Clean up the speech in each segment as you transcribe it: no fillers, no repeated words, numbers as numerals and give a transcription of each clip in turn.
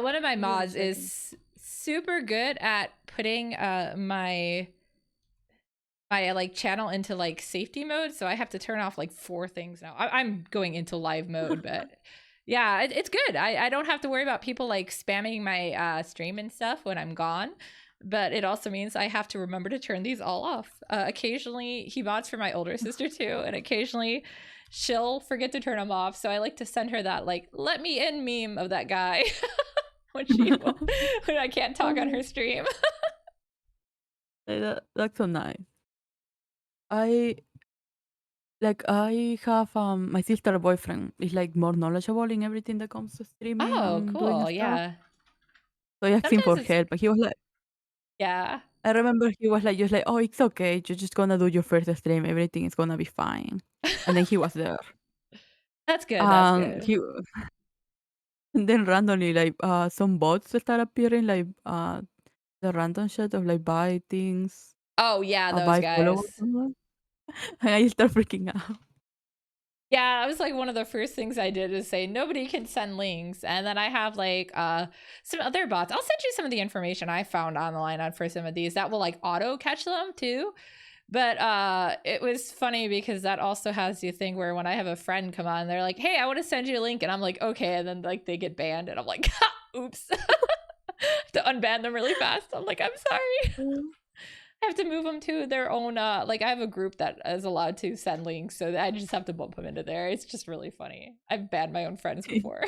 One of my I was mods checking. is super good at putting my like channel into like safety mode, so I have to turn off like 4 things now. I'm going into live mode, but yeah, it's good. I don't have to worry about people like spamming my stream and stuff when I'm gone. But it also means I have to remember to turn these all off. Occasionally, he mods for my older sister too, and occasionally she'll forget to turn them off. So I like to send her that like "let me in" meme of that guy when when I can't talk on her stream. That's so nice. I I have my sister boyfriend is like more knowledgeable in everything that comes to streaming Oh, and doing cool. stuff. Yeah. So I asked him Sometimes for it's help, but he was like, yeah. I remember he was like, just like, oh, it's okay. You're just gonna do your first stream. Everything is gonna be fine. And then he was there. That's good. That's He good. and then randomly like some bots start appearing like the random shit of like buy things, Oh, yeah, those buy followers, guys. and I start freaking out. Yeah, that was like one of the first things I did is say nobody can send links. And then I have like some other bots. I'll send you some of the information I found online on for some of these that will like auto catch them too. But it was funny because that also has the thing where when I have a friend come on, they're like, "Hey, I want to send you a link," and I'm like, "Okay," and then like they get banned, and I'm like, "Oops," to unban them really fast. I'm like, "I'm sorry." I have to move them to their own like I have a group that is allowed to send links, so I just have to bump them into there. It's just really funny. I've banned my own friends before.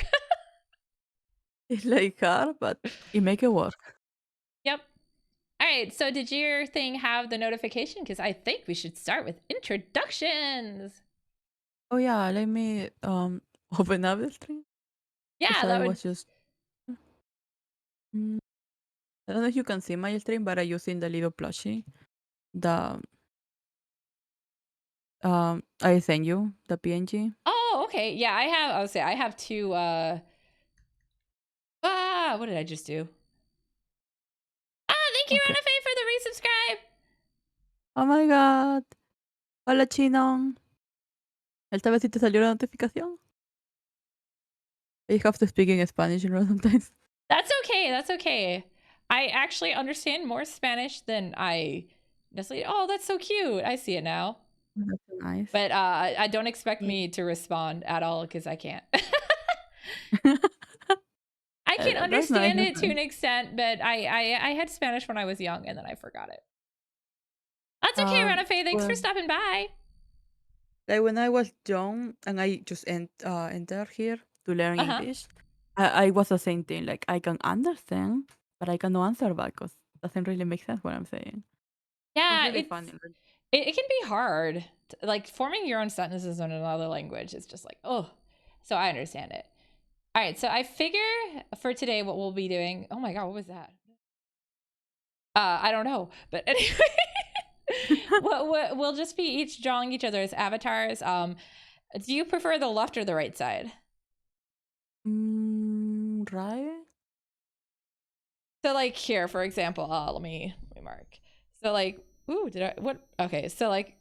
It's like hard, but you make it work. Yep. All right, so did your thing have the notification? Because I think we should start with introductions. Oh yeah, let me open up the stream because Yeah, I that would. was just. Mm, I don't know if you can see my stream, but I using the little plushie. The I send you the PNG. Oh, okay. Yeah, I have. I would say I have 2. What did I just do? Thank you, Okay. Ranafe, for the resubscribe. Oh my god. Hola Chinong. Esta vez sí te salió la notificación. I have to speak in Spanish, sometimes. That's okay. That's okay. I actually understand more Spanish than I necessarily. Oh, that's so cute. I see it now. That's nice. But I don't expect me to respond at all because I can't. I can That's nice. understand That's it to nice. an extent, but I had Spanish when I was young and then I forgot it. That's okay, Ranafe. Thanks for Well, stopping by. like when I was young and I just entered here to learn Uh huh. English, I was the same thing. Like I can understand, but I cannot answer back because doesn't really make sense what I'm saying. It's Yeah, really funny. it can be hard. Like forming your own sentences in another language is just like, oh. So I understand it. All right, so I figure for today what we'll be doing. Oh my god, what was that? I don't know, but anyway, we'll just be each drawing each other's avatars. Do you prefer the left or the right side? Right? So like here, for example, let me mark. So like, ooh, did I what? Okay, so like,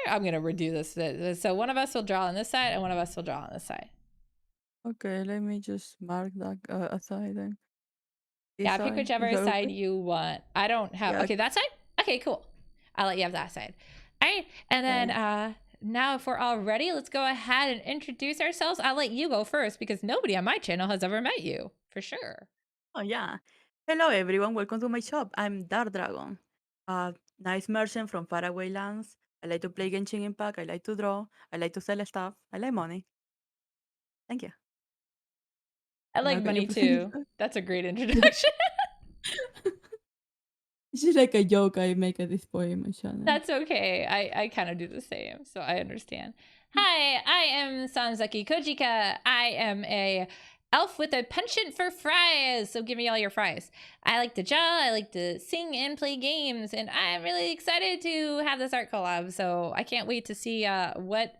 I'm gonna redo this. So one of us will draw on this side, and one of us will draw on this side. Okay, let me just mark that aside then. This Yeah, pick side, is whichever that side okay? you want. I don't have. Yeah. Okay, that side. Okay, cool. I'll let you have that side. All right, and then Okay. now if we're all ready, let's go ahead and introduce ourselves. I'll let you go first because nobody on my channel has ever met you, for sure. Oh yeah. Hello everyone, welcome to my shop. I'm WHDarkDragon. A nice merchant from faraway lands. I like to play Genshin Impact. I like to draw. I like to sell stuff. I like money. Thank you. I Now like can you money please? too. That's a great introduction. This is like a joke I make at this point in my channel. That's okay. I kind of do the same, so I understand. Hi, I am Sanzaki Kojika. I am a elf with a penchant for fries, so give me all your fries. I like to draw, I like to sing and play games, and I'm really excited to have this art collab, so I can't wait to see what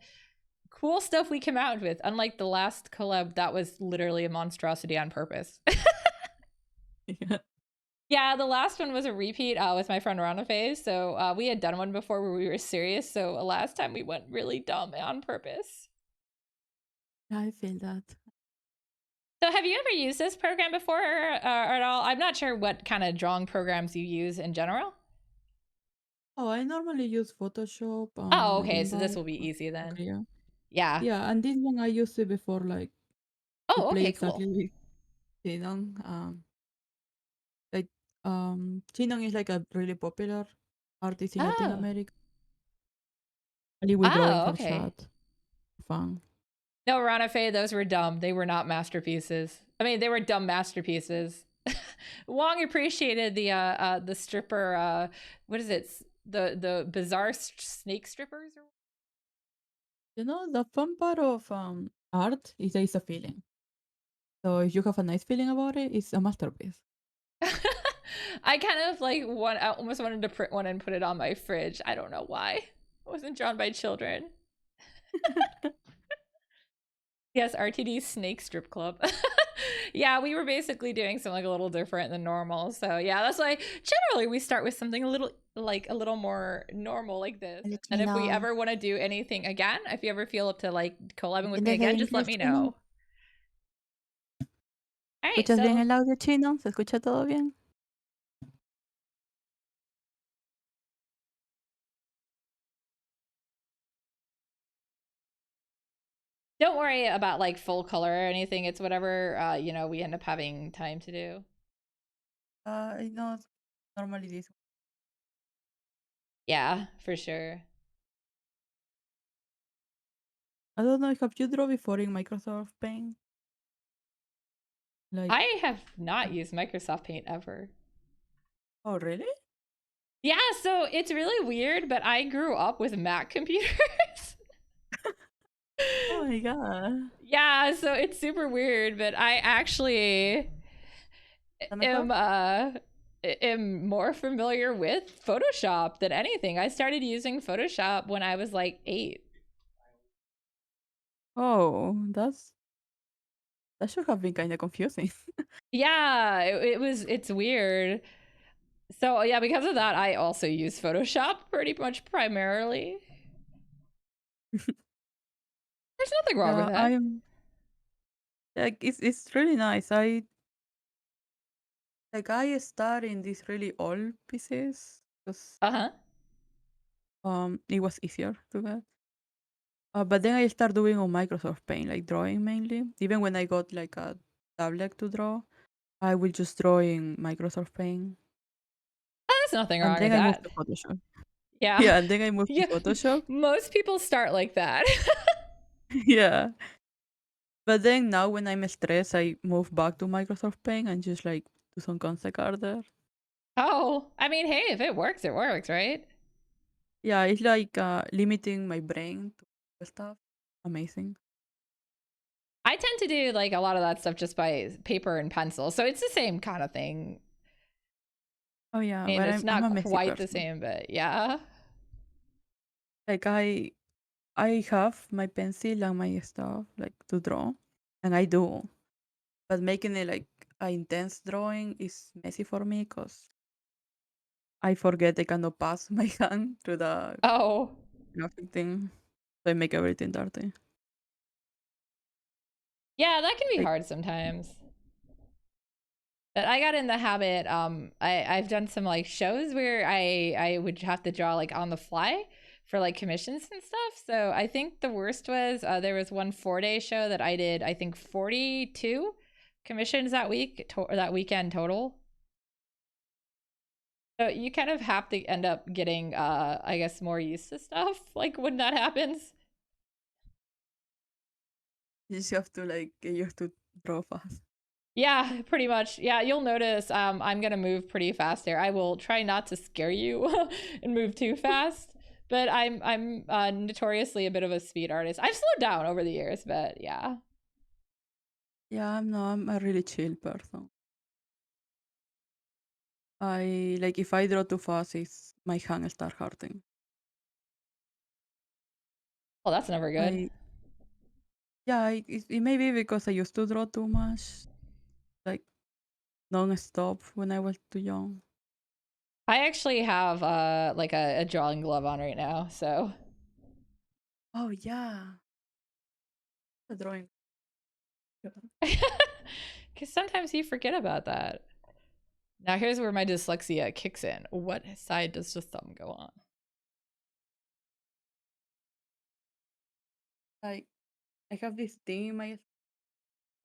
cool stuff we come out with. Unlike the last collab, that was literally a monstrosity on purpose. Yeah. Yeah, the last one was a repeat with my friend Ranafe. So we had done one before where we were serious. So last time we went really dumb on purpose. I feel that. So have you ever used this program before or at all? I'm not sure what kind of drawing programs you use in general. Oh, I normally use Photoshop, Oh, okay. So this Inbound, will be easy then. Procreate. Yeah. Yeah, and this one I used it before, like to Oh, play okay, exactly cool. with Xenon. Like Xenon is like a really popular artist in Latin Oh. America. Only we draw in Oh, her okay. chat. Fun. No, Ranafe, those were dumb. They were not masterpieces. I mean, they were dumb masterpieces. Wong appreciated the stripper what is it? The bizarre snake strippers or You know, the fun part of art is that it's a feeling. So if you have a nice feeling about it, it's a masterpiece. I kind of like I almost wanted to print one and put it on my fridge. I don't know why. It wasn't drawn by children. Yes, RTD Snake Strip Club. Yeah, we were basically doing something like a little different than normal. So yeah, that's why generally we start with something a little more normal like this. Let And me if we know. ever want to do anything again, if you ever feel up to like collabing with me ¿Entiendes de again, just let inglés, me chino? know. All right, ¿Escuchas bien so el audio chino? ¿Se escucha todo bien? don't worry about like full color or anything. It's whatever we end up having time to do. I know normally this. Yeah, for sure. I don't know, have you drawn before in Microsoft Paint? Like, I have not used Microsoft Paint ever. oh really? Yeah, so it's really weird, but I grew up with Mac computers. Oh my god. Yeah, so it's super weird, but I actually ¿Está mejor? am more familiar with Photoshop than anything. I started using Photoshop when I was like 8. Oh, that should have been kind of confusing. Yeah, it's weird. So yeah, because of that, I also use Photoshop pretty much primarily. There's nothing wrong with Yeah, that. I'm like it's really nice. I start in these really old pieces because Uh-huh. it was easier to get. But then I start doing on Microsoft Paint, like drawing mainly. Even when I got like a tablet to draw, I will just draw in Microsoft Paint. There's nothing And wrong then with I moved that. to Photoshop. Yeah. Yeah, and then I moved to Yeah. Photoshop. Most people start like that. Yeah. But then now when I'm stressed, I move back to Microsoft Paint and just like do some concept art there. Oh, I mean, hey, if it works, right? Yeah, it's like limiting my brain to stuff. Amazing. I tend to do like a lot of that stuff just by paper and pencil. So it's the same kind of thing. Oh yeah, I mean, but it's I'm not a messy quite the person. same, but yeah. Like I have my pencil and my stuff like to draw, and I do. But making it like an intense drawing is messy for me because I forget I cannot pass my hand through the Oh, graphic thing. So I make everything dirty. yeah, that can be Like hard sometimes. But I got in the habit. I've done some like shows where I would have to draw like on the fly for like commissions and stuff. So I think the worst was there was one 4-day show that I did. I think 42 commissions that or that weekend total. So you kind of have to end up getting, I guess, more used to stuff like when that happens. you just have to like get used to draw fast. Yeah, pretty much. Yeah, you'll notice I'm gonna move pretty fast here. I will try not to scare you and move too fast, but I'm notoriously a bit of a speed artist. I've slowed down over the years, but yeah. Yeah, I'm a really chill person. I like if I draw too fast, it's my hand start hurting. Well, that's never good. I yeah, it may be because I used to draw too much, like non-stop when I was too young. I actually have like a drawing glove on right now, so Oh yeah, the drawing. Because sometimes you forget about that. Now here's where my dyslexia kicks in. What side does the thumb go on? Like, I have this thing in my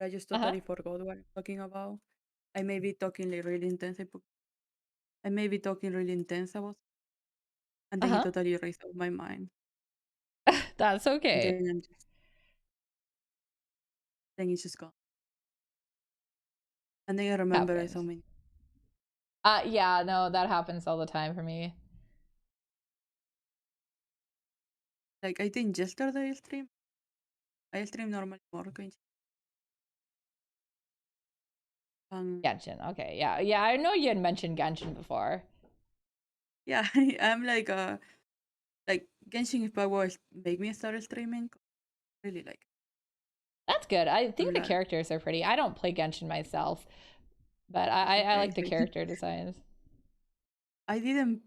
I just Uh-huh. totally forgot what I'm talking about. I may be talking like really intense. I may be talking really intense about, and then it Uh-huh. totally erased out my mind. That's And okay. then it's just gone. And then I remember it so Happens. many. Yeah, no, that happens all the time for me. Like I think yesterday I stream normally more. Um, Genshin. Okay, yeah. Yeah, I know you had mentioned Genshin before. yeah, I'm like Genshin Impact was make me start streaming. Really like That's good. I I'm think the like characters are pretty. I don't play Genshin myself, but I, it's I okay. like the Like, character designs. I didn't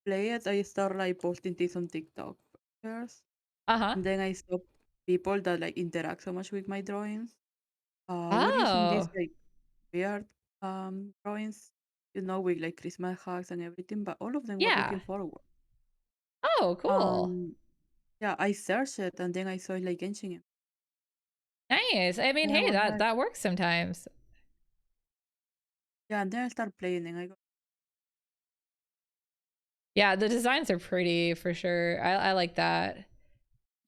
play it. I start like posting this on TikTok first, Uh-huh. and then I saw people that like interact so much with my drawings. We're using these Oh, like weird drawings, with like Christmas hacks and everything, but all of them were yeah. looking forward. Oh, cool. Um, yeah, I searched it and then I saw it like Genshin, Nice. I mean, and I hey, was that like, that works sometimes. yeah, and then I started playing and I go, Yeah, the designs are pretty for sure. I like that.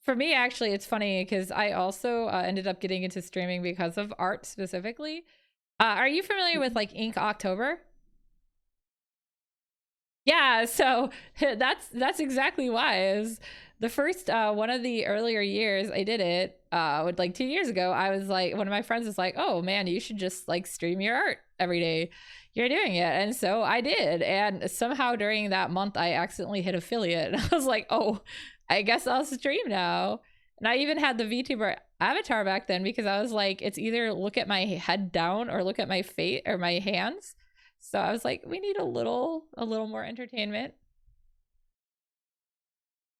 For me, actually, it's funny because I also ended up getting into streaming because of art specifically. Are you familiar with "Mm, like Ink October? Yeah, so that's exactly why. Is the first one of the earlier years I did it, with like 2 years ago, I was like, one of my friends was like, "Oh man, you should just like stream your art every day. You're doing it." And so I did. And somehow during that month I accidentally hit affiliate. And I was like, "Oh, I guess I'll stream now." And I even had the VTuber avatar back then because I was like, it's either look at my head down or look at my face or my hands. So I was like, we need a little more entertainment.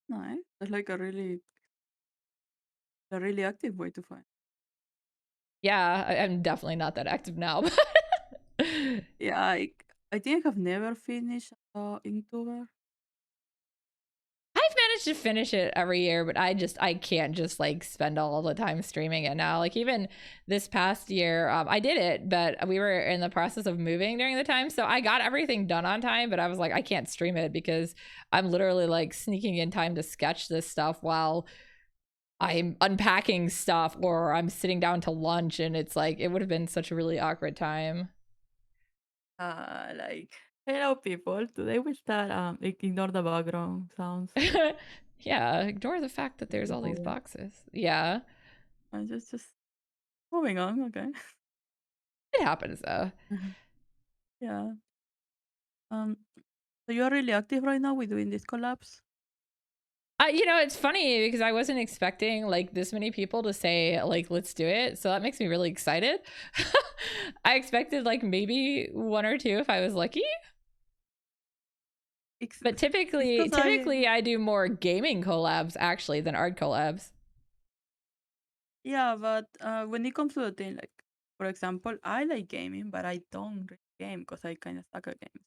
nice." That's like a really active way to find. Yeah, I'm definitely not that active now. Yeah, I think I have never finished Inktober. I've managed to finish it every year, but I can't just like spend all the time streaming it now. Like even this past year, I did it, but we were in the process of moving during the time, so I got everything done on time. But I was like, I can't stream it because I'm literally like sneaking in time to sketch this stuff while I'm unpacking stuff or I'm sitting down to lunch, and it's like it would have been such a really awkward time. Like, hello people. Today we start ignore the background sounds. Yeah, ignore the fact that there's all these Moving. boxes. Yeah, Just moving on. Okay. it happens though. Yeah. Um. So you are really active right now with doing these collabs. It's funny because I wasn't expecting like this many people to say like let's do it. So that makes me really excited. I expected like maybe one or two if I was lucky. It's But it's typically because typically I do more gaming collabs actually than art collabs. yeah, but when it comes to the thing, like for example, I like gaming, but I don't really game because I kind of suck at games.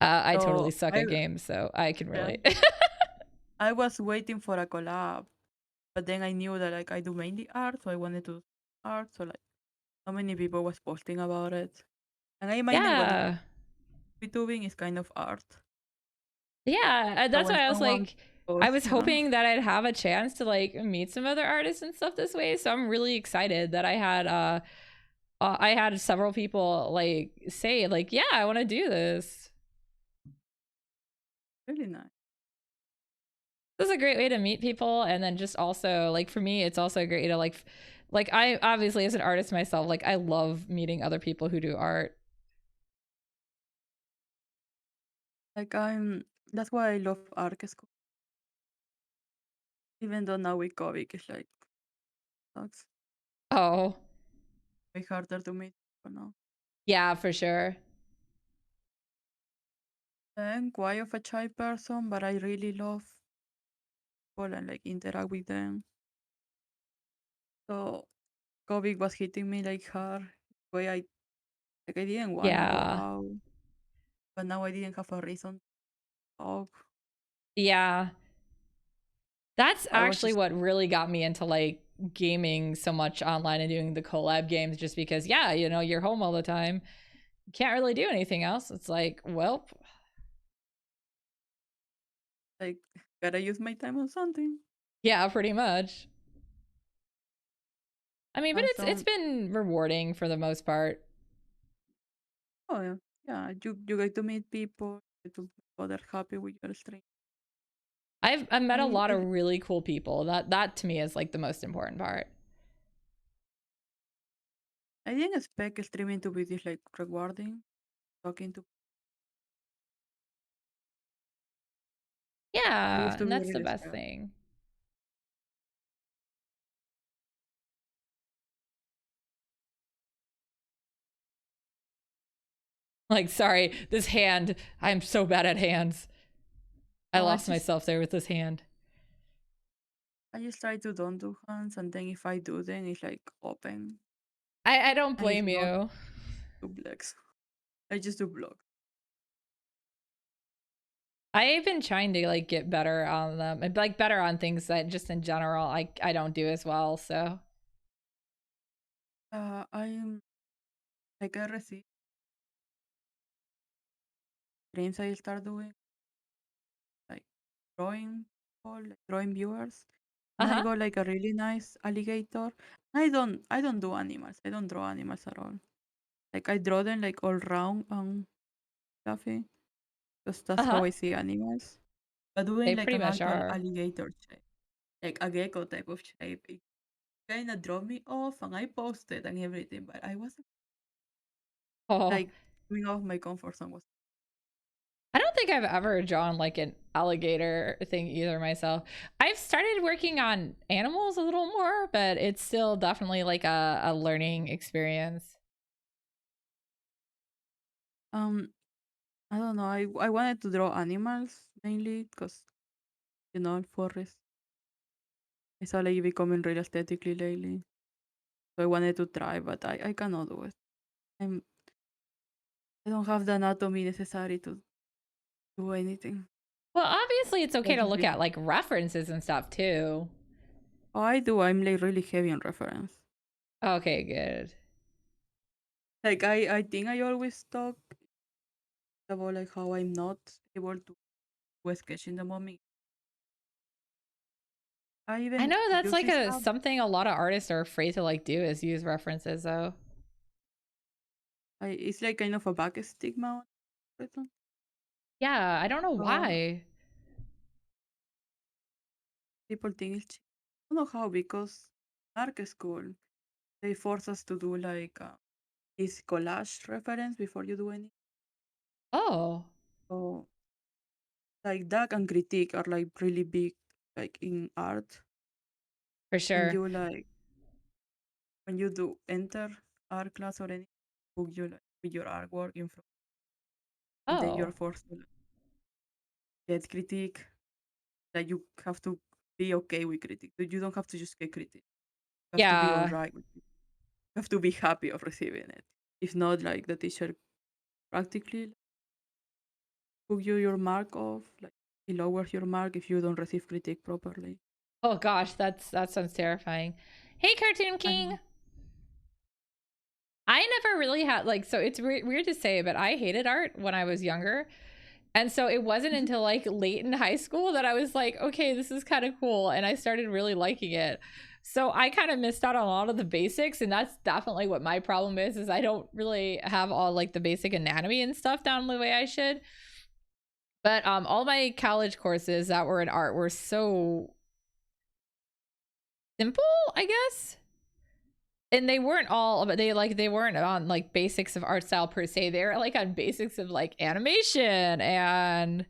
I totally So suck at games, so I can yeah, relate. I was waiting for a collab, but then I knew that like I do mainly art, so I wanted to do art. So like, so many people was posting about it, and I imagine what Yeah. VTubing is kind of art. Yeah, So that's when why I was someone like, I posts, was hoping that I'd have a chance to like meet some other artists and stuff this way. So I'm really excited that I had several people like say like, yeah, I want to do this. really nice. This is a great way to meet people, and then just also like for me, it's also a great way to like I obviously as an artist myself, like I love meeting other people who do art. Like that's why I love art school, even though now with COVID it's like sucks. Oh, Way harder to meet people now. yeah, for sure. I'm quite of a shy person, but I really love people and like interact with them. So COVID was hitting me like hard. Way I didn't want to go Yeah. out, but now I didn't have a reason to talk. Yeah. That's I was actually just what really got me into like gaming so much online and doing the collab games just because yeah, you're home all the time. Can't really do anything else. It's like, well, like, gotta use my time on something. yeah, pretty much. I mean, but it's Some been rewarding for the most part. oh yeah, yeah. You get to meet people, get to make others happy with your stream. I've met a I lot I, of really cool people. That to me is like the most important part. I didn't expect streaming to be this like rewarding. Talking to I Yeah, used to and be that's the really best scared. thing. Like, sorry, this hand, I'm so bad at hands. I No, lost myself there with this hand. I just try to don't do hands, and then if I do, then it's like open, I don't and if blame not, you. do blocks. I just do blocks. I've been trying to like get better on them and like better on things that just in general I don't do as well. So I'm like I receive dreams I start doing like drawing or like drawing viewers, and I uh-huh. got like a really nice alligator. I don't do animals. I don't draw animals at all. Like I draw them like all round and fluffy, because that's how Uh-huh. I see animals. But doing They like pretty an much actual are. alligator shape, like a gecko type of shape, it kind of drove me off, and I posted and everything, but I wasn't Oh, like going off my comfort zone was. I don't think I've ever drawn like an alligator thing either myself. I've started working on animals a little more, but it's still definitely like a learning experience. Um, I don't know. I wanted to draw animals mainly because forest. I saw like it becoming real aesthetically lately. So I wanted to try, but I cannot do it. I'm I don't have the anatomy necessary to do anything. Well, obviously it's okay Like to just look be at like references and stuff too. oh, I do. I'm like really heavy on reference. Okay, good. Like I think I always talk about like how I'm not able to sketch in the moment. I I even know that's use like this a app. something a lot of artists are afraid to like do is use references though. It's like kind of a back stigma on it. Yeah, I don't know Uh, why. People think it's cheap. I don't know how, because art school they force us to do like this collage reference before you do any. Oh, So like that and critique are like really big, like in art. for When sure. you like when you do enter art class or any book, you like with your artwork in front, and then you're Oh, forced to like, get critique. Like you have to be okay with critique. You don't have to just get critique. You have to be all yeah. right with it. You have to be happy of receiving it. If not, like the teacher practically took you your mark off. Like he lowers your mark if you don't receive critique properly. Oh gosh, that sounds terrifying. Hey, Cartoon I King. know. I never really had like so it's weird to say, but I hated art when I was younger. And so it wasn't until like late in high school that I was like, okay, this is kind of cool. And I started really liking it. So I kind of missed out on a lot of the basics. And that's definitely what my problem is I don't really have all like the basic anatomy and stuff down the way I should. But all my college courses that were in art were so simple, I guess. And they weren't all, but they weren't on like basics of art style per se. They were like on basics of like animation and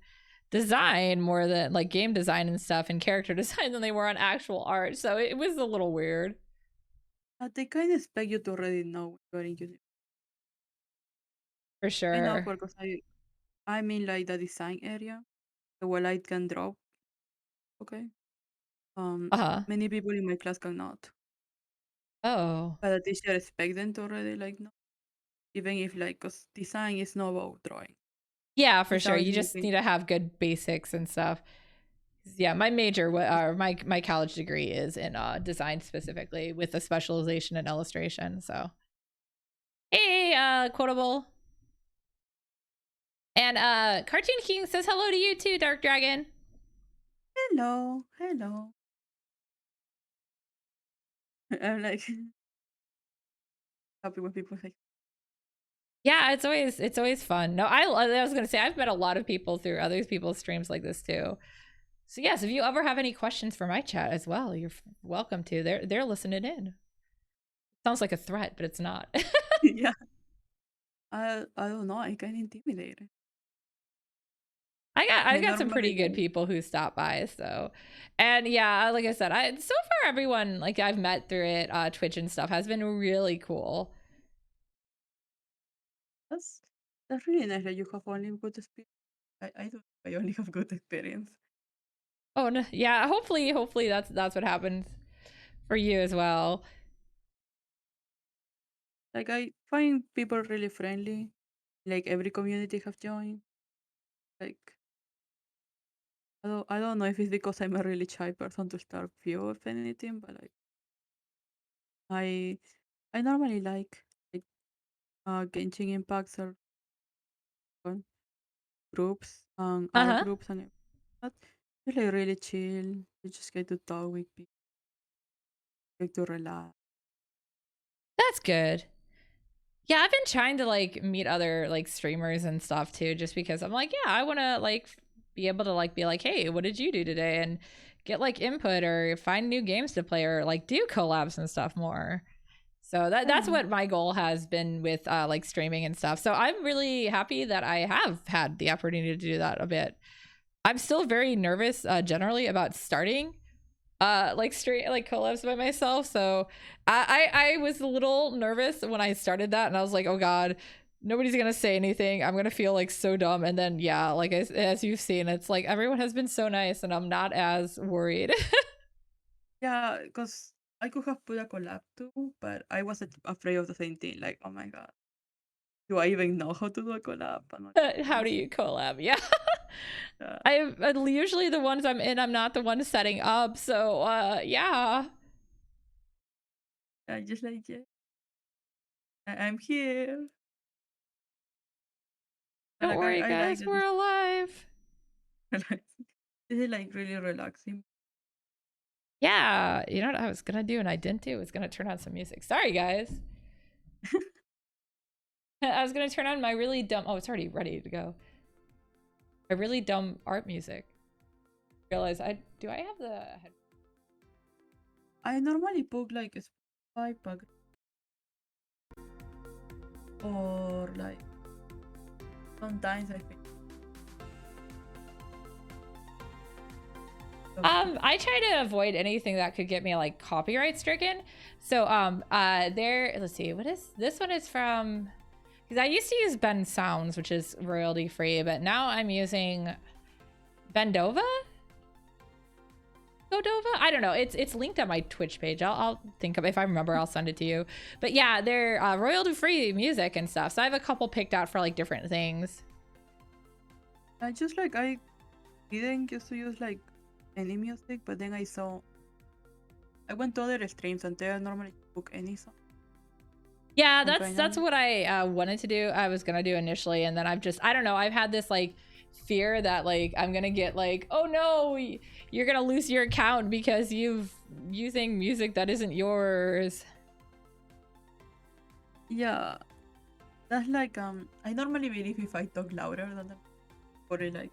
design more than like game design and stuff and character design than they were on actual art. So it was a little weird They kind of expect you to already know what you're in uni. for I know sure. because I'm in like the design area, the where I can draw. Okay. Uh huh. Many people in my class cannot. Oh. but the teacher expect them to already like know, even if like, cause design is not about drawing. Yeah, for It's sure. about You just using. need to have good basics and stuff. Yeah, my major, or my college degree is in design specifically with a specialization in illustration. So, hey, quotable. And Cartoon King says hello to you too, Dark Dragon. Hello, hello. I'm like happy when people say, Yeah, it's always fun. No, I was gonna say I've met a lot of people through other people's streams like this too. So yes, if you ever have any questions for my chat as well, you're welcome to. They're listening in. Sounds like a threat, but it's not. yeah. I don't know. I kind of intimidated. I've I got some normally pretty good like. people who stop by, so and yeah, like I said, I so far everyone like I've met through it, Twitch and stuff has been really cool. That's that's really nice that you have only good experience. I don't. I only have good experience. Oh no, yeah, hopefully that's what happens for you as well. Like I find people really friendly. Like every community have joined. Like I don't know if it's because I'm a really shy person to start few of anything, but like I I normally like Genshin impacts or fun groups and art Uh-huh. groups and that. It's like really chill. You just get to talk with people, get to relax. That's good. Yeah, I've been trying to like meet other like streamers and stuff too, just because I'm like, yeah, I want to like be able to like be like, hey, what did you do today? And get like input or find new games to play or like do collabs and stuff more. So that's Yeah. what my goal has been with like streaming and stuff. So I'm really happy that I have had the opportunity to do that a bit. I'm still very nervous generally about starting like straight like collabs by myself. So I was a little nervous when I started that, and I was like, oh god, nobody's gonna say anything. I'm gonna feel like so dumb. And then yeah, like as you've seen, it's like everyone has been so nice, and I'm not as worried. Yeah, because I could have put a collab too, but I was afraid of the same thing. Like, oh my god, do I even know how to do a collab? I'm not How do honest. you collab? Yeah. Yeah, I usually the ones I'm in, I'm not the one setting up. So yeah. I just like yeah, I'm here. And Don't like worry, I like guys, that we're alive. this is like really relaxing. Yeah, you know what I was gonna do and I didn't do? I was gonna turn on some music. Sorry, guys. I was gonna turn on my really dumb. Oh, it's already ready to go. My really dumb art music. Realize I do. I have the head. I normally book like a Spotify pack or like sometimes I think. I try to avoid anything that could get me like copyright stricken. So there. Let's see. What is this one? Is from because I used to use Ben Sounds, which is royalty free, but now I'm using Bendova. Godova? I don't know. It's linked on my Twitch page. I'll think of if I remember. I'll send it to you. But yeah, they're royalty free music and stuff. So I have a couple picked out for like different things. I just like I didn't used to use like any music, but then I went to other streams and they normally book any song. Yeah, I'm that's kinda what I wanted to do. I was gonna do initially, and then I don't know. I've had this like fear that like I'm gonna get like, oh no, you're gonna lose your account because you've using music that isn't yours. yeah. That's like I normally believe if I talk louder than them or like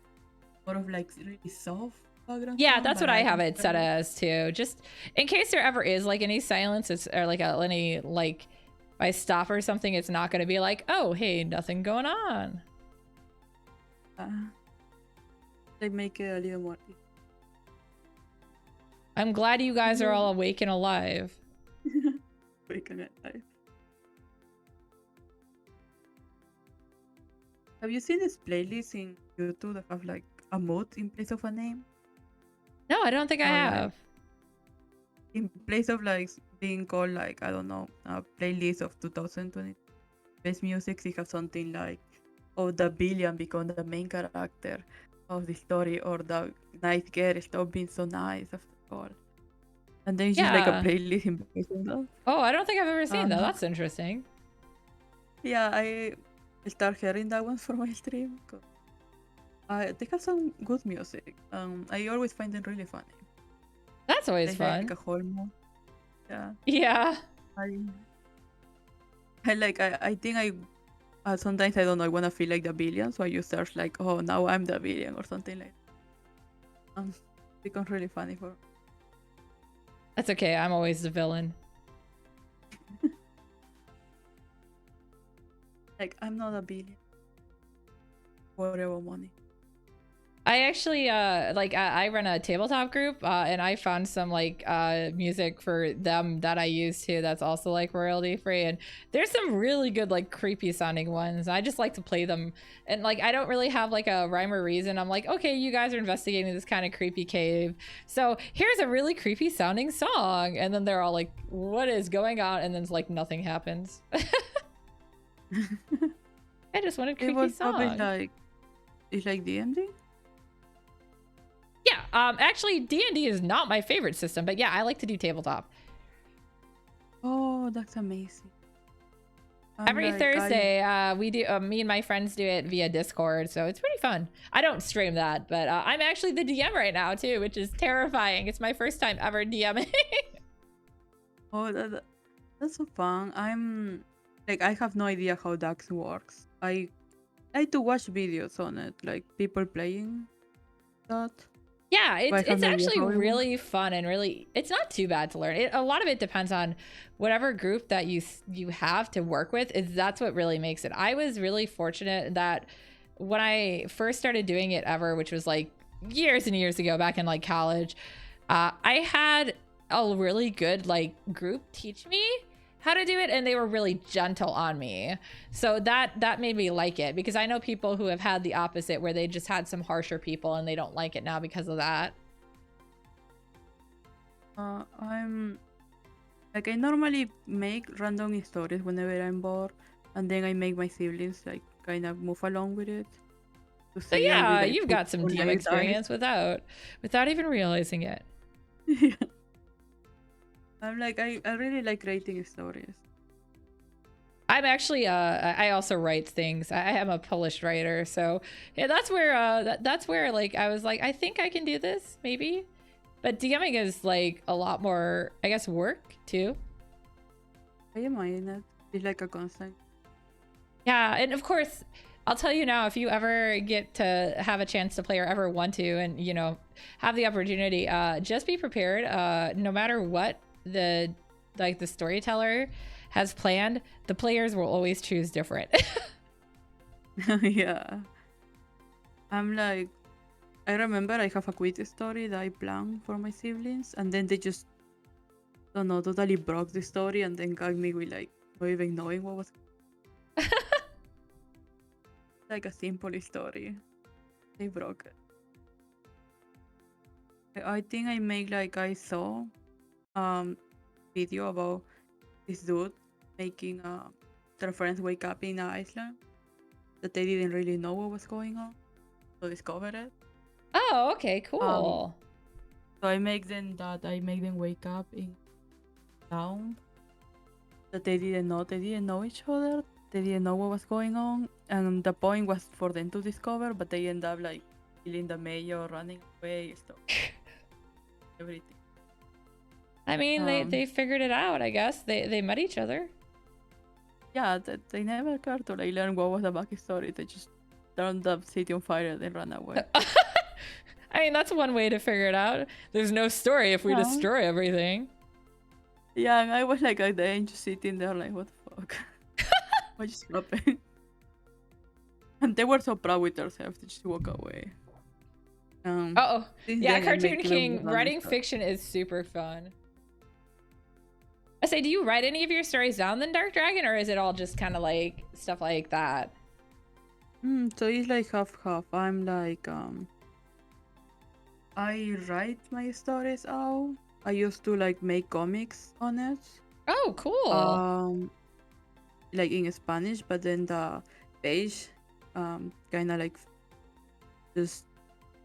more of like really soft background Yeah, sound, that's but what I I have don't it feel set like as too. Just in case there ever is like any silence, it's or like any like if I stop or something, it's not gonna be like, oh hey, nothing going on. uh, they make it a little more I'm glad you guys are no. all awake and alive. We can get life. Have you seen this playlist in YouTube that have like a mood in place of a name? No, I don't think I Or like have. in place of like being called like, I don't know, a playlist of 2020 best music, they have something like, oh, the villain become the main character of the story, or the nice girl stop being so nice after all. And then it's just like a Yeah. playlist in place of that. Oh, I don't think I've ever seen that. Uh, That's interesting. yeah, I start hearing that one for my stream. They have some good music. I always find them really funny. That's always They fun. like a whole mood. Yeah. Yeah. I I think sometimes I don't know, I wanna feel like the villain, so I just search like, oh, now I'm the villain or something like that. Becomes really funny for That's okay. I'm always the villain. like, I'm not a villain. Whatever money. I actually I run a tabletop group and I found some like music for them that I use too that's also like royalty free, and there's some really good like creepy sounding ones. I just like to play them, and like I don't really have like a rhyme or reason. I'm like, okay, you guys are investigating this kind of creepy cave, so here's a really creepy sounding song, and then they're all like, what is going on? And then it's like nothing happens. I just want a It creepy was probably song. like, it's like DMD? Yeah, actually D&D is not my favorite system, but yeah, I like to do tabletop. Oh, that's amazing. Every Thursday, we do. Me and my friends do it via Discord, so it's pretty fun. I don't stream that, but I'm actually the DM right now too, which is terrifying. It's my first time ever DMing. Oh, that's so fun. I'm like, I have no idea how Dax works. I like to watch videos on it, like people playing that. Yeah, But I have it's no idea actually how it works. really fun, and really it's not too bad to learn. A lot of it depends on whatever group that you have to work with. Is That's what really makes it. I was really fortunate that when I first started doing it ever, which was like years and years ago, back in like college, I had a really good like group teach me how to do it, and they were really gentle on me, so that made me like it, because I know people who have had the opposite, where they just had some harsher people and they don't like it now because of that. I'm like, I normally make random stories whenever I'm bored, and then I make my siblings like kind of move along with it to So see I will yeah, like you've put got some on DM their dice. experience without even realizing it. Yeah. I'm like, I really like writing stories. I'm actually I also write things. I am a published writer, so yeah, that's where like I was like, I think I can do this maybe, but DMing is like a lot more, I guess, work too. I imagine it. It's like a constant. Yeah, and of course, I'll tell you now, if you ever get to have a chance to play or ever want to, and you know, have the opportunity, just be prepared. No matter what the storyteller has planned, the players will always choose different. Yeah. I'm like, I remember I have a quit story that I planned for my siblings, and then they just, don't know, totally broke the story, and then got me with like not even knowing what was like a simple story. They broke it. I think I make like, I saw video about this dude making their friends wake up in an island that they didn't really know what was going on, so discover it. Oh, okay, cool. So I make them wake up in town that they didn't know each other, they didn't know what was going on, and the point was for them to discover, but they end up like killing the mayor, running away, stuff, everything. I mean, they figured it out, I guess. They met each other. Yeah, they never cared to like learn what was the backstory. They just turned the city on fire and then ran away. I mean, that's one way to figure it out. There's no story if we Yeah. destroy everything. Yeah, and I was like at the end just sitting there like, what the fuck? What just happened? And they were so proud with themselves to just walk away. Oh, Since yeah, then, I Cartoon make even King, more random writing stuff. fiction is super fun. I say, do you write any of your stories down then, Dark Dragon, or is it all just kind of like stuff like that? So it's like half. I'm like, I write my stories out, I used to like make comics on it. Oh, cool. Um, like in Spanish, but then the page kind of like just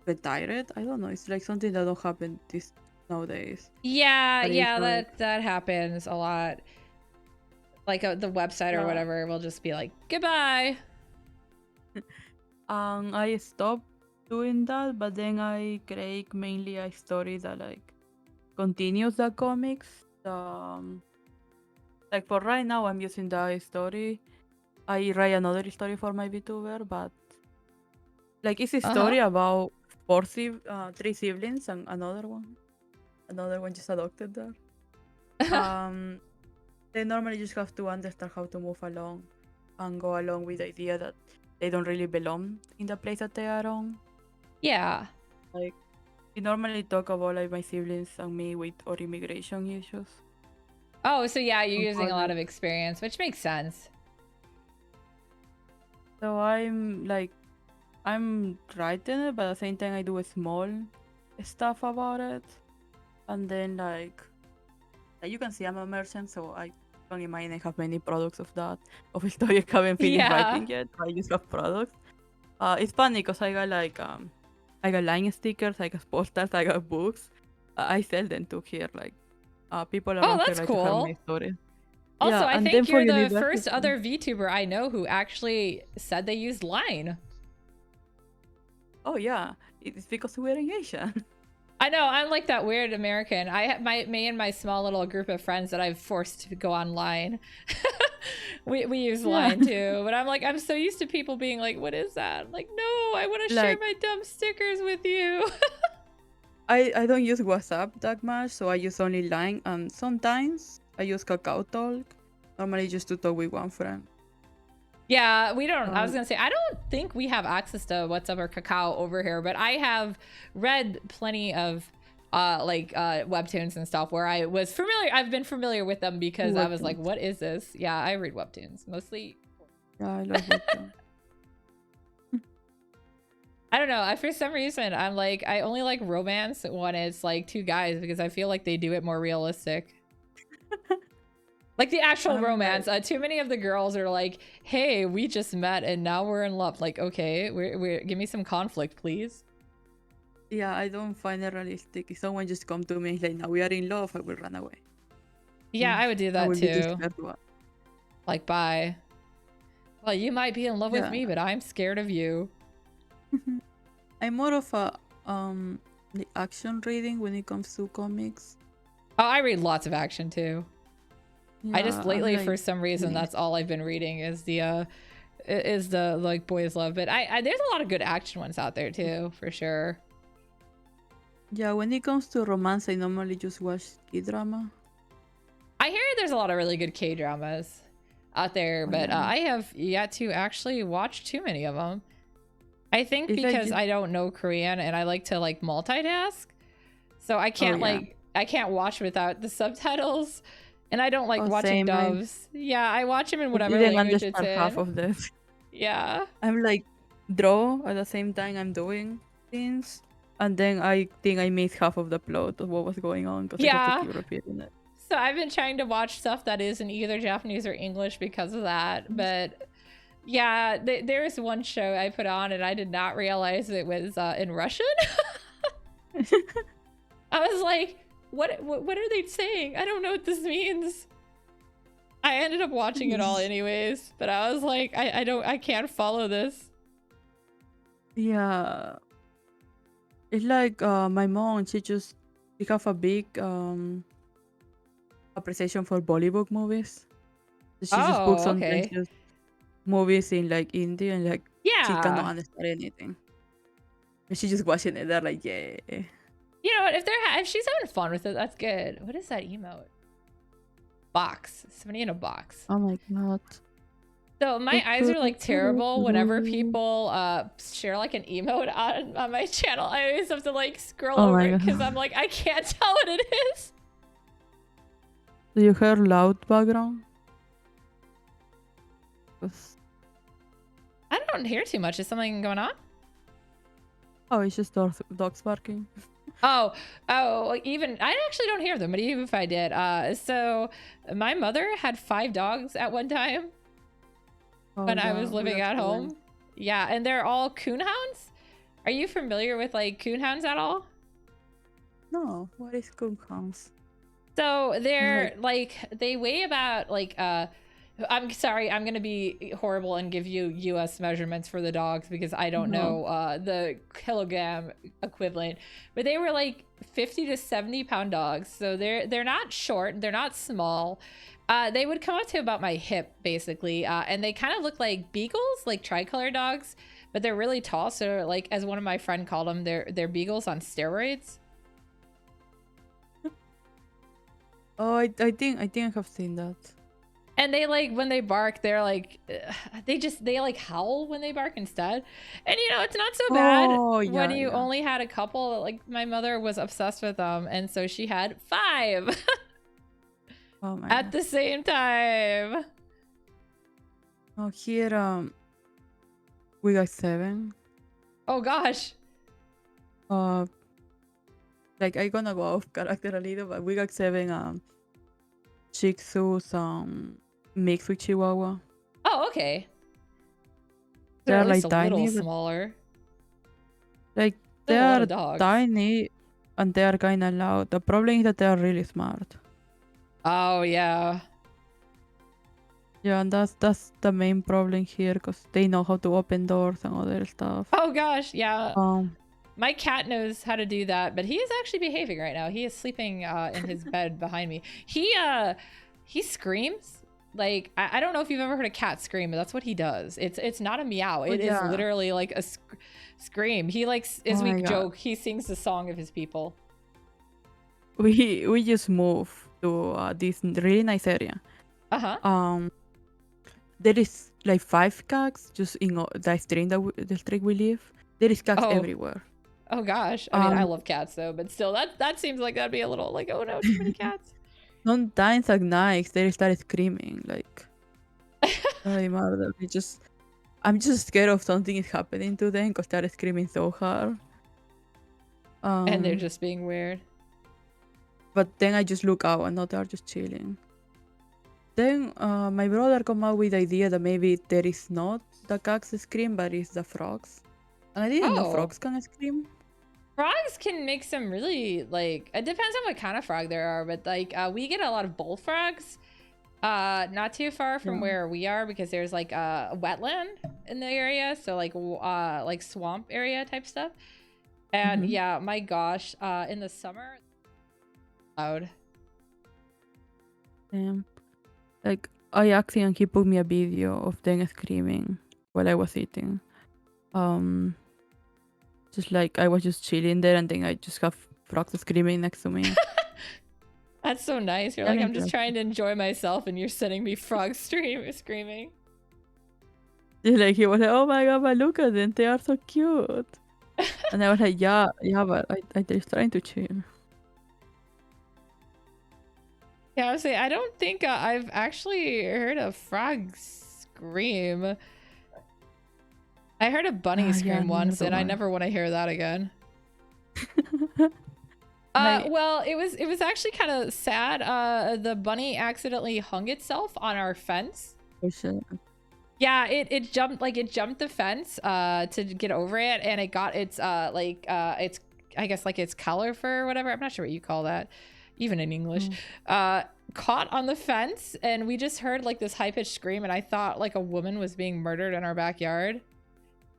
retired. I don't know. It's like something that don't happen this nowadays. Yeah, But it's yeah, like that happens a lot. Like the website or yeah. whatever will just be like, goodbye. I stopped doing that, but then I create mainly a story that like continues the comics. Like for right now, I'm using the story. I write another story for my VTuber, but like it's a Uh-huh. story about three siblings and another one just adopted there. Um, they normally just have to understand how to move along and go along with the idea that they don't really belong in the place that they are on. Yeah. Like we normally talk about like my siblings and me with our immigration issues. Oh, so yeah, you're On using a lot Collab. of experience, which makes sense. So I'm writing it, but at the same time I do a small stuff about it. And then like you can see I'm a merchant, so I don't imagine I have many products of that. Of a story I haven't finished Yeah. writing yet. I just have products. It's funny because I got line stickers, I got posters, I got books. I sell them to here. Like people Oh, around here that's like to have my cool. stories. Also, Yeah, I and then think for you're the first university. other VTuber I know who actually said they used Line. Oh yeah, it's because we're in Asia. I know, I'm like that weird American. I have me and my small little group of friends that I've forced to go online. we use Yeah, Line too, but I'm like, I'm so used to people being like, what is that? I'm like, no, I want to share like my dumb stickers with you. I don't use WhatsApp that much, so I use only Line, and sometimes I use Kakao Talk. Normally just to talk with one friend. Yeah, we don't. I was Um, gonna say I don't think we have access to WhatsApp or Kakao over here, but I have read plenty of webtoons and stuff where I was familiar. I've been familiar with them because I was like, webtoons. what is this? Yeah, I read webtoons mostly. Yeah, I love webtoons. I don't know. For some reason, I'm like, I only like romance when it's like two guys because I feel like they do it more realistic. Like the actual I'm romance. like, Too many of the girls are like, hey, we just met and now we're in love. Like, okay, we're give me some conflict, please. yeah, I don't find it realistic. If someone just come to me and like, now we are in love, I will run away. Yeah, I would do I that will be too. scared. What? Like, bye. Well, you might be in love with Yeah. me, but I'm scared of you. I'm more of a the action reading when it comes to comics. Oh, I read lots of action too. I just Yeah, I'm lately, like for some reason, me. that's all I've been reading is the like boys love. But I there's a lot of good action ones out there too, for sure. Yeah, when it comes to romance, I normally just watch K-drama. I hear there's a lot of really good K dramas out there, Oh but yeah, I have yet to actually watch too many of them. I think it's like because I don't know Korean and I like to like multitask, so oh yeah, I can't watch without the subtitles, and I don't like oh watching same. dubs. Yeah, I watch them in I whatever didn't language it's understand half in. of this. Yeah. I'm like draw at the same time I'm doing things, and then I think I missed half of the plot of what was going on because I have to Yeah. keep repeating it. So I've been trying to watch stuff that is in either Japanese or English because of that. But yeah, there's one show I put on and I did not realize it was in Russian. I was like, what are they saying? I don't know what this means. I ended up watching it all anyways, but I was like, I can't follow this. Yeah, it's like my mom. She have a big appreciation for Bollywood movies. She just books Oh, sometimes okay. just movies in like Hindi and like she cannot Yeah. understand anything. And she just watching it. They're like, yeah. You know what? If she's having fun with it, that's good. What is that emote? Box. Somebody in a box. Oh my god. So my eyes are like terrible whenever people share like an emote on my channel. I always have to like scroll Oh over my it because god. I'm like, I can't tell what it is. Do you hear loud background? 'Cause- I don't hear too much. Is something going on? Oh, it's just dogs barking. Even I actually don't hear them, but even if I did, so my mother had 5 dogs at one time Oh when I was yeah, we living got at 7. home. Yeah, and they're all coonhounds. Are you familiar with like coonhounds at all? No, what is coonhounds? So they're Like, like they weigh about like I'm sorry, I'm gonna be horrible and give you US measurements for the dogs because I don't no. know the kilogram equivalent. But they were like 50 to 70 pound dogs. So they're not short, they're not small. They would come up to about my hip basically. And they kind of look like beagles, like tricolor dogs, but they're really tall. So like as one of my friend called them, they're beagles on steroids. Oh, I think I have seen that. And they like when they bark, they're like they like howl when they bark instead. And you know, it's not so bad Oh, when yeah, you yeah. only had a couple. Like my mother was obsessed with them, and so she had 5 Oh my at god. the same time. Oh, here we got 7. Oh gosh. Uh, like I gonna go off character a little, but we got 7 Shih Tzus mixed with Chihuahua. Oh, okay. They're They're at least like a little tiny, but smaller. like they Still a lot are of dogs. tiny and they are kind of loud. The problem is that they are really smart. Oh yeah. Yeah, and that's the main problem here because they know how to open doors and other stuff. Oh gosh, yeah. Um, My cat knows how to do that, but he is actually behaving right now. He is sleeping in his bed behind me. He screams. Like I don't know if you've ever heard a cat scream, but that's what he does. It's not a meow. oh It is yeah. literally like a scream. He like Oh as we my god. joke, he sings the song of his people. We just moved to this really nice area. Uh-huh. There is like 5 cats just in the street the street we live. There is cats Oh. everywhere. Oh gosh. I mean, I Um, love cats though, but still that seems like that'd be a little like, oh no, too many cats. sometimes at night they start screaming like, "Ay, mother!" I'm just scared of something is happening to them because they're screaming so hard. And they're Um, just being weird. but then I just look out and now they're just chilling. Then my brother come up with the idea that maybe there is not the cats scream, but it's the frogs. And I didn't know Oh. frogs can scream. Frogs can make some really like it depends on what kind of frog there are, but like we get a lot of bullfrogs not too far from Yeah. where we are because there's like a wetland in the area, so like swamp area type stuff. And Mhm. yeah, my gosh, in the summer loud. Like I accidentally put me a video of them screaming while I was eating. Just like I was just chilling there and then I just have frogs screaming next to me. That's so nice. You're They're like, I'm just interesting. trying to enjoy myself and you're sending me frogs screaming. Just like he was like, "Oh my god, but look at them, they are so cute." And I was like, yeah, but I just trying to chill. Yeah, I was saying, I don't think I've actually heard a frog scream. I heard a bunny Yeah, scream once, neither and I one. never want to hear that again. Like, Well, it was actually kind of sad. The bunny accidentally hung itself on our fence. oh shit. Yeah, it jumped the fence to get over it, and it got its its I guess like its collar fur or whatever. I'm not sure what you call that, even in English. Caught on the fence, and we just heard like this high-pitched scream, and I thought like a woman was being murdered in our backyard.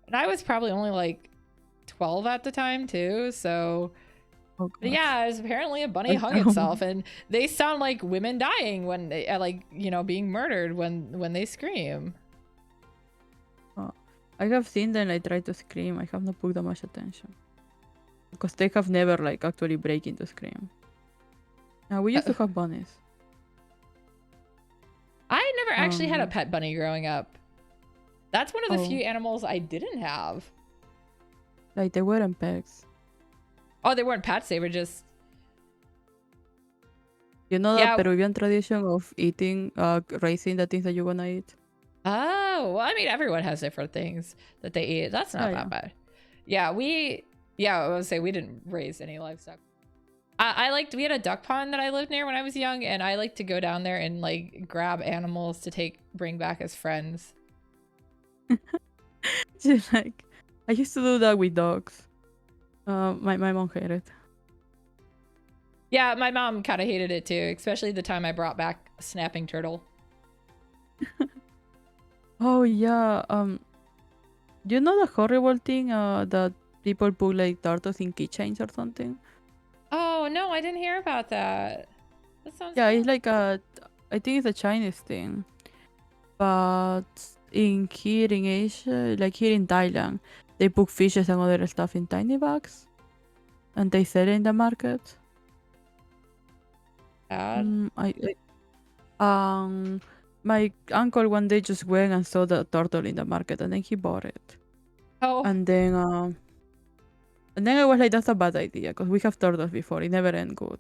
And I was probably only like 12 at the time too, so Oh but god. yeah, it was apparently a bunny Like, hung itself, and they sound like women dying when they like, you know, being murdered when they scream. I have seen them. I try to scream. I have not put that much attention because they have never like actually break into scream. Now we used to have bunnies. I never actually had a Um, pet bunny growing up. That's one of the Oh. few animals I didn't have. Like they weren't pets. Oh, they weren't pets, they were just You know Yeah. that Peruvian tradition of eating, raising the things that you wanna eat. Oh, well, I mean, everyone has different things that they eat. That's not Yeah, that yeah. bad. Yeah, Yeah, I would say we didn't raise any livestock. We had a duck pond that I lived near when I was young, and I liked to go down there and like grab animals to bring back as friends. Just like, I used to do that with dogs. My mom hated it. Yeah, my mom kind of hated it too, especially the time I brought back a snapping turtle. Oh yeah. You know the horrible thing that people put like turtles in keychains or something? Oh no, I didn't hear about that. That sounds Yeah, bad. it's like I think it's a Chinese thing. But here in Asia, like here in Thailand, they put fishes and other stuff in tiny bags and they sell it in the market. Bad. My uncle one day just went and saw the turtle in the market and then he bought it. Oh, And then I was like, that's a bad idea because we have turtles before. It never end good.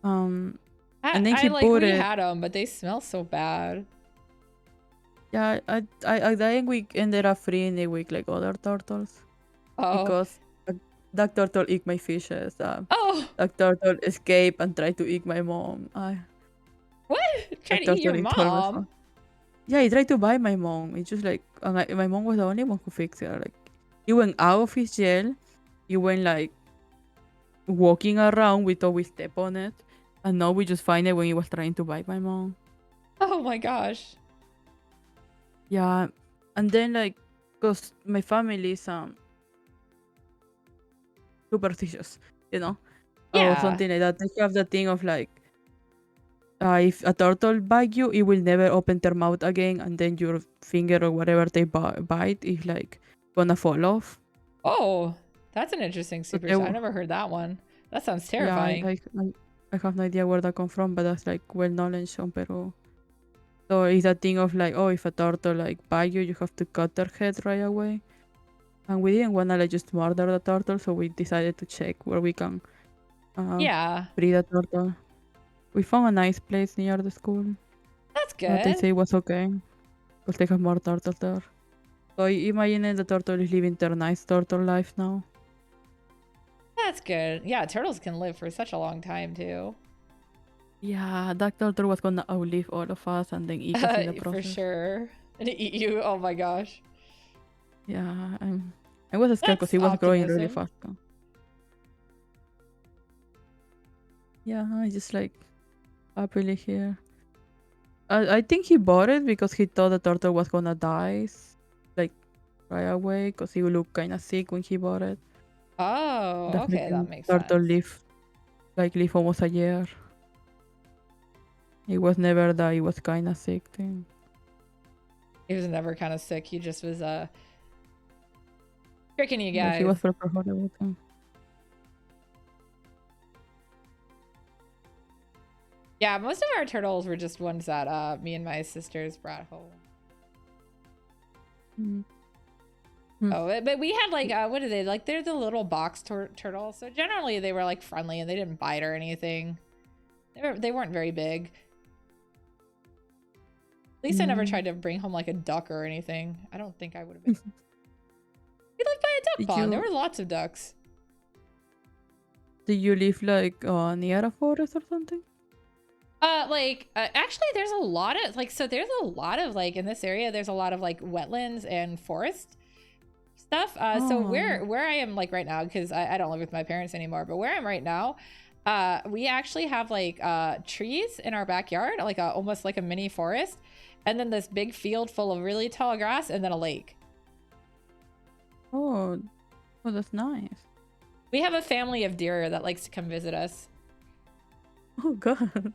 And then he bought we it. had them, but they smell so bad. Yeah, then we ended up freeing it with like other turtles Oh, because that turtle eat my fishes. oh, That turtle escaped and tried to eat my mom. what? Trying That to eat your turtle told me mom? so. Yeah, he tried to bite my mom. It's just like my mom was the only one who fixed it. Like he went out of his jail. He went like walking around. We thought we step on it, and now we just find it when he was trying to bite my mom. Oh my gosh. Yeah, and then like, cause my family is superstitious, you know, or Yeah. something like that. They have the thing of like, if a turtle bite you, it will never open their mouth again, and then your finger or whatever they bite is like gonna fall off. Oh, that's an interesting So superstition. I've never heard that one. That sounds yeah, terrifying. I have no idea where that come from, but that's like well knowledge on Peru. So it's a thing of like, oh, if a turtle like bite you, you have to cut their head right away. And we didn't wanna like just murder the turtle, so we decided to check where we can Yeah, free the turtle. We found a nice place near the school. that's They good. say it was okay because they have more turtles there. So imagine the turtle is living their nice turtle life now. That's good. Yeah, turtles can live for such a long time too. Yeah, that turtle was gonna outlive all of us and then eat us in the For process. sure. And to eat you. Oh my gosh. Yeah, I was scared because That's he was growing really optimism. fast. Yeah, I just like happily here. I think he bought it because he thought the turtle was gonna die, like right away, because he looked kind of sick when he bought it. The Oh, okay, that freaking makes turtle sense. lived almost a year. It was never that he was kind of sick thing. He was never kind of sick. He just was tricking you Like he guys. was prepared for everything. Yeah, most of our turtles were just ones that me and my sisters brought home. Mm. Oh, but we had like what are they like? They're the little box turtles. So generally they were like friendly and they didn't bite or anything. They weren't very big. At least I never tried to bring home like a duck or anything. I don't think I would have been. We lived by a duck pond. There were lots of ducks. Did you live like near a forest or something? Actually there's a lot of like in this area there's a lot of like wetlands and forest stuff. So where I am like right now, because I don't live with my parents anymore, but where I'm right now, we actually have like trees in our backyard, like almost like a mini forest, and then this big field full of really tall grass, and then a lake. Oh, that's nice. We have a family of deer that likes to come visit us. Oh god.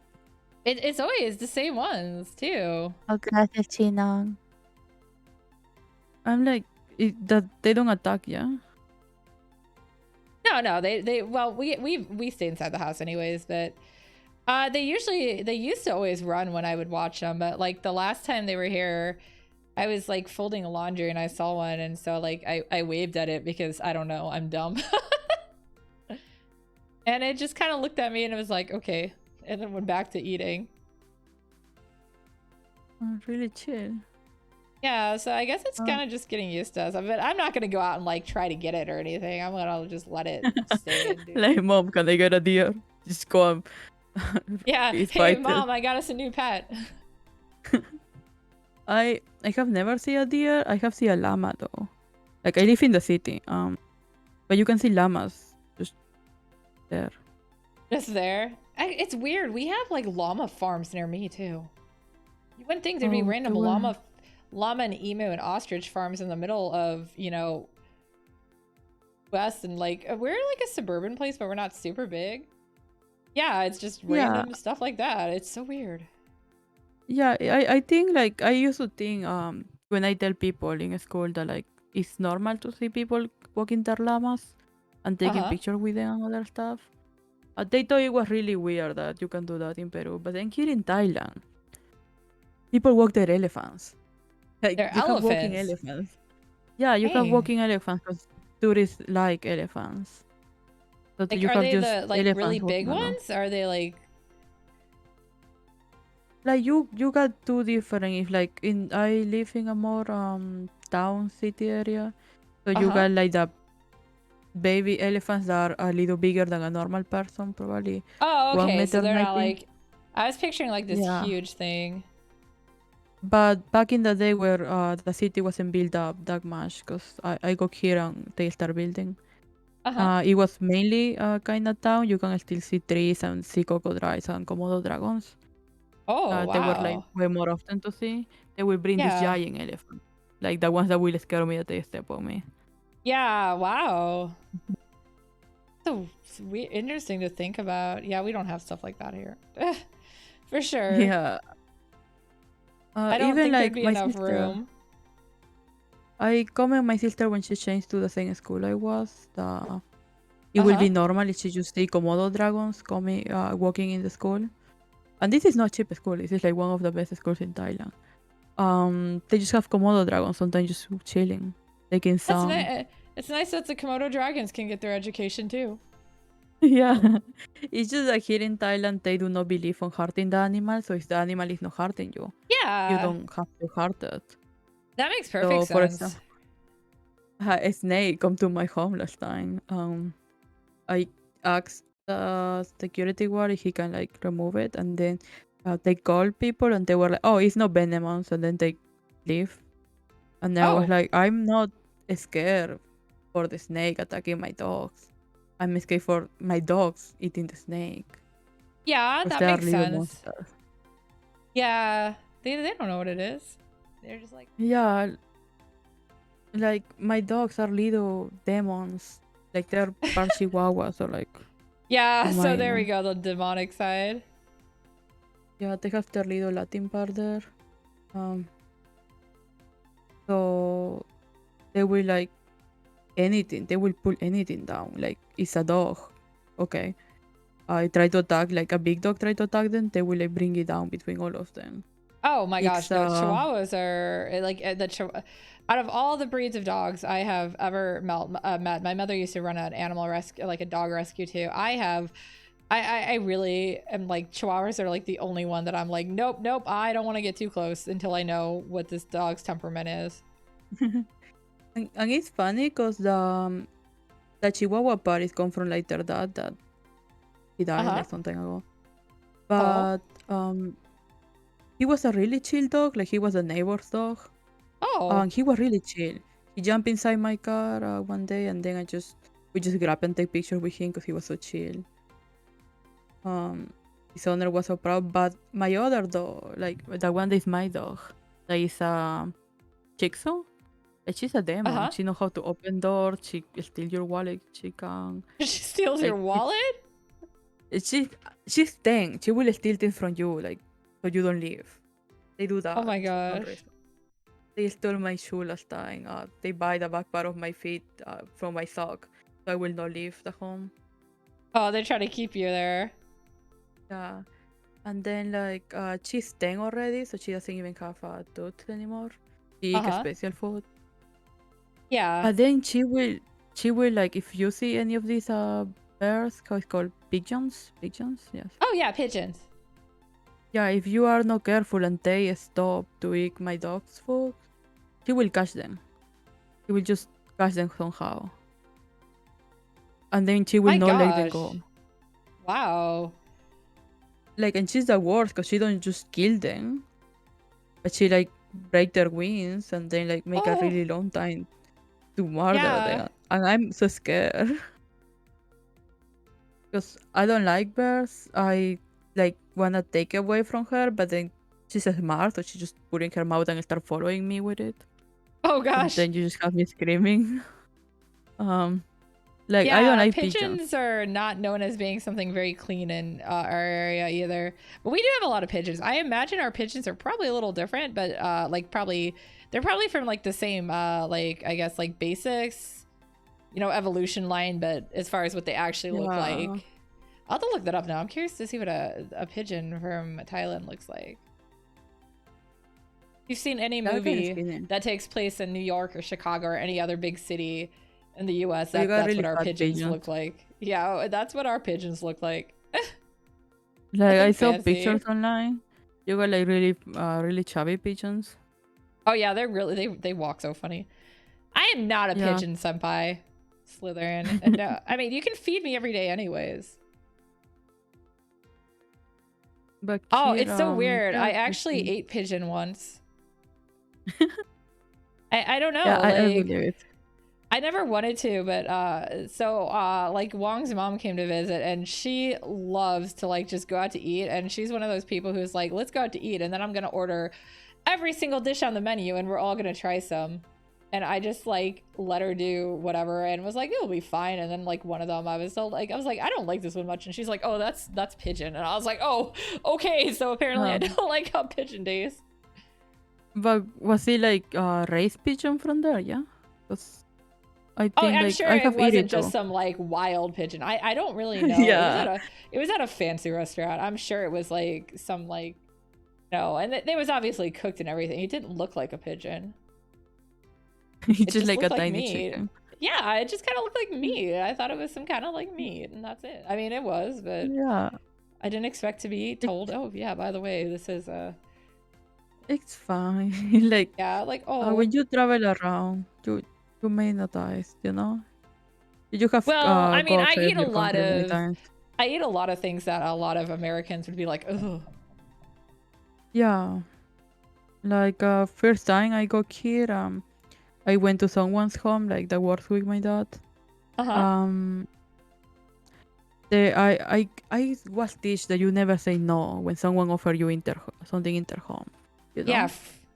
It's always the same ones too. Oh, gracias, Chinong. I'm like, that they don't attack, yeah? No, they well we stay inside the house anyways, but they used to always run when I would watch them, but like the last time they were here, I was like folding laundry and I saw one, and so like I waved at it because I don't know, I'm dumb. And it just kind of looked at me and it was like, okay, and then went back to eating. Oh, really chill. Yeah, so I guess it's Uh, kind of just getting used to us. But I'm not gonna go out and like try to get it or anything. I'm gonna just let it stay and do. like, mom, can I get a deer? Just go and Yeah. Hey, fight it. mom, I got us a new pet. I have never seen a deer. I have seen a llama though. Like I live in the city. But you can see llamas just there. Just there. It's weird. We have like llama farms near me too. You wouldn't think there'd be Oh, they random were. llama and emu and ostrich farms in the middle of, West, and like we're like a suburban place, but we're not super big. Yeah, it's just Yeah, random stuff like that. It's so weird. yeah. I think like I used to think when I tell people in school that like it's normal to see people walking their llamas and taking Uh-huh. pictures with them and other stuff. They thought it was really weird that you can do that in Peru, but then here in Thailand, people walk their elephants. Like They're you have walking elephants. elephants. Yeah, you have Hey. walking elephants because tourists like elephants. So Like you are have they just the like really elephants big walking along. ones? Are they like Like you got two different. If like in I live in a more town city area, so you uh-huh? got like the baby elephants that are a little bigger than a normal person, probably Oh, one okay. So meter they're not 90. like I was picturing like this Yeah, huge thing. but back in the day where the city wasn't built up that much, because I got here and they start building. Uh-huh. It was mainly kind of town. You can still see trees and see crocodiles and Komodo dragons. Oh, They were like wow. way more often to see. They will bring this Yeah. giant elephant, like the ones that will scare me that they step on me. Yeah, wow. So interesting to think about. Yeah, we don't have stuff like that here. For sure. Yeah. I don't Even think there'd like be my enough sister, room. I comment my sister when she changed to the same school I was. It will Uh-huh. be normal if she just see Komodo dragons coming, walking in the school. And this is not cheap school. This is like one of the best schools in Thailand. They just have Komodo dragons sometimes just chilling, taking That's sun. nice. It's nice that the Komodo dragons can get their education too. Yeah, it's just like here in Thailand, they do not believe on hurting the animal. So if the animal is not hurting you, you Yeah, don't have to hurt it. that makes perfect So for sense. example, a snake come to my home last time. I asked the security guard if he can like remove it, and then they called people, and they were like, "Oh, it's not venomous," and then they leave. And I was Oh, like, "I'm not scared for the snake attacking my dogs. I'm scared for my dogs eating the snake yeah, because that they are makes little sense. monsters." Yeah, they don't know what it is. They're just like, Yeah, like my dogs are little demons. Like they're part chihuahuas or like yeah. So there we Pomeranian. go, the demonic side. Yeah, they have their little Latin part there. Um, so they will like anything. They will pull anything down. Like it's a dog. Okay. I try to attack like a big dog. Try to attack them. They will like bring it down between all of them. Oh my It's gosh, no, Chihuahuas are like out of all the breeds of dogs I have ever met. My mother used to run an animal rescue, like a dog rescue too. I really am like Chihuahuas are like the only one that I'm like, nope, nope, I don't want to get too close until I know what this dog's temperament is. and it's funny because the Chihuahua part is come from like their dad that he died Uh-huh. like some time ago. Oh. But he was a really chill dog. Like he was a neighbor's dog. Oh. And he was really chill. He jumped inside my car one day, and then we just grab and take pictures with him because he was so chill. Um, his owner was so proud. But my other dog, like the one that is my dog, that is Shih Tzu. Like, she's a demon. Uh-huh. She know how to open doors. She steal your wallet. She can She steals your like if wallet? she she's 10. She will steal things from you, like so you don't leave. They do Oh that my for no gosh. reason. They stole my shoe last time. They buy the back part of my feet from my sock, so I will not leave the home. Oh, they try to keep you there. Yeah, and then like she's 10 already, so she doesn't even have a tooth anymore. She eats Uh-huh. special food. Yeah. And then she will like if you see any of these birds, how it's called pigeons, yes. Oh yeah, pigeons. Yeah, if you are not careful and they stop to eat my dog's food, she will catch them. She will just catch them somehow. And then she will My not let them gosh. go. Wow. Like, and she's the worst because she don't just kill them, but she like break their wings and then like make a Oh, really long time to murder yeah. them. And I'm so scared because I don't like birds. I like wanna take away from her, but then she's smart, so she just put in her mouth and start following me with it. Oh And gosh. then you just have me screaming. Like I don't Yeah, like pigeons. pigeons are not known as being something very clean in our area either. But we do have a lot of pigeons. I imagine our pigeons are probably a little different, but like probably they're probably from like the same like I guess like basics, you know, evolution line, but as far as what they actually look like. Yeah, I'll have to look that up now. I'm curious to see what a pigeon from Thailand looks like. If you've seen any yeah, I can movie see them. that takes place in New York or Chicago or any other big city in the US, But you got that's what really our fat pigeons pigeons. look like. Yeah, that's what our pigeons look like. Like Nothing I saw pictures fancy. online. You got like really chubby pigeons. Oh yeah, they're really they walk so funny. I am not a Yeah. pigeon senpai, Slytherin. And no, I mean you can feed me every day anyways. But Oh, here, it's so weird. yeah, I I actually see. ate pigeon once. I don't Yeah, know, I like believe it. I never wanted to, but so like Wong's mom came to visit and she loves to like just go out to eat, and she's one of those people who's like, let's go out to eat and then I'm gonna order every single dish on the menu and we're all gonna try some. And I just like let her do whatever and was like, it'll be fine. And then like one of them I was like, I don't like this one much, and she's like, oh, that's pigeon. And I was like, oh, okay, so apparently I Um, don't like how pigeon tastes. but was it like raised pigeon from there? Yeah, because I Oh, think I'm like sure I it have eaten wasn't it just too. some like wild pigeon. I don't really know. Yeah, It was at a fancy restaurant. I'm sure it was like some like no, and it was obviously cooked and everything. It didn't look like a pigeon. it's It just just like a looked like tiny meat. chicken. Yeah, it just kind of looked like meat. I thought it was some kind of like meat, and that's it. I mean, it was, but Yeah, I didn't expect to be told, it's "Oh, yeah, by the way, this is it's fine. Like yeah, like oh, when you travel around, you may not taste, you know. You have well, I mean, go outside of your country many times. I eat a lot of things that a lot of Americans would be like, "Ugh." Yeah, like first time I got here, I went to someone's home, like that works with my dad. Uh-huh. Um, I was teach that you never say no when someone offer you something in their home. You Yeah. know,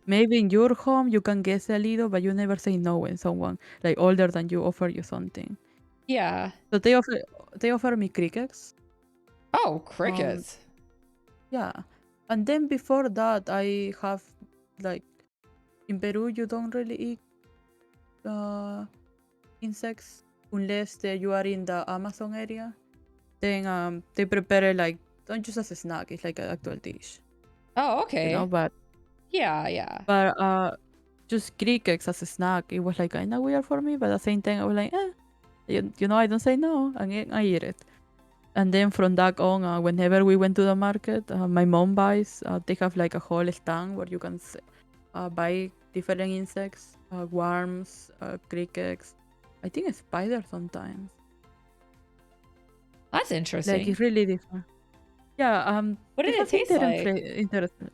maybe in your home you can guess a little, but you never say no when someone like older than you offer you something. Yeah. So they offer me crickets. Oh, Um, crickets. yeah, and then before that I have like in Peru you don't really eat insects unless you are in the Amazon area. Then they prepare it like don't just as a snack. It's like an actual dish, Oh, you know. okay. But Yeah, yeah. but just crickets as a snack, it was like kind of weird for me. But at the same time, I was like, you know, I don't say no, and I eat it. And then from that on, whenever we went to the market, my mom buys. They have like a whole stand where you can buy different insects, worms, crickets. I think spiders sometimes. That's Like interesting. it's really different. Yeah, What they did it have taste like? interesting.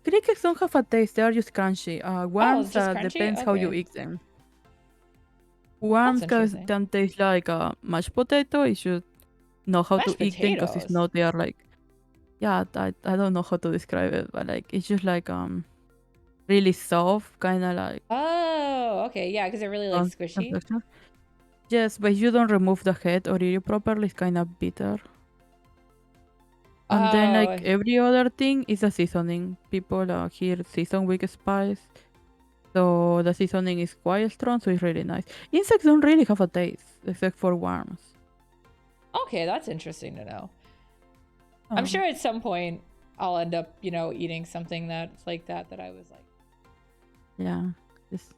Crickets don't have a taste; they are just crunchy. Oh, Worms just crunchy? depends how you Okay. eat them. That's Worms interesting. can taste like mashed potato. You should know how to Mashed eat them because if potatoes. not, they are like I don't know how to describe it, but like it's just like really soft, kind of like Oh, okay. Yeah, because they're really like squishy. texture. Yes, but if you don't remove the head or eat it properly, it's kind of bitter. And then like Oh, every other thing is a seasoning. People here season with spice. So the seasoning is quite strong, so it's really nice. Insects don't really have a taste, except for worms. okay. That's interesting to know. I'm Um, sure at some point I'll end up, you know, eating something that's like that I was like. yeah. Just,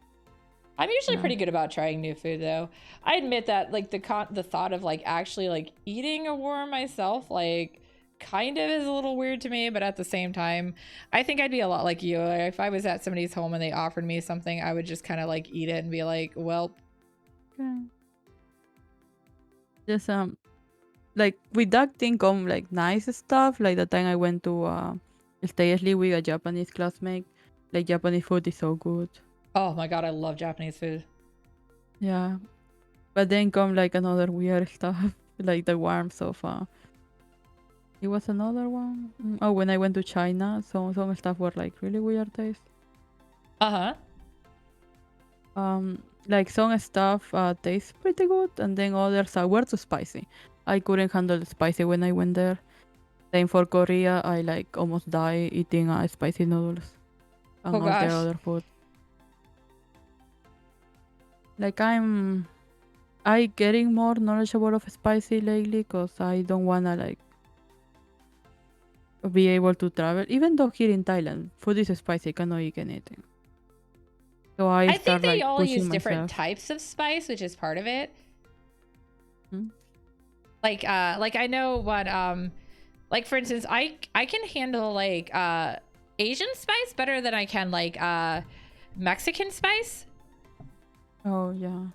I'm usually yeah. pretty good about trying new food though. I admit that like the thought of like actually like eating a worm myself like kind of is a little weird to me, but at the same time, I think I'd be a lot like you. If I was at somebody's home and they offered me something, I would just kind of like eat it and be like, well, Okay. Just like with that thing come like nice stuff. Like the time I went to stay asleep with a Japanese classmate. Like Japanese food is so good. oh my God, I love Japanese food. Yeah. But then come like another weird stuff. Like the warmth of it was another one. Oh, when I went to China, some stuff were like really weird taste. Uh-huh. Like some stuff tastes pretty good, and then others were too spicy. I couldn't handle the spicy when I went there. Then for Korea, I like almost died eating spicy noodles Oh and all their gosh. other food. Like I getting more knowledgeable of spicy lately because I don't wanna like be able to travel. Even though here in Thailand, food is spicy, I cannot eat anything. So I I think start they like all pushing use different myself. types of spice, which is part of it. Hmm? Like I know what like for instance, I can handle like Asian spice better than I can like Mexican spice. Oh yeah.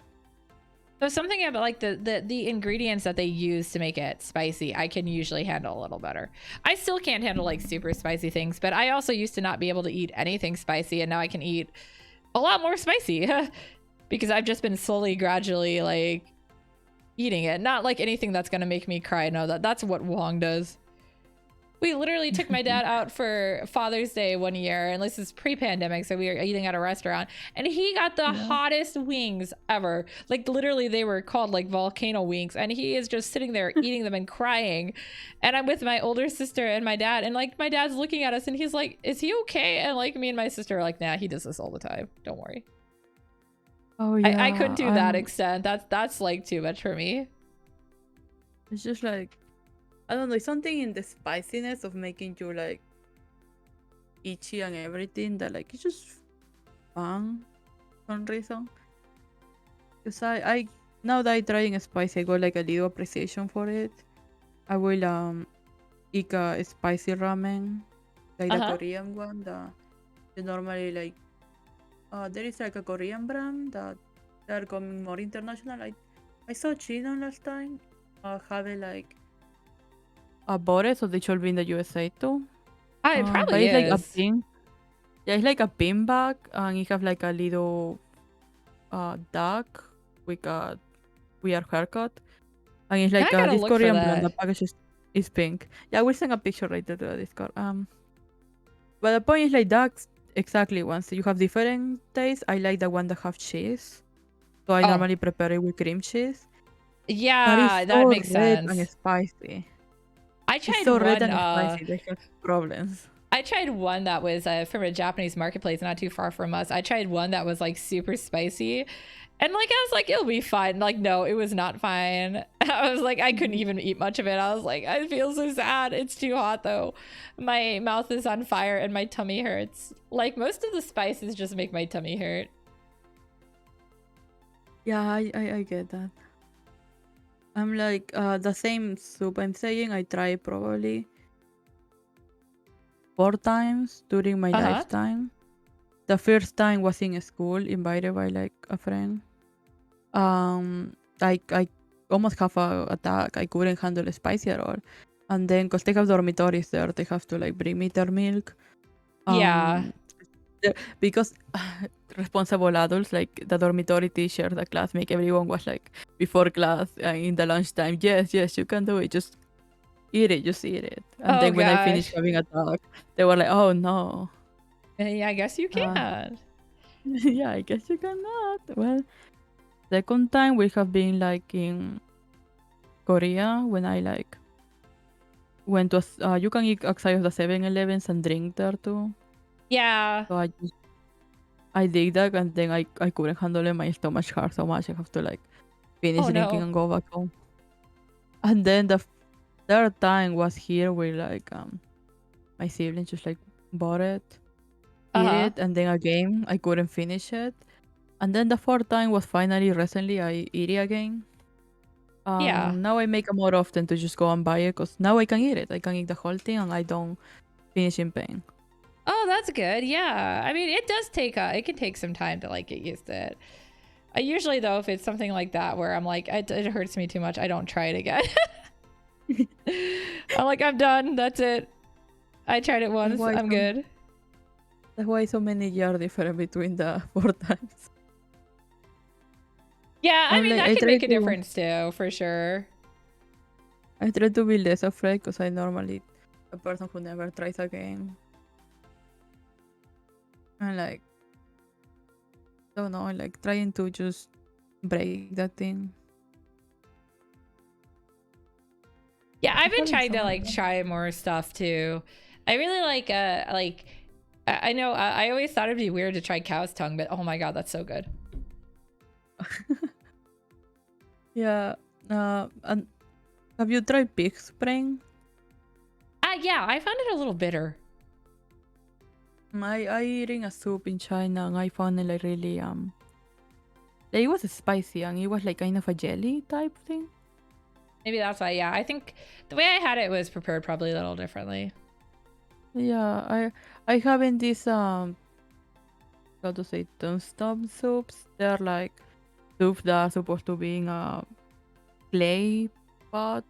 So something about like the ingredients that they use to make it spicy, I can usually handle a little better. I still can't handle like super spicy things, but I also used to not be able to eat anything spicy, and now I can eat a lot more spicy because I've just been slowly, gradually like eating it. Not like anything that's gonna make me cry. No, that's what Wong does. We literally took my dad out for Father's Day one year, and this is pre-pandemic, so we were eating at a restaurant, and he got the Yeah. hottest wings ever. Like literally, they were called like volcano wings, and he is just sitting there eating them and crying. And I'm with my older sister and my dad, and like my dad's looking at us, and he's like, "Is he okay?" And like me and my sister are like, "Nah, he does this all the time. Don't worry." Oh I couldn't yeah. do that extent. That's like too much for me. It's just like I don't know, it's something in the spiciness of making you like itchy and everything that like it's just fun for some reason. Because I now that I trying spicy, I got like a little appreciation for it. I will eat a spicy ramen, like the Uh-huh. Korean one. The normally like there is like a Korean brand that they are coming more international. I saw China last time. Have it like bought it, so they should be in the USA too. It But probably it's like a is. pin. Yeah, it's like a pin bag, and it have like a little dog with a weird haircut, and it's I like gotta this look for Korean brand. The that. package is pink. Yeah, we'll send a picture later to the Discord. But the point is like that exactly. Once you have different tastes, I like the one that have cheese. So I Oh, normally prepare it with cream cheese. But yeah, it's that so makes red and sense. spicy. I It's tried so red one and spicy. They have problems. I tried one that was from a Japanese marketplace not too far from us. I tried one that was like super spicy. And like I was like, it'll be fine. Like, no, it was not fine. I was like, I couldn't Mhm. even eat much of it. I was like, I feel so sad. It's too hot though. My mouth is on fire and my tummy hurts. Like most of the spices just make my tummy hurt. Yeah, I get that. I'm like the same soup I'm saying. I tried probably 4 times during my Uh-huh. lifetime. The first time was in school, invited by like a friend. I almost have a attack. I couldn't handle spicy at all. And then, cause they have dormitories there, they have to like bring me their milk. Yeah. Um, because responsible adults like the dormitory teacher, the class, make everyone was like before class and in the lunchtime. Yes, you can do it. Just eat it. Just eat it. And Oh then when I finished gosh. having a talk, they were like, "Oh no." Yeah, I guess you Uh, can. yeah, I guess you cannot. Well, second time we have been like in Korea when I like went to you can eat outside of the 7-Elevens and drink there too. Yeah. So I did that, and then I couldn't handle it. My stomach hurt so much. I have to like finish Oh drinking no. and go back home. And then the third time was here where like my siblings just like bought it, eat Uh-huh. it, and then again I couldn't finish it. And then the fourth time was finally recently I eat it again. Yeah. Now I make it more often to just go and buy it because now I can eat it. I can eat the whole thing and I don't finish in pain. Oh, that's good. Yeah. I mean, it does take it can take some time to like get used to it. I usually though, if it's something like that where I'm like, it hurts me too much, I don't try it again. I'm like, I'm done. That's it. I tried it once. I'm good. That's why so many years different between the 4 times. Yeah, I I'm mean, like, that I could try make a to difference too, for sure. I try to be less afraid because I normally a person who never tries again. And like, don't know, like trying to just break that thing. Yeah, I've been Having trying to some like try more stuff too. I really like I know I always thought it'd be weird to try cow's tongue, but oh my god, that's so good. Yeah. And have you tried pig's brain? Yeah, I found it a little bitter. I eating a soup in China and I found it like really like, it was spicy and it was like kind of a jelly type thing. Maybe that's why. Yeah, I think the way I had it was prepared probably a little differently. Yeah, I having this how to say tombstone soups. They're like soups that are supposed to be in a clay pot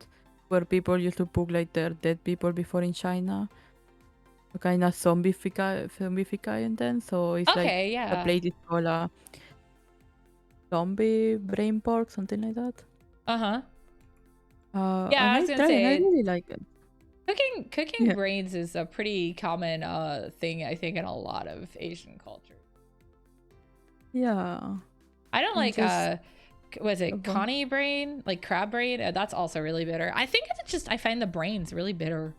where people used to put like their dead people before in China. Kind of zombifying them. So it's like Okay, the yeah. plate is called a zombie brain pork, something like that. Uh-huh. Yeah, And I I was gonna tried and I say really like it. cooking Yeah. brains is a pretty common thing I think in a lot of Asian cultures. Yeah. I don't And like just was a it bunch. coney brain, like crab brain? That's also really bitter. I think it's just I find the brains really bitter.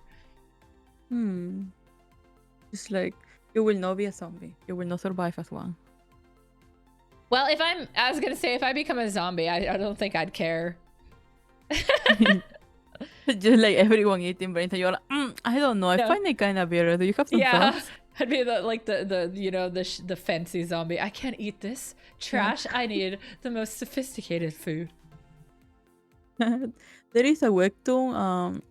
Hmm. It's like you will not be a zombie. You will not survive as one. Well, I was gonna say if I become a zombie, I don't think I'd care. Just like everyone eating brains, and you're like, I don't know. I No. find it kind of weird. Do you have some Yeah, thoughts? I'd be the you know the fancy zombie. I can't eat this Yeah. trash. I need the most sophisticated food. There is a webtoon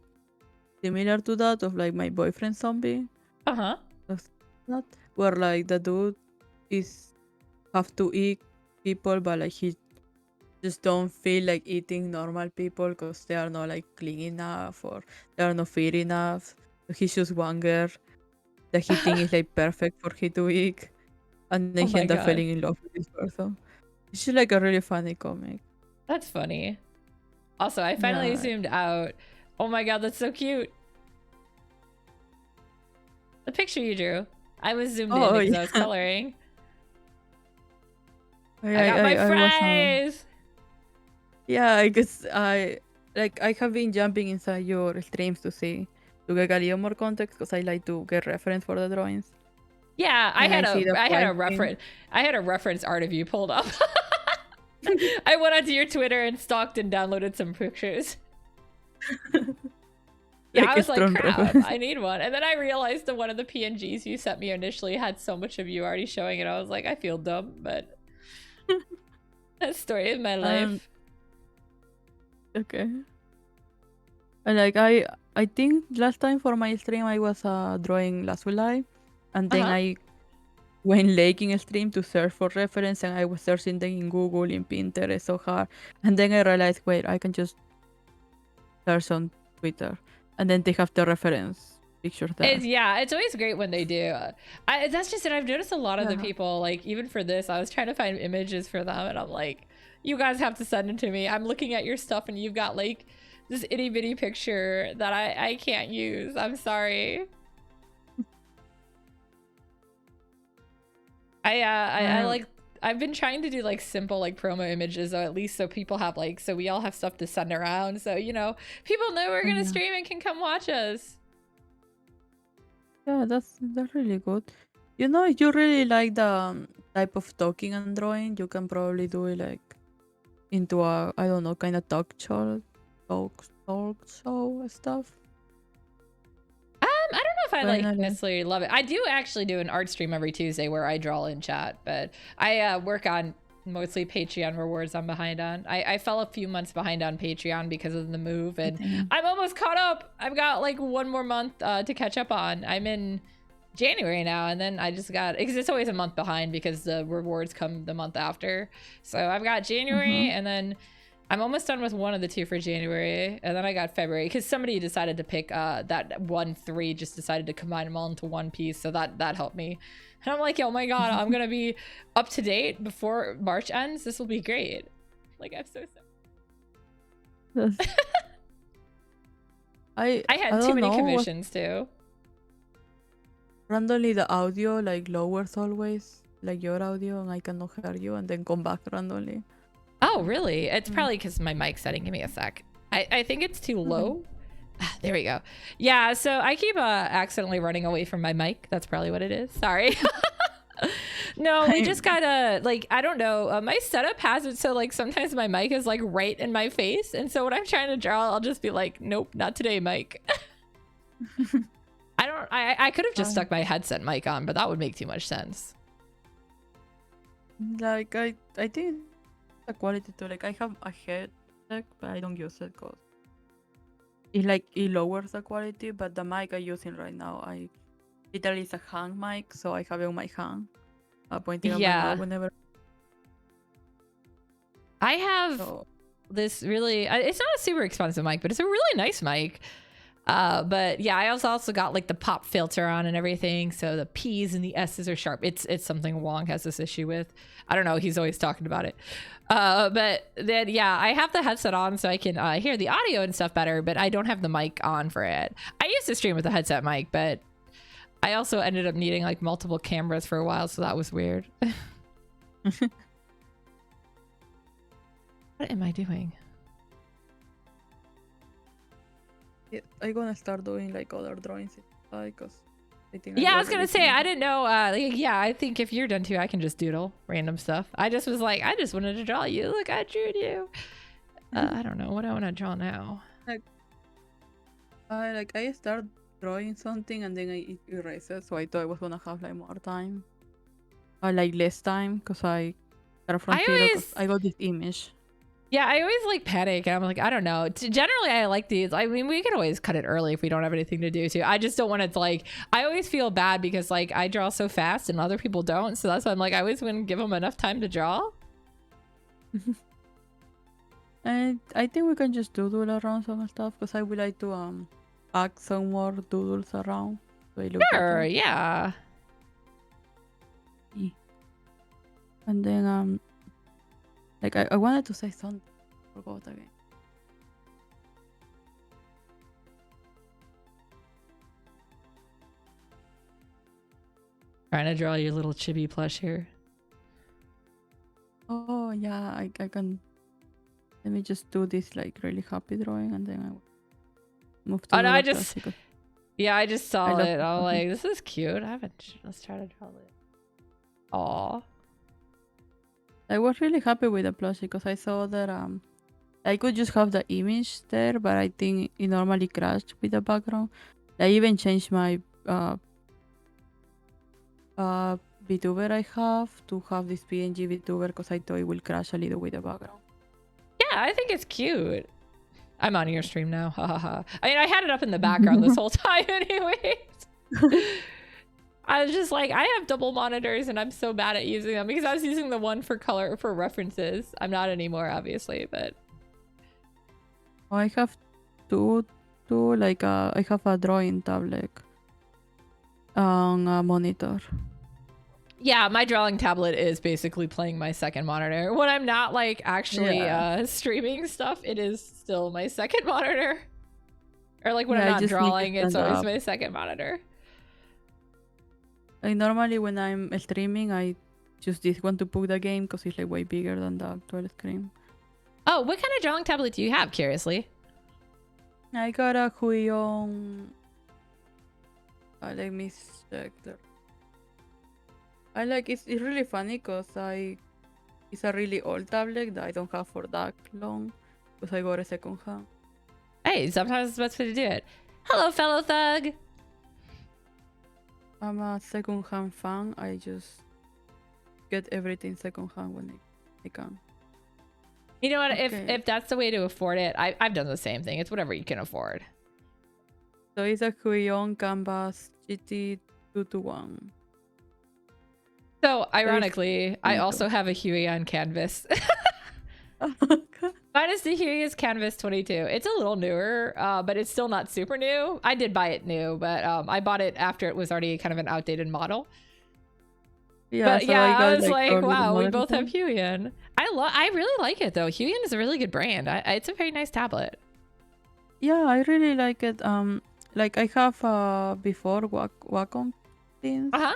similar to that of like My Boyfriend Zombie. Uh-huh. That's not where like the dude is have to eat people, but like he just don't feel like eating normal people because they are not like clean enough or they are not fit enough. So he just wonder that he think is like perfect for he to eat, and then Oh he my end up god. falling in love with this person. It's just like a really funny comic. That's funny. Also, I finally Yeah. zoomed out. Oh my god, that's so cute. The picture you drew. I was zoomed in Oh because I yeah. was coloring. I I got my I was fries. yeah, I guess I have been jumping inside your streams to get a little more context because I like to get reference for the drawings. Yeah, And I see the I had a fly thing. reference art of you pulled up. I went onto your Twitter and stalked and downloaded some pictures. Yeah, I Like a was like, strong crap, reference. I need one. And then I realized that one of the PNGs you sent me initially had so much of you already showing it. I was like, I feel dumb, but that's the story of my life. Okay. And like I think last time for my stream I was drawing Lazuli, and then Uh-huh. I went late in stream to search for reference, and I was searching them in Google, in Pinterest, so hard, and then I realized, wait, I can just search on Twitter, and then they have the reference pictures there. It's always great when they do. That's just it. I've noticed a lot of the Yeah. people, like even for this, I was trying to find images for them, and I'm like, you guys have to send it to me. I'm looking at your stuff, and you've got like this itty bitty picture that I can't use. I'm sorry. I like I've been trying to do like simple like promo images, or at least so people have like so we all have stuff to send around. So you know people know we're gonna Yeah. stream and can come watch us. Yeah, that's really good. You know, if you really like the type of talking and drawing, you can probably do it like into a, I don't know, kind of talk show stuff. I don't know if I like Finally. necessarily love it. I do actually do an art stream every Tuesday where I draw in chat, but I work on mostly Patreon rewards I'm behind on. I fell a few months behind on Patreon because of the move, and I'm almost caught up. I've got like 1 more month to catch up on. I'm in January now, and then I just got, because it's always a month behind because the rewards come the month after. So I've got January, and then I'm almost done with one of the 2 for January, and then I got February because somebody decided to pick that 1-3, just decided to combine them all into one piece, so that helped me. And I'm like, oh my god, I'm gonna be up to date before March ends. This will be great. Like, I'm so sorry. I had too many commissions too. Randomly the audio like lowers always, like your audio, and I cannot hear you, and then come back randomly. Oh, really? It's probably because my mic setting. Give me a sec. I think it's too low. There we go. Yeah, so I keep accidentally running away from my mic. That's probably what it is. Sorry. No, we just gotta, like, I don't know. My setup has it so, like, sometimes my mic is, like, right in my face. And so when I'm trying to draw, I'll just be like, nope, not today, mic. I could have just stuck my headset mic on, but that would make too much sense. Like, I think the quality too. Like, I have a headset, but I don't use it because it lowers the quality. But the mic I'm using right now, literally it's a hand mic, so I have it on my hand, pointing at my mouth whenever. I have this really, it's not a super expensive mic, but it's a really nice mic. But yeah, I also got like the pop filter on and everything, so the P's and the S's are sharp. It's something Wong has this issue with. I don't know, he's always talking about it. But then yeah, I have the headset on so I can hear the audio and stuff better, but I don't have the mic on for it. I used to stream with a headset mic, but I also ended up needing like multiple cameras for a while, so that was weird. What am I doing? I'm gonna start doing like other drawings because I think. Yeah, I was gonna say I didn't know. Yeah, I think if you're done too, I can just doodle random stuff. I just was like, I just wanted to draw you. Look, I drew you. I don't know what I want to draw now. I start drawing something and then I erase it, so I thought I was gonna have like more time, or like less time, because I got this image. Yeah, I always like panic and I'm like, I don't know. Generally, I like these. I mean, we can always cut it early if we don't have anything to do too. I just don't want it to like, I always feel bad because like I draw so fast and other people don't. So that's why I'm like, I always want to give them enough time to draw. And I think we can just doodle around some stuff because I would like to add some more doodles around. So it looks better. Yeah. And then like I wanted to say something. I forgot again. Trying to draw your little chibi plush here. Oh yeah, I can. Let me just do this like really happy drawing, and then I will move to. Oh no, I just saw it. I'm like, this is cute. I haven't. Let's try to draw it. Aw. I was really happy with the plushie because I saw that I could just have the image there, but I think it normally crashed with the background. I even changed my VTuber I have to have this PNG VTuber because I thought it will crash a little with the background. Yeah, I think it's cute. I'm on your stream now. I mean, I had it up in the background this whole time anyways. I was just like, I have double monitors and I'm so bad at using them because I was using the one for color for references. I'm not anymore, obviously, but I have two like I have a drawing tablet on a monitor. Yeah, my drawing tablet is basically playing my second monitor. When I'm not like actually streaming stuff, it is still my second monitor. Or like when I'm not drawing, it's always my second monitor. Like normally when I'm streaming, I just this one to put the game because it's like way bigger than the actual screen. Oh, what kind of drawing tablet do you have, curiously? I got a Huion. Let me check there. I like it's really funny because it's a really old tablet that I don't have for that long because I got a second hand. Hey, sometimes it's the best way to do it. Hello, fellow thug. I'm a second hand fan. I just get everything second hand when I can. You know what? Okay. If that's the way to afford it, I've done the same thing. It's whatever you can afford. So it's a Huion Canvas GT221. So So it's ironically, I pretty also have a Huey on canvas. cool. Mine is the Huey's Canvas 22. It's a little newer, but it's still not super new. I did buy it new, but I bought it after it was already kind of an outdated model. Yeah, But so yeah, I got I was like, probably the wow, we model both have one. Huion. I really like it though. Huion is a really good brand. It's a very nice tablet. Yeah, I really like it. Like I have before Wacom things, Uh-huh.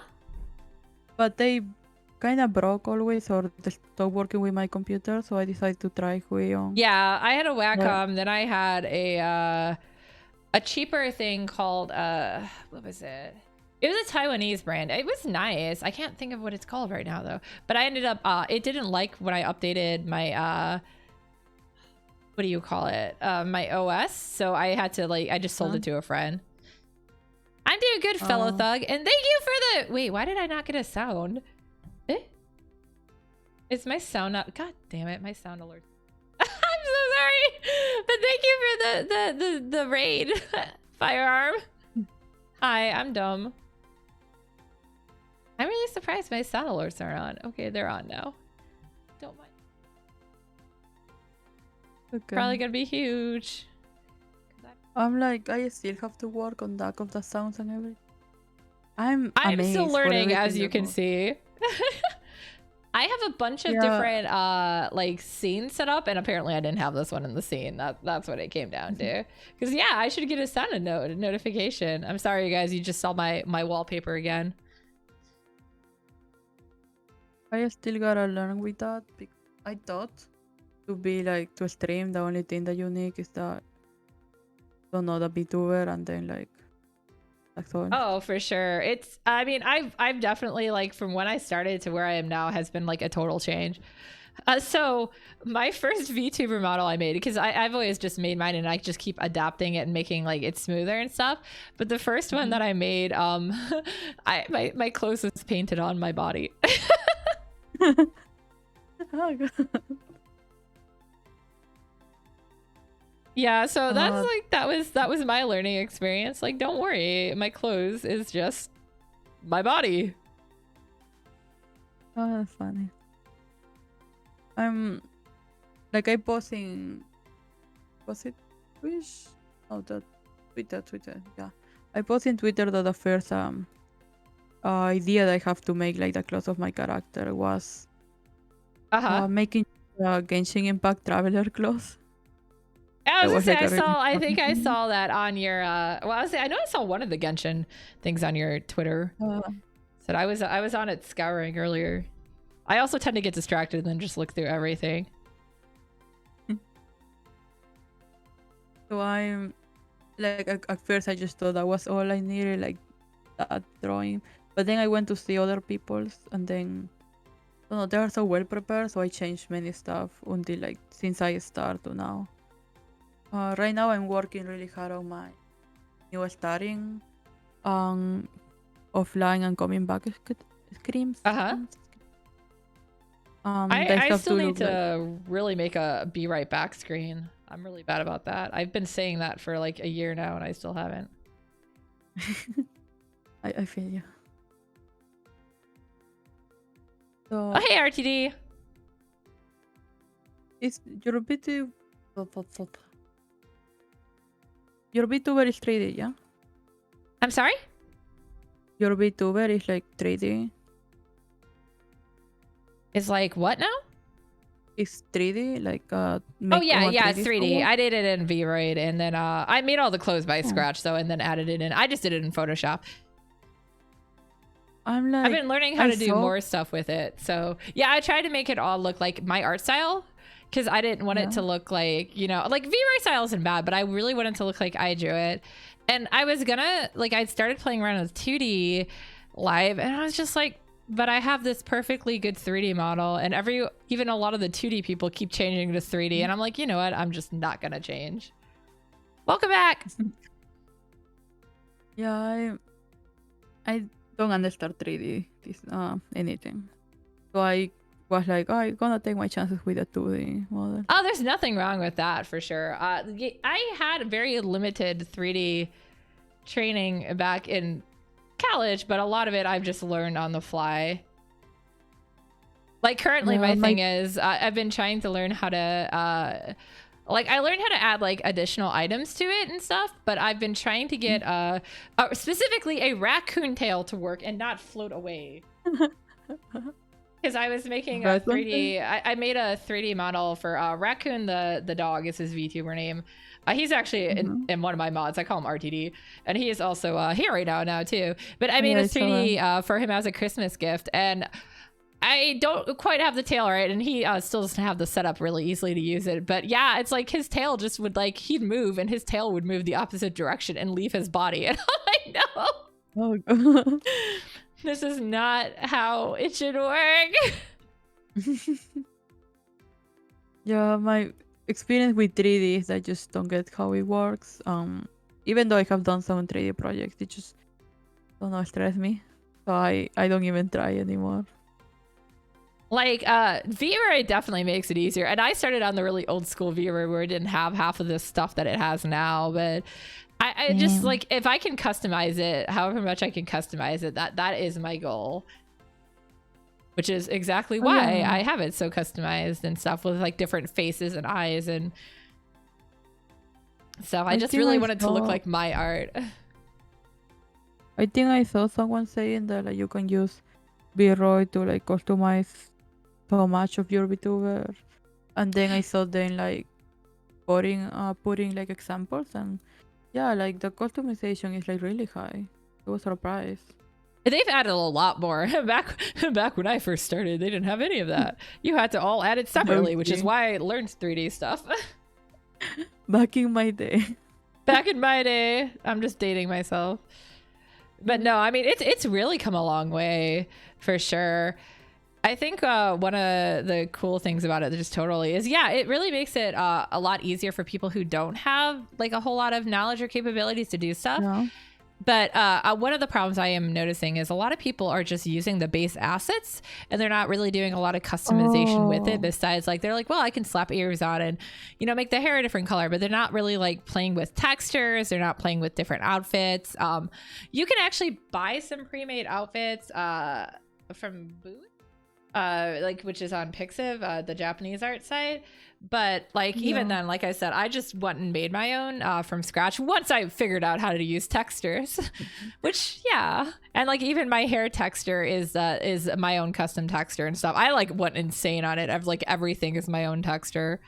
but they kind of broke always or they stopped working with my computer, so I decided to try Huion. Yeah, I had a But Wacom, then I had a cheaper thing called what was it? It was a Taiwanese brand. It was nice. I can't think of what it's called right now though. But I ended up it didn't like when I updated my what do you call it? My OS. So I had to I just sold it to a friend. I'm doing good, fellow thug, and thank you for the wait, why did I not get a sound? Is my sound not god damn it, my sound alert. I'm so sorry. But thank you for the raid firearm. Hi, I'm dumb. I'm really surprised my sound alerts aren't on. Okay, they're on now. Don't mind. okay. Probably gonna be huge. I'm like, I still have to work on that of the sounds and everything. I'm still amazed for learning, as everything you that can goes. see. I have a bunch of Yeah. different like scenes set up, and apparently I didn't have this one in the scene. That's what it came down to. Because yeah, I should get a sound notification. I'm sorry, you guys. You just saw my wallpaper again. I still gotta learn with that. I thought to be like to stream, the only thing that you need is that don't know the VTuber and then like that's all. Oh, for sure. I mean, I've definitely like from when I started to where I am now has been like a total change. So my first VTuber model I made, because I've always just made mine and I just keep adapting it and making like it smoother and stuff. But the first one that I made, my clothes was painted on my body. Oh, God. Yeah, so that's like that was my learning experience. Like, don't worry, my clothes is just my body. Oh, that's funny. I'm like I post in was it Twitch? Oh, the Twitter. Yeah, I post in Twitter that the first idea that I have to make like the clothes of my character was making Genshin Impact Traveler clothes. I was gonna say, like I think I saw that on your well, I know I saw one of the Genshin things on your Twitter. Said I was on it scouring earlier. I also tend to get distracted and then just look through everything. So I'm like at first I just thought that was all I needed, like that drawing. But then I went to see other people's and then I don't know, they are so well prepared, so I changed many stuff until like since I start to now. Right now I'm working really hard on my new starting offline and coming back screams. I still need to really make a be right back screen. I'm really bad about that. I've been saying that for like a year now and I still haven't. I feel you. So, oh, hey, RTD. Is your VTuber is 3D, yeah? I'm sorry? Your VTuber is like 3D. It's like what now? It's 3D, like oh yeah, it's 3D. I did it in VRoid and then I made all the clothes by scratch though and then added it in. I just did it in Photoshop. I'm like, I've been learning how to do more stuff with it. So yeah, I tried to make it all look like my art style because I didn't want it to look like, you know, like VRoid style isn't bad, but I really wanted to look like I drew it. And I was gonna, like, I started playing around with 2D live and I was just like, but I have this perfectly good 3D model and even a lot of the 2D people keep changing to 3D. And I'm like, you know what? I'm just not gonna change. Welcome back. Yeah, I don't understand 3D anything. So I was like, oh, I'm gonna take my chances with a 2D model. Oh, there's nothing wrong with that for sure. I had very limited 3D training back in college, but a lot of it I've just learned on the fly. Like currently, my thing is I've been trying to learn how to like I learned how to add like additional items to it and stuff, but I've been trying to get specifically a raccoon tail to work and not float away. Because I was making a 3D, I made a 3D model for Raccoon the dog is his VTuber name. He's actually in one of my mods. I call him RTD, and he is also here right now too. But I made a 3D for him as a Christmas gift, and I don't quite have the tail right, and he still doesn't have the setup really easily to use it. But yeah, it's like his tail just would like he'd move, and his tail would move the opposite direction and leave his body, and I'm like, no. Oh. This is not how it should work. Yeah, my experience with 3D is I just don't get how it works. Even though I have done some 3D projects, it just don't know, stress me. So I don't even try anymore. Like VRay definitely makes it easier. And I started on the really old school VRay where it didn't have half of this stuff that it has now, but I just like if I can customize it, however much I can customize it, that is my goal. Which is exactly why I have it so customized and stuff with like different faces and eyes and stuff. I just really want it to look like my art. I think I saw someone saying that like you can use VRoy to like customize so much of your VTuber, and then I saw them like putting like examples, and yeah, like the customization is like really high. I was surprised. They've added a lot more. Back when I first started, they didn't have any of that. You had to all add it separately, which is why I learned 3D stuff. Back in my day. Back in my day. I'm just dating myself. But no, I mean, it's really come a long way for sure. I think one of the cool things about it just totally is, yeah, it really makes it a lot easier for people who don't have like a whole lot of knowledge or capabilities to do stuff. No. But one of the problems I am noticing is a lot of people are just using the base assets and they're not really doing a lot of customization with it. Besides, like, they're like, well, I can slap ears on and, you know, make the hair a different color, but they're not really like playing with textures. They're not playing with different outfits. You can actually buy some pre-made outfits from Boot, like, which is on Pixiv, the Japanese art site. But like even then, like I said, I just went and made my own from scratch once I figured out how to use textures. Which and like even my hair texture is my own custom texture and stuff. I like went insane on it. I've like everything is my own texture.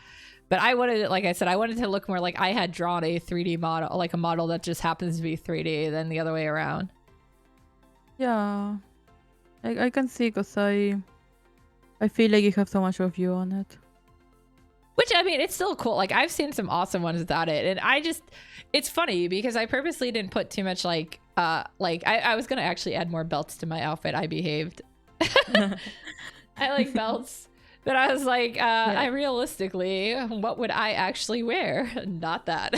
But I wanted, like I said, I wanted to look more like I had drawn a 3D model, like a model that just happens to be 3D than the other way around. Yeah, I can see, because I feel like you have so much of you on it. Which, I mean, it's still cool. Like, I've seen some awesome ones without it. And I just, it's funny because I purposely didn't put too much, like I was going to actually add more belts to my outfit. I behaved. I like belts. But I was like, I realistically, what would I actually wear? Not that.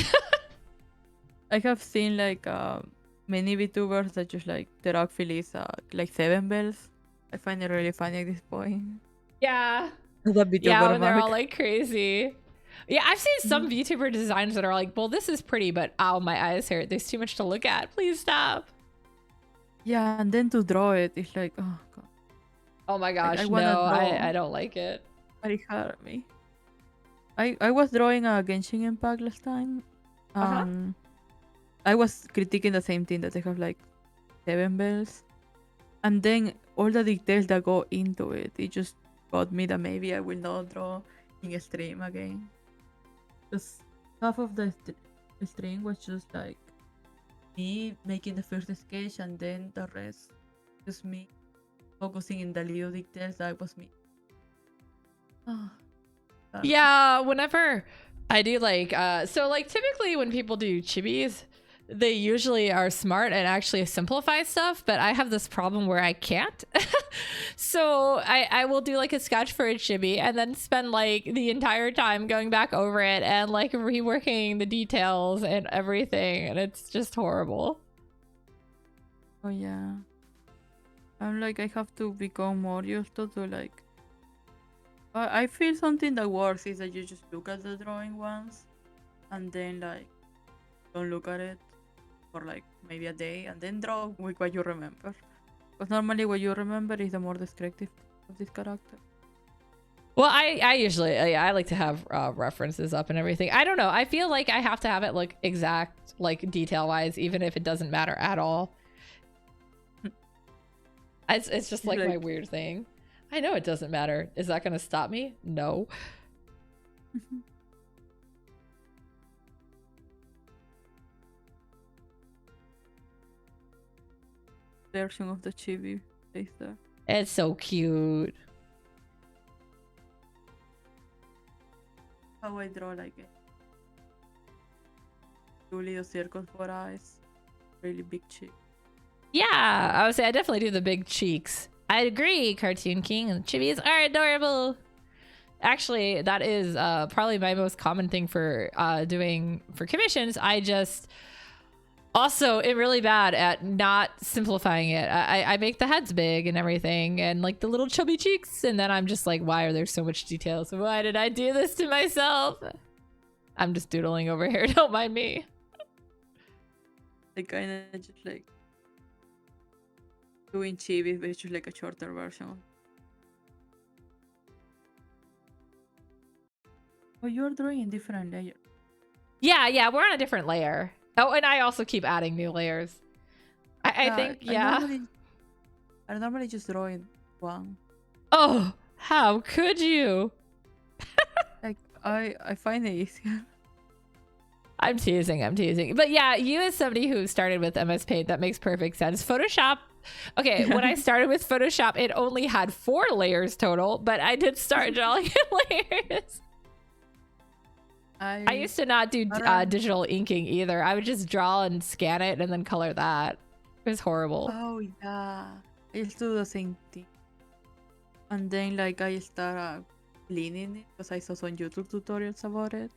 I have seen, like, many VTubers that just, like, their outfit is, like, 7 belts. I find it really funny at this point. Yeah. Yeah, when they're all like crazy. Yeah, I've seen some VTuber designs that are like, well, this is pretty, but ow, my eyes hurt. There's too much to look at. Please stop. Yeah, and then to draw it, it's like, oh god. Oh my gosh, like, I don't like it. But it hurt me. I was drawing a Genshin Impact last time. I was critiquing the same thing, that they have like 7 bells. And then all the details that go into it, it just got me that maybe I will not draw in a stream again. Because half of the stream was just like me making the first sketch, and then the rest just me focusing in the little details that was me. Yeah, whenever I do like so like typically when people do chibis, they usually are smart and actually simplify stuff, but I have this problem where I can't. So I will do like a sketch for a chibi and then spend like the entire time going back over it and like reworking the details and everything, and it's just horrible. Oh yeah. I'm like, I have to become more used to like I feel something that works is that you just look at the drawing once and then like don't look at it for like maybe a day and then draw with what you remember. Because normally what you remember is the more descriptive of this character. Well, I usually I like to have references up and everything. I don't know. I feel like I have to have it look exact, like detail wise, even if it doesn't matter at all. It's just like my weird thing. I know it doesn't matter. Is that going to stop me? No. Version of the chibi face there. It's so cute. How I draw like it. Two little circles for eyes. Really big cheek. Yeah, I would say I definitely do the big cheeks. I agree, Cartoon King. And chibis are adorable. Actually, that is probably my most common thing for doing for commissions. I just also am really bad at not simplifying it. I make the heads big and everything and like the little chubby cheeks. And then I'm just like, why are there so much details? Why did I do this to myself? I'm just doodling over here. Don't mind me. They kind of just like doing chibi, but it's just like a shorter version. Oh, you're drawing in different layers. Yeah, we're on a different layer. Oh, and I also keep adding new layers. I think, yeah. I normally just draw in one. Oh, how could you? Like, I find it easier. I'm teasing. But yeah, you as somebody who started with MS Paint, that makes perfect sense. Photoshop. Okay, when I started with Photoshop, it only had 4 layers total, but I did start drawing in layers. I used to not do digital inking either. I would just draw and scan it and then color that. It was horrible. Oh, yeah. I used to do the same thing. And then, like, I started cleaning it because I saw some YouTube tutorials about it.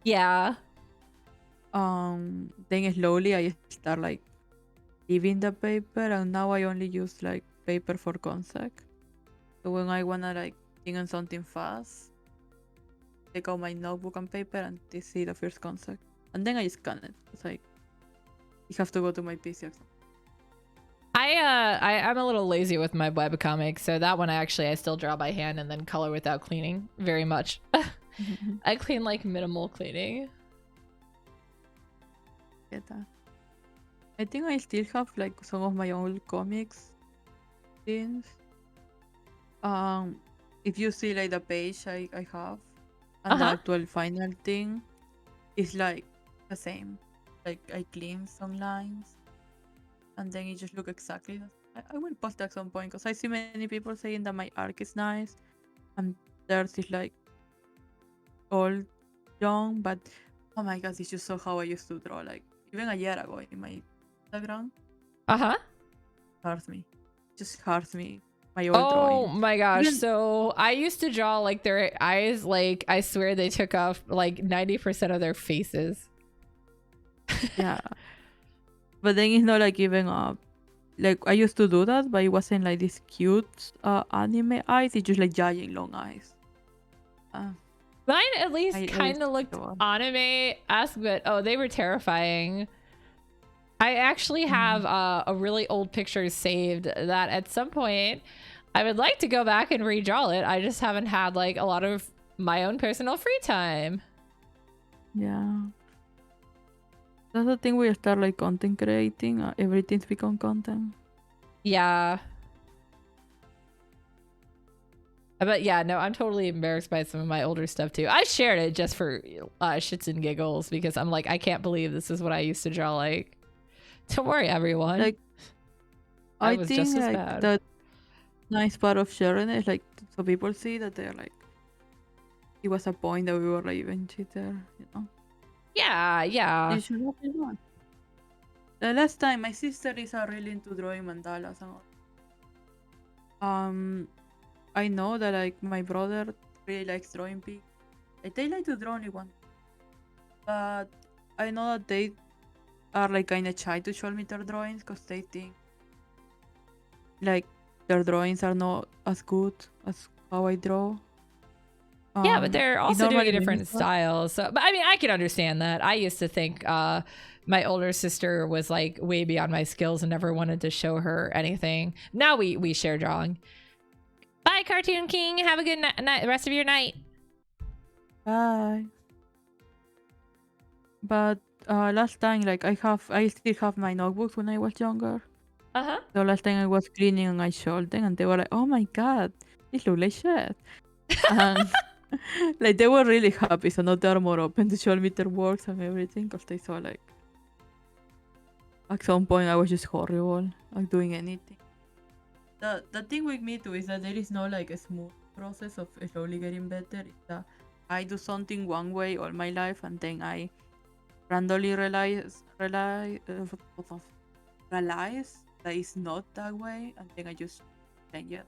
Yeah. Then slowly I start, like, leaving the paper, and now I only use, like, paper for concept. So when I wanna, like, think on something fast, take out my notebook and paper and they see the first concept. And then I scan it. It's like, you have to go to my PC or something. I'm a little lazy with my webcomic, so that one I still draw by hand and then color without cleaning very much. I clean like minimal cleaning. Get that. I think I still have like some of my old comics things. If you see like the page I have and the actual final thing is like the same. Like I clean some lines and then it just look exactly the same. I will post at some point because I see many people saying that my arc is nice and theirs is like old, young, but oh my gosh, it's just so how I used to draw like even a year ago in my Instagram. Hurts me. Just hurts me. My old drawing. Oh my gosh. So I used to draw like their eyes, like I swear they took off like 90% of their faces. Yeah. But then it's not like giving up. Like I used to do that, but it wasn't like this cute anime eyes. It's just like giant long eyes. Mine at least kind of looked anime-esque, but oh, they were terrifying. I actually have a really old picture saved that at some point I would like to go back and redraw it. I just haven't had like a lot of my own personal free time. Yeah. That's the thing we start like content creating. Everything's become content. Yeah. But yeah, no, I'm totally embarrassed by some of my older stuff too. I shared it just for shits and giggles because I'm like, I can't believe this is what I used to draw like. Don't worry, everyone. Like, I think just as like bad. The nice part of sharing it is like so people see that they're like, it was a point that we were like even cheater, you know? Yeah. You should have been one. The last time my sister is really into drawing mandalas and all. I know that like my brother really likes drawing people. Like, they like to draw only one, but I know that they are like kind of shy to show me their drawings because they think like their drawings are not as good as how I draw. Yeah, but they're It also doing normally a made me different sad. style. So, but I mean, I can understand that. I used to think my older sister was like way beyond my skills and never wanted to show her anything. Now we share drawing. Bye, Cartoon King. Have a good night, rest of your night. Bye. But last time, like I still have my notebooks when I was younger. Uh-huh. So last time I was cleaning and I showed them, and they were like, "Oh my god, these look like shit." And like they were really happy. So now they're more open to show me their works and everything, because they saw like at some point I was just horrible, like doing anything. The thing with me too is that there is no like a smooth process of slowly getting better. It's that I do something one way all my life, and then I randomly realize that it's not that way, and then I just change it.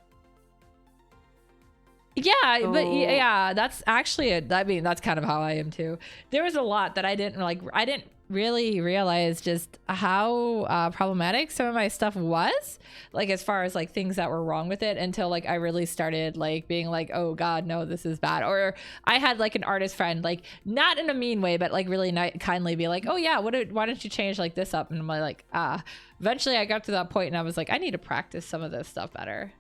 Yeah, but So yeah, that's actually I mean, that's kind of how I am too. There was a lot that I didn't really realize just how problematic some of my stuff was, like as far as like things that were wrong with it, until like I really started like being like, oh god, no, this is bad. Or I had like an artist friend, like not in a mean way, but like really kindly be like, oh yeah, why don't you change like this up? And I'm like, eventually I got to that point and I was like, I need to practice some of this stuff better.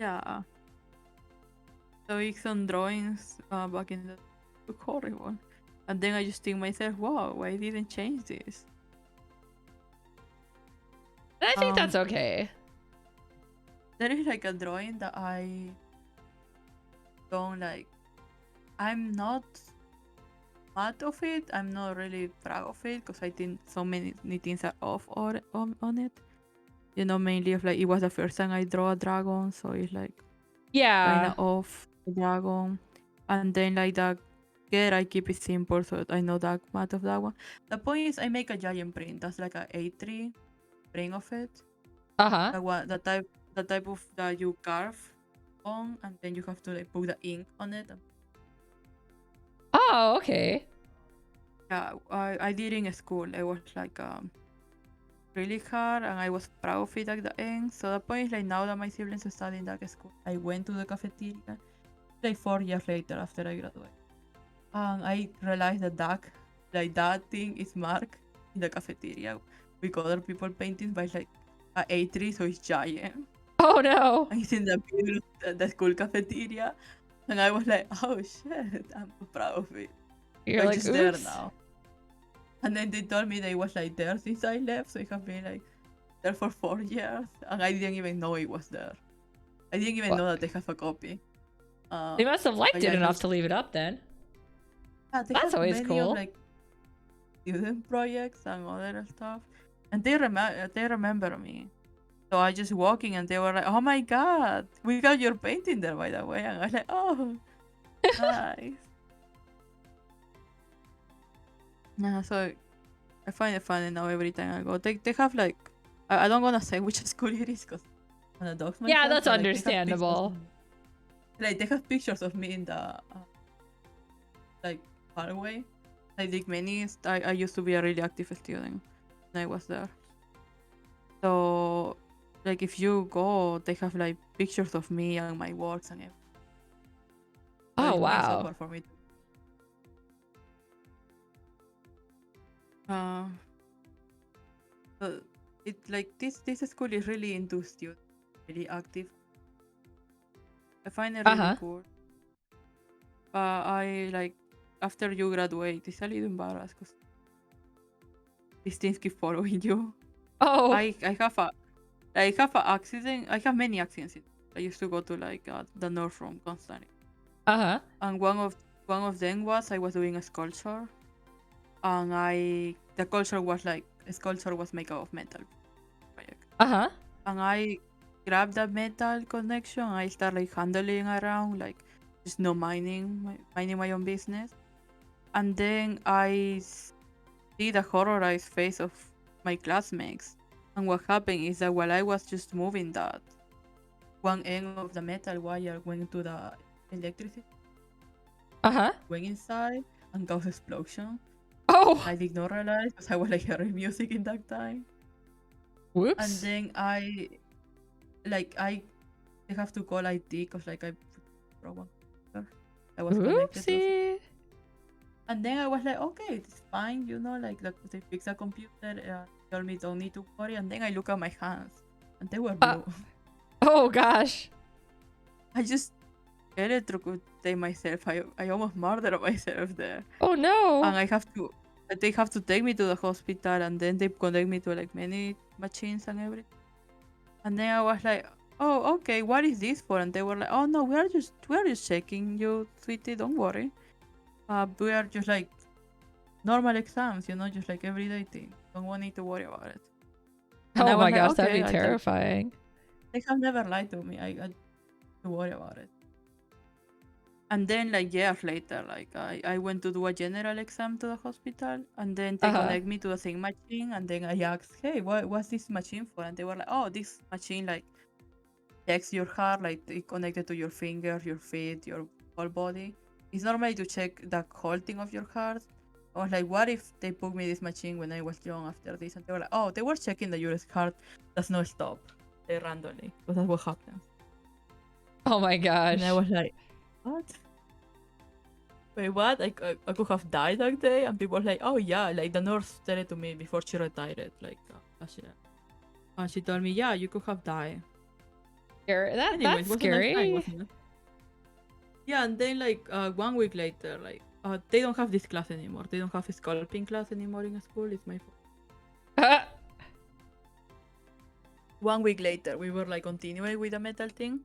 yeah. So it's some drawings back in the look horrible. And then I just think myself, wow, why didn't change this? And I think that's okay. There is like a drawing that I don't like. I'm not mad of it. I'm not really proud of it, because I think so many things are off on it. You know, mainly of like it was the first time I draw a dragon, so it's like kind Yeah. of off the dragon. And then like that girl, I keep it simple, so I know that much of that one. The point is, I make a giant print. That's like a A3 print of it. Uh-huh. The type of that you carve on, and then you have to like put the ink on it. Oh, okay. Yeah, I did in school. It was like really hard, and I was proud of it at the end. So the point is, like, now that my siblings are studying that school, I went to the cafeteria like 4 years later after I graduated. And I realized that that thing is marked in the cafeteria with other people paintings by like a A3, so it's giant. Oh no. And it's in the middle of the school cafeteria. And I was like, oh shit, I'm so proud of it. You're So like, it's just oops. there now. And then they told me that it was like there since I left, so it has been like there for 4 years, and I didn't even know it was there. I didn't even know that they have a copy. They must have liked but it yeah, enough to leave it up then. yeah, they That's have always many cool. of like student projects and other stuff, and they remember me. So I just walking, and they were like, "Oh my god, we got your painting there, by the way." And I was like, "Oh, nice." Yeah, so I find it funny now every time I go. They have like I don't wanna say which school it is, because I'm gonna dox myself. Yeah, that's but, like, understandable. they have pictures of me in the like hallway. I did many. I used to be a really active student when I was there. So like if you go, they have like pictures of me and my works and everything. So Oh it makes wow. awkward for me. But it like this school is really into students, really active. I find it really cool. I like after you graduate, it's a little embarrassed because these things keep following you. Oh. I have a accident. I have many accidents. I used to go to like the north room constantly. And one of them was I was doing a sculpture, and the sculpture was made out of metal. And I grabbed the metal connection. And I started like handling around, like just no minding my own business. And then I see the horrorized face of my classmates. And what happened is that while I was just moving that, one end of the metal wire went to the electricity. Went inside and caused explosion. Oh. I did not realize because I was like hearing music in that time. Whoops. And then I have to call IT because like I broke one. I was connected to the thing. Oopsie. And then I was like, okay, it's fine, you know, like they fix a computer, told me don't need to worry. And then I look at my hands, and they were blue. Oh gosh. I just electrocuted myself. I almost murdered myself there. Oh no. And they have to take me to the hospital, and then they connect me to like many machines and everything. And then I was like, oh, okay, what is this for? And they were like, oh no, we are just checking you, sweetie, don't worry. We are just like normal exams, you know, just like everyday thing. Don't need to worry about it. And I Oh was my like, gosh, that'd okay, be terrifying. they have never lied to me. I got to worry about it. And then like years later, like I went to do a general exam to the hospital, and then they connect me to the same machine, and then I asked, hey, what's this machine for? And they were like, oh, this machine like checks your heart, like it connected to your fingers, your feet, your whole body. It's normally to check the halting of your heart. I was like, what if they put me this machine when I was young after this? And they were like, oh, they were checking that your heart does not stop randomly. Because that's what happens. Oh my gosh. And I was like, what? Wait, what? I could have died that day? And people were like, oh yeah, like the nurse said it to me before she retired, like last year. And she told me, yeah, you could have died. That's was scary. a nice time, wasn't it? Yeah, and then like 1 week later, like they don't have this class anymore. They don't have a sculpting class anymore in school. It's my fault. 1 week later, we were like continuing with the metal thing,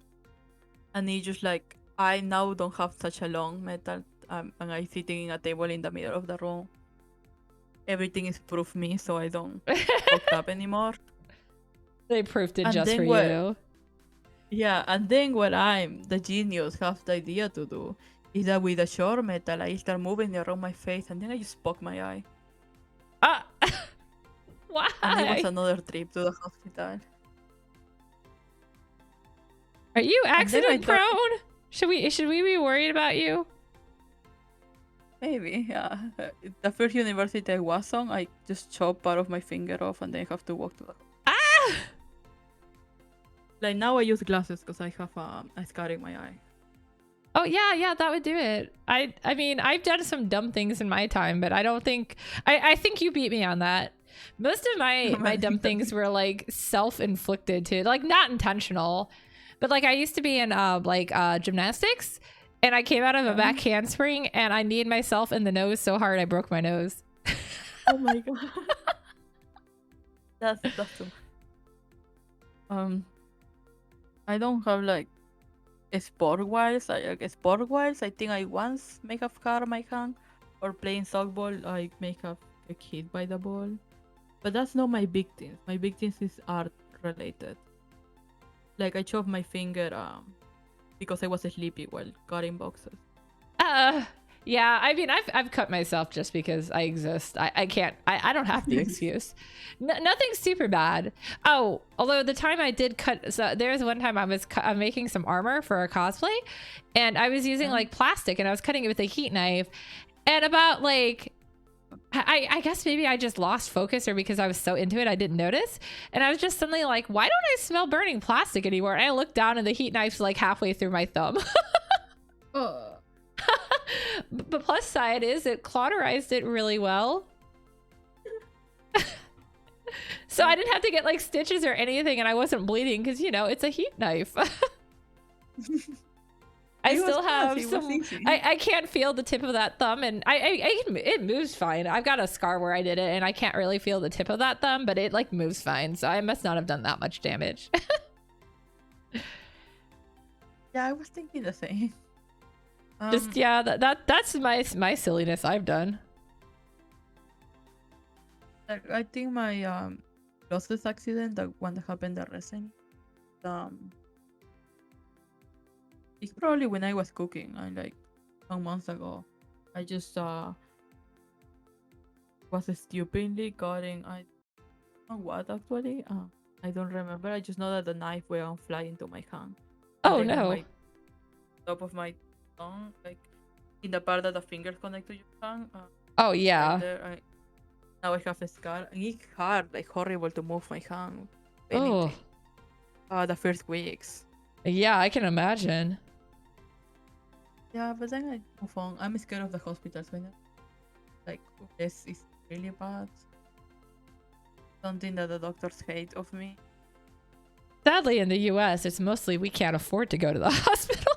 and it's just like I now don't have such a long metal, and I'm sitting in a table in the middle of the room. Everything is proof me, so I don't fuck up anymore. They proofed it And just then for what- you. Yeah, and then what I'm the genius have the idea to do is that with the short metal, I start moving it around my face, and then I just poke my eye. Ah. Why? And it was another trip to the hospital. Are you then I accident thought- prone? Should we be worried about you? Maybe, yeah. The first university I was on, I just chopped part of my finger off, and then I have to walk to the. Ah! Like now I use glasses because I have a scar in my eye. Oh yeah, that would do it. I mean, I've done some dumb things in my time, but I don't think I think you beat me on that. Most of my dumb things were like self-inflicted too, like not intentional. But like I used to be in gymnastics, and I came out of a back handspring, and I kneed myself in the nose so hard I broke my nose. Oh my god. That's too. I don't have like sport wires. I think I once make a scar on my hand, or playing softball I make a hit by the ball. But that's not my big things. My big things is art related. Like I chopped my finger because I was sleepy while cutting boxes. Yeah, I mean, I've cut myself just because I exist. I can't. I don't have the excuse. Nothing super bad. Oh, although the time I did cut, so there's one time I was I'm making some armor for a cosplay, and I was using like plastic, and I was cutting it with a heat knife, and about like. I guess maybe I just lost focus, or because I was so into it I didn't notice, and I was just suddenly like, why don't I smell burning plastic anymore? And I looked down and the heat knife's like halfway through my thumb. But plus side is it cauterized it really well. So I didn't have to get like stitches or anything, and I wasn't bleeding because, you know, it's a heat knife. I still have some. I can't feel the tip of that thumb, and it moves fine. I've got a scar where I did it, and I can't really feel the tip of that thumb, but it like moves fine. So I must not have done that much damage. Yeah, I was thinking the same. Just yeah, that's my silliness I've done. I think my closest accident, the one that happened at recently, it's probably when I was cooking, and like some months ago, I just was stupidly cutting. I don't know what actually. I don't remember. I just know that the knife went on fly into my hand. Oh And then no! on my top of my tongue, like in the part that the fingers connect to your tongue. Oh yeah. Right there, now I have a scar, and it's hard, like horrible to move my hand. Oh The first weeks. yeah, I can imagine. Yeah, but then I move on. I'm scared of the hospital, so I know, like, this is really bad. Something that the doctors hate of me. Sadly, in the US, it's mostly we can't afford to go to the hospital.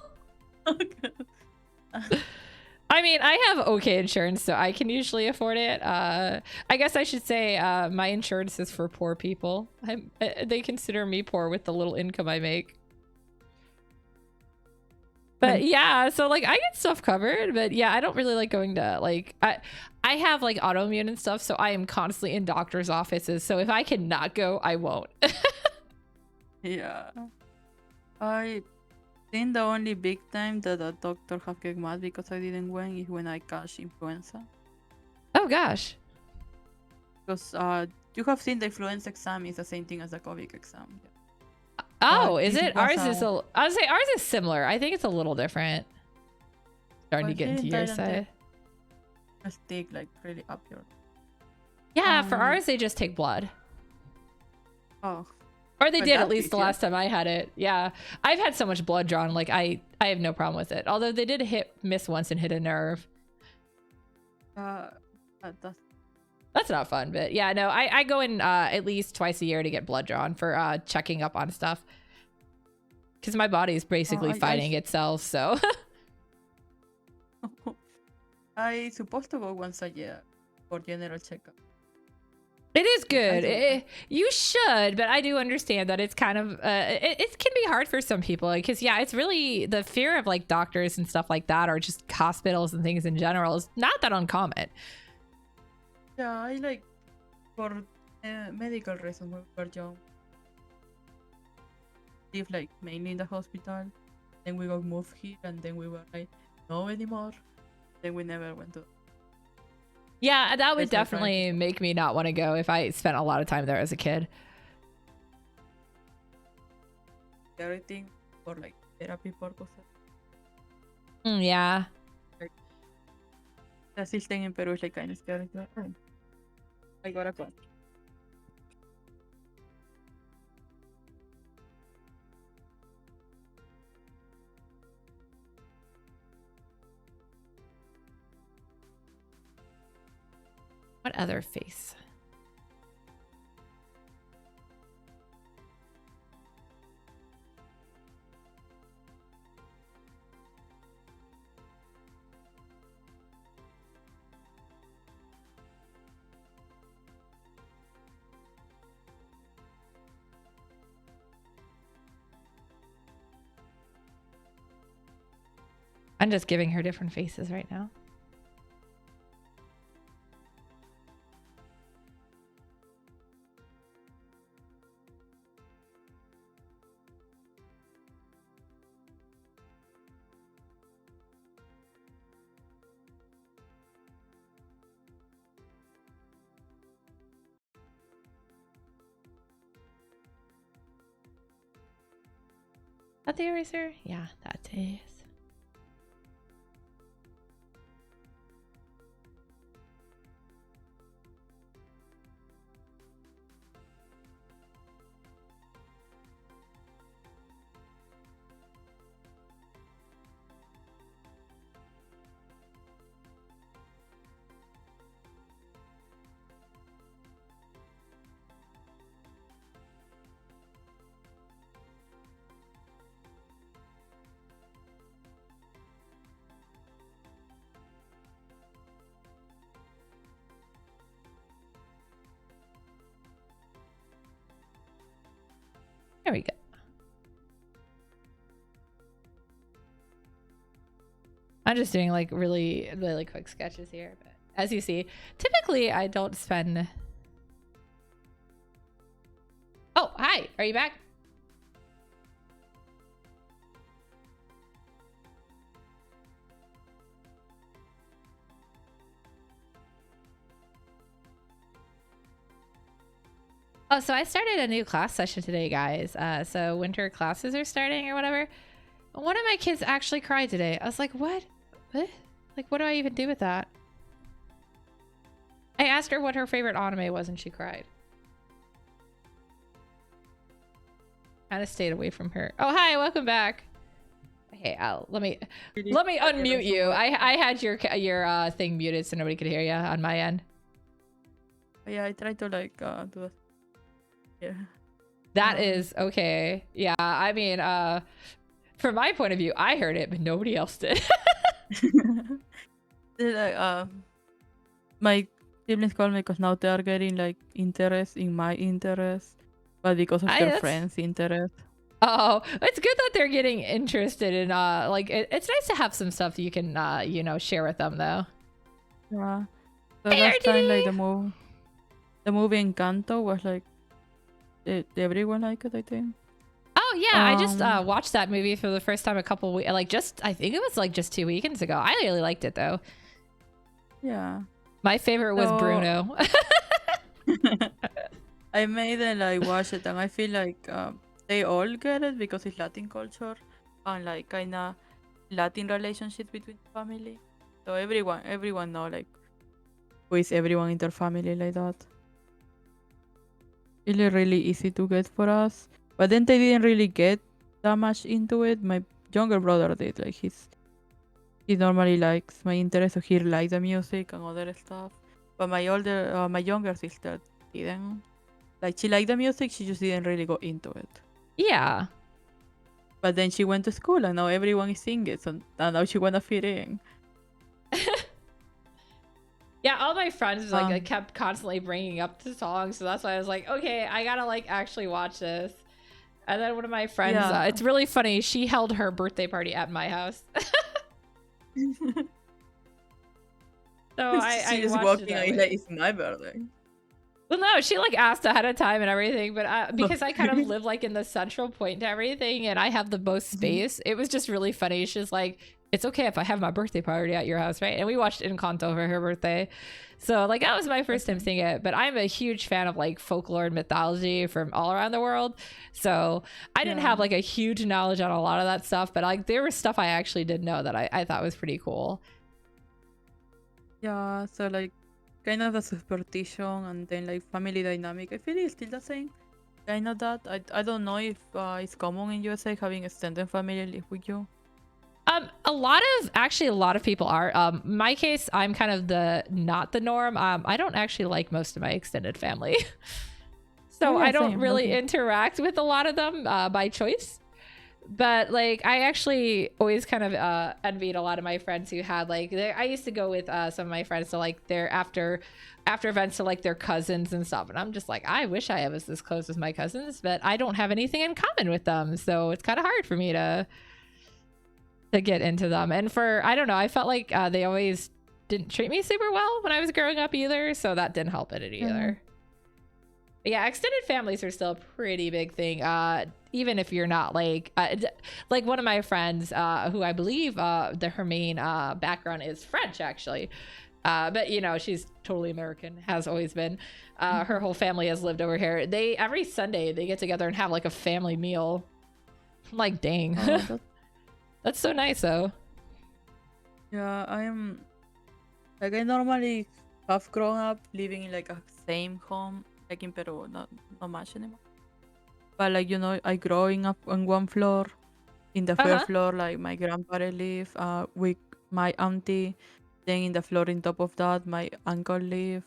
I mean, I have okay insurance, so I can usually afford it. I guess I should say my insurance is for poor people. They consider me poor with the little income I make. But yeah, so like I get stuff covered, but yeah, I don't really like going to like I have like autoimmune and stuff, so I am constantly in doctor's offices. So if I cannot go, I won't. Yeah. I think the only big time that a doctor have get mad because I didn't win is when I catch influenza. Oh gosh. Because you have seen the influenza exam is the same thing as the COVID exam. Oh, is this it? was Ours is I would say ours is similar. I think it's a little different. Starting to get into your side. Just take like really up your. Yeah, for ours they just take blood. Oh. Or they did at least the last time I had it. Yeah, I've had so much blood drawn. Like I have no problem with it. Although they did miss once and hit a nerve. That's not fun, but yeah, no, I go in at least twice a year to get blood drawn for checking up on stuff. Because my body is basically fighting itself, so. I supposed to go once a year for general checkup. It is good. You should, but I do understand that it's kind of it can be hard for some people because yeah, it's really the fear of like doctors and stuff like that, or just hospitals and things in general is not that uncommon. Yeah, I like for medical reasons we were young. Live like mainly in the hospital, then we got moved here, and then we were like no anymore. Then we never went to. Yeah, that would definitely make me not want to go if I spent a lot of time there as a kid. Everything for like therapy purposes. Yeah. Like, the system in Peru is like kind of scary. I got a question. What other face? I'm just giving her different faces right now. That the eraser? Yeah, that is. There we go. I'm just doing like really, really quick sketches here, but as you see, typically I don't spend. Oh, hi. Are you back? Oh, so I started a new class session today, guys. So winter classes are starting or whatever. One of my kids actually cried today. I was like, what? What? Like, what do I even do with that? I asked her what her favorite anime was and she cried. Kind of stayed away from her. Oh, hi. Welcome back. Hey, let me Really unmute you. somewhere. I had your thing muted so nobody could hear you on my end. Yeah, I tried to like do a yeah. That is okay. Yeah, I mean, from my point of view, I heard it, but nobody else did. Like, my siblings call me because now they are getting like interest in my interest, but because of their That's friends' interest. oh, it's good that they're getting interested in like it's nice to have some stuff you can you know, share with them though. Yeah. The Hey last time like RTD! the movie Encanto was like everyone liked it, I think. Oh yeah, I just Um watched that movie for the first time a couple weeks, like just I think it was like just 2 weekends ago. I really liked it though. yeah. My favorite was So Bruno. I made them like watch it, and I feel like they all get it because it's Latin culture and like kinda Latin relationships between family. So everyone know like who is everyone in their family like that. Really easy to get for us. But then they didn't really get that much into it. My younger brother did. Like he normally likes my interest, so he likes the music and other stuff. But my younger sister didn't. Like she liked the music, she just didn't really go into it. Yeah. But then she went to school and now everyone is singing, so now she wanna fit in. Yeah, all my friends like I Um, kept constantly bringing up the song, so that's why I was like, okay, I gotta like actually watch this. And then one of my friends, yeah. it's really funny. She held her birthday party at my house, so She I just watched it walking that out way. like it's my birthday. Well, no, she like asked ahead of time and everything, but because I kind of live like in the central point to everything, and I have the most space, it was just really funny. She's like, "It's okay if I have my birthday party at your house, right?" And we watched Encanto for her birthday, so like that was my first time seeing it. But I'm a huge fan of like folklore and mythology from all around the world, so I didn't Yeah. have like a huge knowledge on a lot of that stuff, but like there was stuff I actually did know that I thought was pretty cool. Yeah, so like kind of the superstition and then like family dynamic. I feel it's still the same. Kind of that. I don't know if it's common in USA having extended family live with you. A lot of people are. My case, I'm kind of the not the norm. I don't actually like most of my extended family, Oh so yeah, I don't same. really Okay. interact with a lot of them by choice. But like, I actually always kind of envied a lot of my friends who had like. I used to go with some of my friends to like their after events to like their cousins and stuff, and I'm just like, I wish I was this close with my cousins, but I don't have anything in common with them, so it's kind of hard for me to get into them. And for I don't know, I felt like they always didn't treat me super well when I was growing up either, so that didn't help it Yeah. either. But yeah, extended families are still a pretty big thing. Even if you're not like one of my friends, who I believe her main background is French actually. But you know, she's totally American, has always been. Her whole family has lived over here. They every Sunday they get together and have like a family meal. I'm like, dang. Oh, that That's so nice though. yeah. I am like I normally have grown up living in like a same home, like in Peru, not much anymore. But like I growing up on one floor. In the Uh-huh. first floor, like my grandparents live. With my auntie. Then in the floor on top of that, my uncle live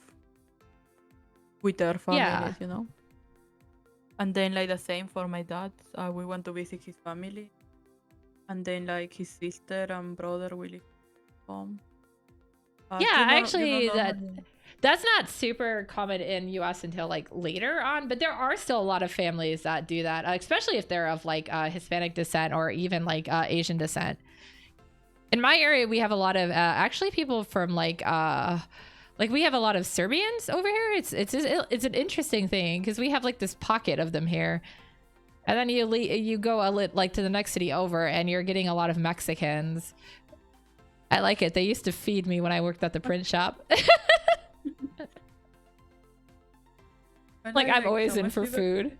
with their Yeah. families. And then like the same for my dad. We want to visit his family. And then like his sister and brother will live home. Yeah, actually Normally. that's not super common in US until like later on, but there are still a lot of families that do that, especially if they're of like Hispanic descent or even like Asian descent. In my area, we have a lot of actually people from like we have a lot of Serbians over here. It's an interesting thing because we have like this pocket of them here. And then you go like to the next city over and you're getting a lot of Mexicans. I like it. They used to feed me when I worked at the print shop. And Like I I'm like always so in much for food.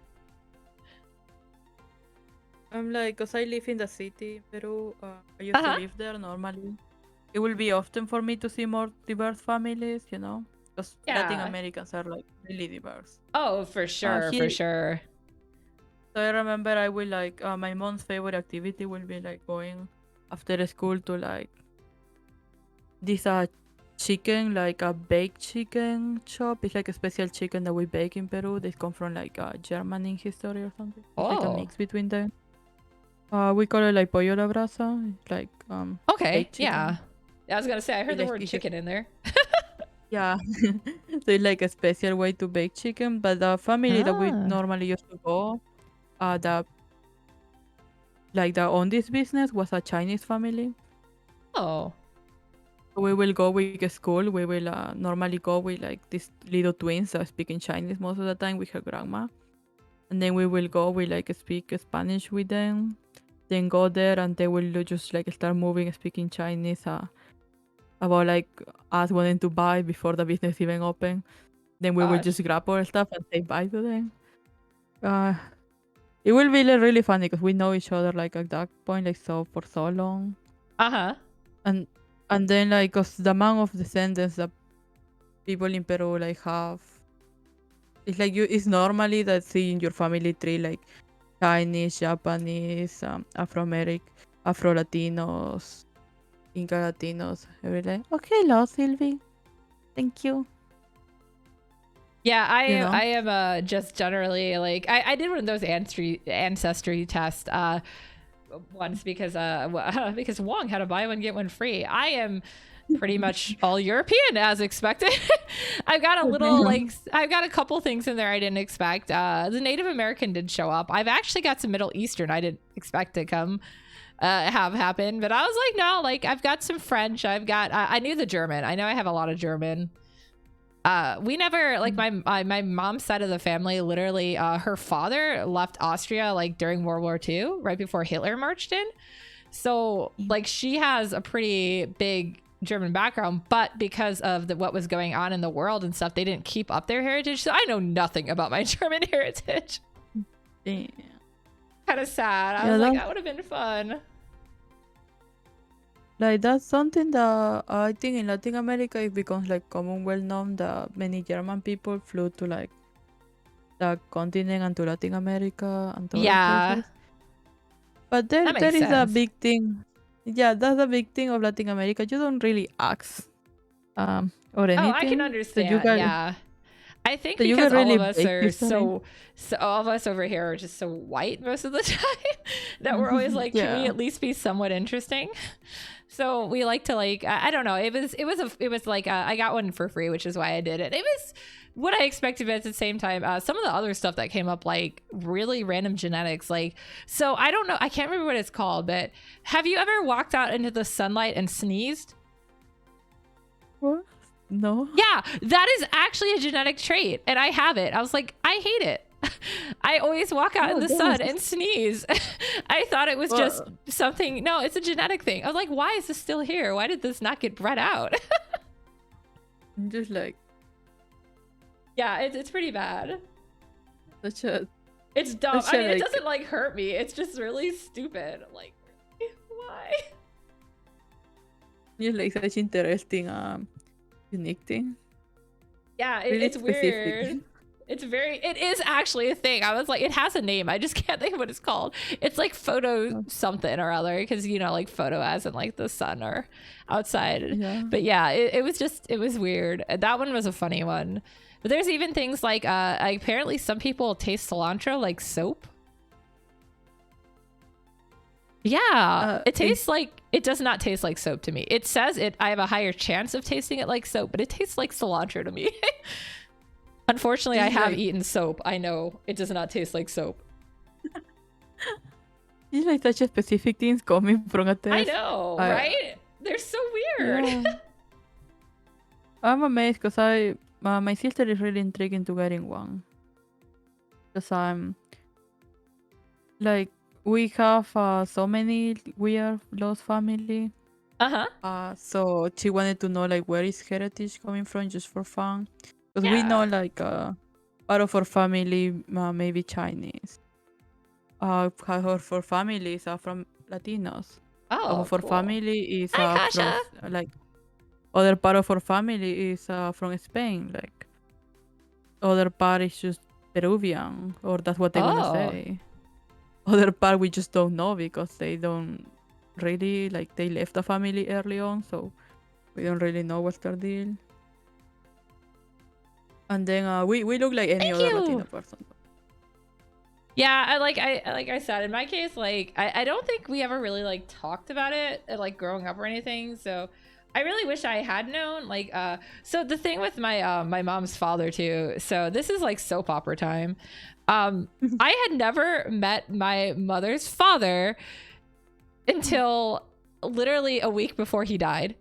I'm like, cause I live in the city in Peru. I used to Uh-huh. live there normally. It will be often for me to see more diverse families. Because Latin Yeah. Americans are like really diverse. Oh, for sure, for Here sure. So I remember I will like my mom's favorite activity will be like going after school to like this chicken, like a baked chicken shop. It's like a special chicken that we bake in Peru. They come from like German in history or something. It's like a Oh, mix between them. We call it like pollo a la brasa. It's like okay. baked Yeah. chicken. I was gonna say I heard It's the like word chicken in there. yeah. So it's like a special way to bake chicken. But the family that we Ah. normally used to go, the like that own this business was a Chinese family. Oh. We will go with a school. We will normally go with like these little twins that speak in Chinese most of the time with her grandma. And then we will go with like speak Spanish with them. Then go there and they will just like start moving speaking Chinese about like us wanting to buy before the business even open. Then we will Gosh. just grab our stuff and say bye to them. Uh, it will be like, really funny because we know each other like at that point like so for so long. Uh-huh. And and then like cause the amount of descendants that people in Peru like have, it's like you it's normally that see in your family tree like Chinese, Japanese, Afro Latinos, Inca Latinos. Every like, okay, hello Sylvie, thank you. Yeah, You know, I am just generally like I did one of those ancestry tests once because because Wong had a buy one get one free. I am pretty much all European as expected. I've got a little like I've got a couple things in there I didn't expect. The Native American did show up. I've actually got some Middle Eastern I didn't expect to come have happen, but I was like, no, like I've got some French. I've got I knew the German. I know I have a lot of German. We never like my mom's side of the family literally her father left Austria like during World War II right before Hitler marched in, so like she has a pretty big German background, but because of what was going on in the world and stuff, they didn't keep up their heritage, so I know nothing about my German heritage. damn. Kind of sad. I Yeah, was like, that would have been fun. like that's something that I think in Latin America it becomes like common, well known that many German people flew to like the continent and to Latin America and to other Yeah, places. But that there makes is a sense. big thing. Yeah, that's a big thing of Latin America. You don't really ask or Oh, I can anything. understand. Yeah. I think So you because get all really of us baked are history. so all of us over here are just so white most of the time that we're always like, can we Yeah. at least be somewhat interesting? So we like to like I don't know. It was like I got one for free, which is why I did it. It was what I expected, but at the same time, some of the other stuff that came up, like really random genetics, like so I don't know. I can't remember what it's called, but have you ever walked out into the sunlight and sneezed? What? No. Yeah, that is actually a genetic trait, and I have it. I was like, I hate it. I always walk out in Oh, the sun yes. and sneeze. I thought it was just Well, something. No, it's a genetic thing. I was like, why is this still here? Why did this not get bred out? I'm just like Yeah, it's pretty bad. such a It's dumb. such I a mean, it like doesn't like hurt me. It's just really stupid. Like, why? just like such interesting unique thing. Yeah, Really it's specific. weird. It is actually a thing. I was like, it has a name. I just can't think of what it's called. It's like photo something or other because, you know, like photo as in like the sun or outside. Yeah. But yeah, it was weird. That one was a funny one. But there's even things like, apparently some people taste cilantro like soap. Yeah, it tastes like, it does not taste like soap to me. It says I have a higher chance of tasting it like soap, but it tastes like cilantro to me. Unfortunately, I have eaten soap. I know it does not taste like soap. It's like such a specific things coming from a test. I know, right? They're so weird. Yeah. I'm amazed because my sister is really intrigued into getting one. Because I'm like we have so many weird lost family. So she wanted to know like where is heritage coming from just for fun. Because we know like part of our family maybe Chinese. Half of our family is from Latinos. Oh, Half of our cool. family is Hi, from Kasha. like other part of our family is from Spain. Like other part is just Peruvian, or that's what they're gonna say. other part we just don't know because they don't really like they left the family early on, so we don't really know what's their deal. And then we look like any Thank other you. Latino person. Yeah, like I said, in my case, like I don't think we ever really like talked about it like growing up or anything. So I really wish I had known. Like so the thing with my my mom's father too. So this is like soap opera time. I had never met my mother's father until literally a week before he died.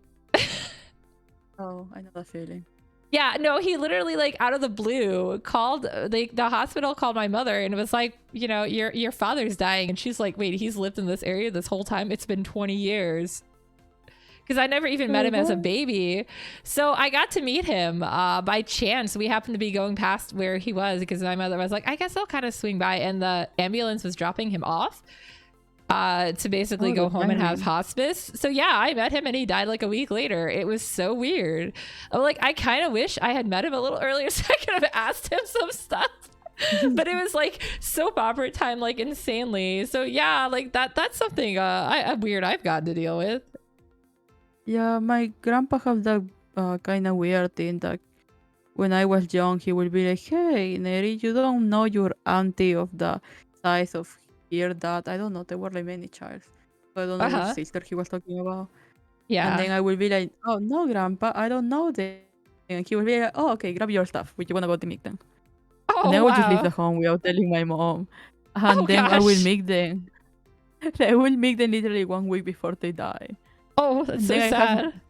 Oh, I know that feeling. Yeah, no, he literally like out of the blue called like the hospital called my mother and was like, you know, your father's dying, and she's like, wait, he's lived in this area this whole time? It's been 20 years. Because I never even met him as a baby. So I got to meet him by chance. We happened to be going past where he was because my mother was like, I guess I'll kind of swing by, and the ambulance was dropping him off to basically go home and have hospice. So yeah, I met him and he died like a week later. It was so weird. I'm like, I kind of wish I had met him a little earlier so I could have asked him some stuff. But it was like soap opera time, like insanely. So yeah, like that's something weird I've got to deal with. Yeah, my grandpa have that kind of weird thing that when I was young, he would be like, "Hey, Neri, you don't know your auntie of the size of here that I don't know." There were like many childs, so I don't know which sister he was talking about. Yeah. And then I would be like, "Oh no, grandpa, I don't know them." And he would be like, "Oh, okay, grab your stuff. We wanna go to meet them." Oh, and then I would just leave wow. the home without telling my mom. And Oh, then I will gosh. meet them. I will meet them literally 1 week before they die. Oh, that's And so then sad.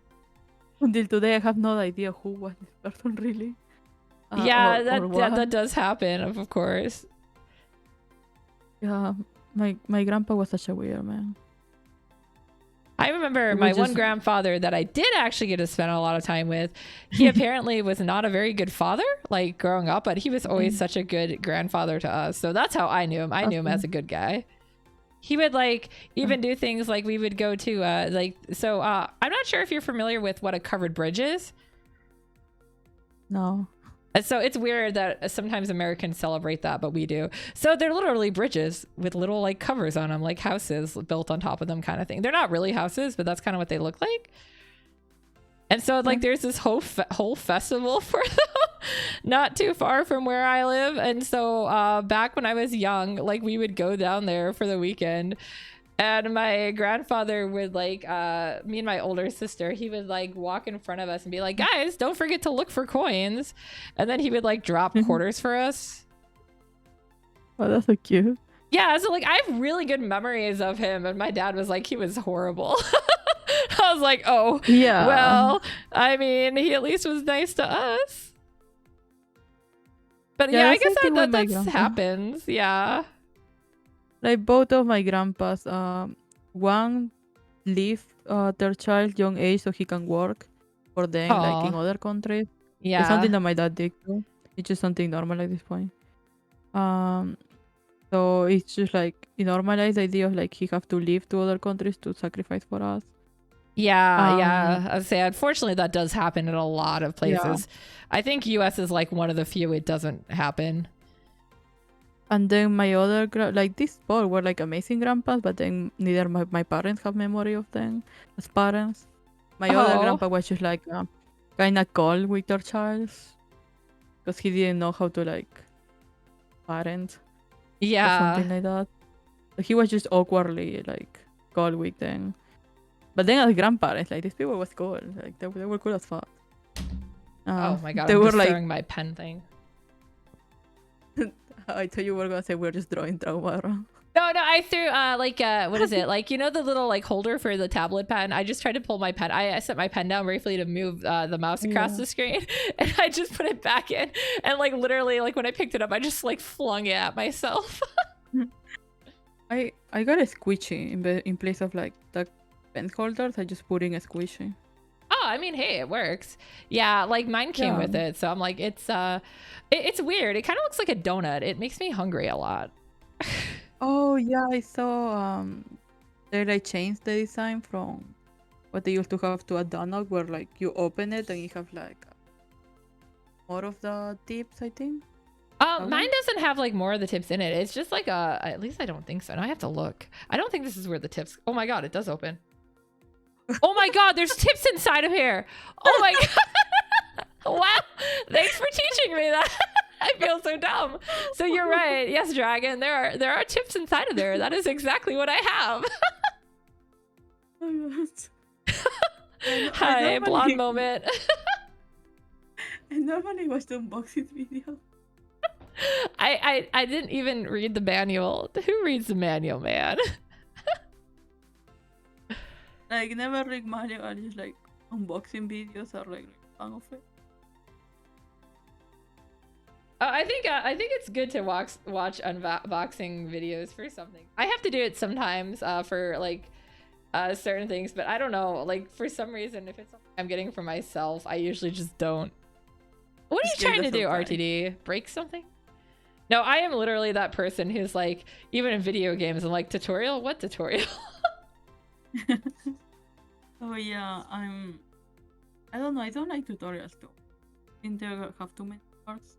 Until today, I have no idea who was this person really. Yeah, or what. that does happen, of course. Yeah, my grandpa was such a weird man. I remember It my was one just- grandfather that I did actually get to spend a lot of time with. He apparently was not a very good father, like growing up, but he was always such a good grandfather to us. So that's how I knew him. I knew him as a good guy. He would like even do things like we would go to I'm not sure if you're familiar with what a covered bridge is. No. So it's weird that sometimes Americans celebrate that, but we do. So they're literally bridges with little like covers on them, like houses built on top of them kind of thing. They're not really houses, but that's kind of what they look like. And so like there's this whole festival for them not too far from where I live. And so back when I was young, like we would go down there for the weekend. And my grandfather would like me and my older sister, he would like walk in front of us and be like, guys, don't forget to look for coins. And then he would like drop quarters for us. Oh, that's so cute. Yeah, so like I have really good memories of him, and my dad was like, he was horrible. I was like, oh yeah, well, I mean, he at least was nice to us. But yeah, I guess that happens. Yeah. Like both of my grandpas, one leave their child young age so he can work for them, like in other countries. Yeah, it's something that my dad did too. It's just something normal at this point. So it's just like he normalized the idea of like he have to leave to other countries to sacrifice for us. Yeah. I'd say unfortunately that does happen in a lot of places. Yeah. I think US is like one of the few it doesn't happen. And then my other, like these four were like amazing grandpas, but then neither my parents have memory of them as parents. My other grandpa was just like kind of cold with their child because he didn't know how to like parent. Yeah. Or something like that. So he was just awkwardly like cold with them. But then as grandparents, like these people was cool. Like they were cool as fuck. Oh my god, I'm just throwing my pen thing. I thought you were gonna say we're just drawing trauma around. No, I threw what is it? Like, you know, the little like holder for the tablet pen. I just tried to pull my pen. I set my pen down briefly to move the mouse across the screen, and I just put it back in. And like literally, like when I picked it up, I just like flung it at myself. I got a squishy in place of like the pen holders. I just put in a squishy. Oh, I mean, hey, it works. Yeah, like mine came with it, so I'm like, it's weird. It kind of looks like a donut. It makes me hungry a lot. Oh yeah, I saw they like changed the design from what they used to have to a donut, where like you open it and you have like more of the tips, I think. Mine doesn't have like more of the tips in it. It's just like at least I don't think so. And I have to look. I don't think this is where the tips. Oh my god, it does open. Oh my god, there's tips inside of here. Oh my god. Wow. Thanks for teaching me that. I feel so dumb. So you're right. Yes, Dragon. There are tips inside of there. That is exactly what I have. Oh my god. Hi, blonde moment. I normally watch the unboxing video. I didn't even read the manual. Who reads the manual, man? Like, never read manual, just like unboxing videos are like fun of it. I think it's good to watch unboxing videos for something. I have to do it sometimes for like certain things, but I don't know. Like for some reason, if it's something I'm getting for myself, I usually just don't. What are you trying to do, RTD? Break something? No, I am literally that person who's like, even in video games, I'm like, tutorial? What tutorial? Oh yeah, I don't know, I don't like tutorials though. I think they have too many parts.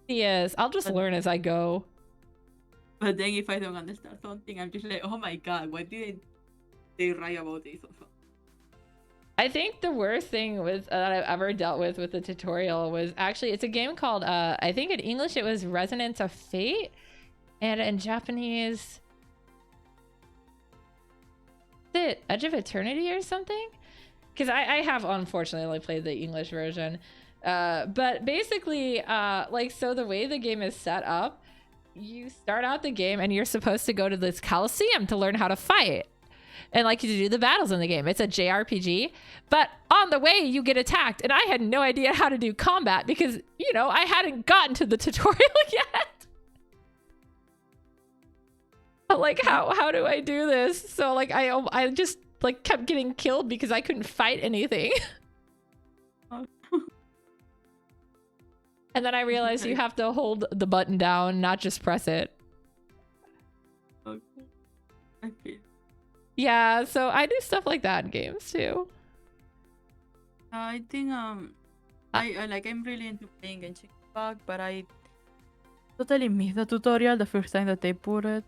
Yes, I'll just learn as I go. But then if I don't understand something, I'm just like, oh my god, why didn't they write about this or something? I think the worst thing that I've ever dealt with the tutorial was actually, it's a game called, I think in English it was Resonance of Fate, and in Japanese, is it Edge of Eternity or something? Because I have unfortunately only played the English version. But basically, like, so the way the game is set up, you start out the game and you're supposed to go to this Coliseum to learn how to fight. And like to do the battles in the game. It's a JRPG, but on the way you get attacked, and I had no idea how to do combat because, you know, I hadn't gotten to the tutorial yet. Like, how do I do this? So like I just like kept getting killed because I couldn't fight anything. And then I realized you have to hold the button down, not just press it. Okay. Yeah, so I do stuff like that in games too. I think I'm really into playing Genshin Impact, but I totally missed the tutorial the first time that they put it,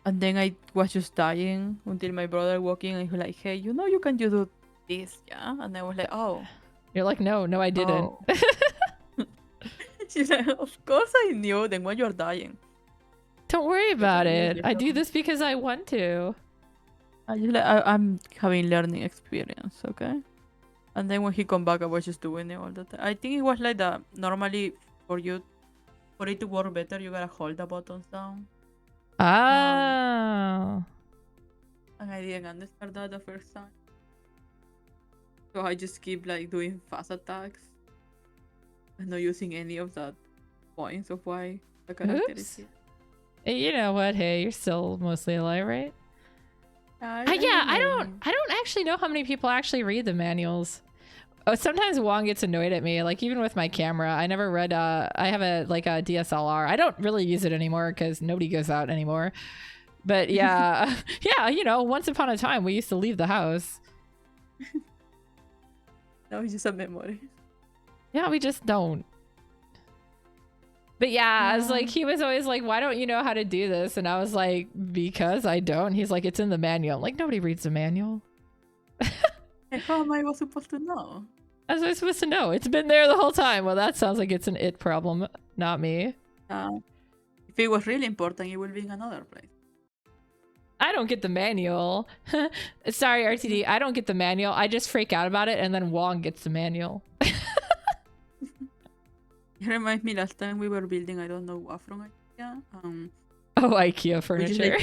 and then I was just dying until my brother walked in and he was like, "Hey, you know you can do this, yeah?" And I was like, "Oh." You're like, no, I didn't. Oh. She's like, "Of course I knew. Then why you're dying?" Don't worry about it. I do this because I want to. I'm having learning experience, okay? And then when he come back, I was just doing it all the time. I think it was like that. Normally, for it to work better, you gotta hold the buttons down. Oh. And I didn't understand that the first time. So I just keep like doing fast attacks and not using any of that points of why the character is here. You know what? Hey, you're still mostly alive, right? I don't actually know how many people actually read the manuals. Oh, sometimes Wong gets annoyed at me, like even with my camera. I never read I have a DSLR. I don't really use it anymore because nobody goes out anymore. But yeah, yeah, you know, once upon a time we used to leave the house. Now it's just a memory. Yeah, we just don't. But yeah, I was like, he was always like, why don't you know how to do this? And I was like, because I don't. He's like, it's in the manual. I'm like, nobody reads the manual. How am I supposed to know? How was I supposed to know? It's been there the whole time. Well, that sounds like it's an it problem, not me. If it was really important, it would be in another place. I don't get the manual. Sorry, RTD. I don't get the manual. I just freak out about it, and then Wong gets the manual. It reminds me last time we were building, I don't know what from IKEA. Oh, IKEA furniture.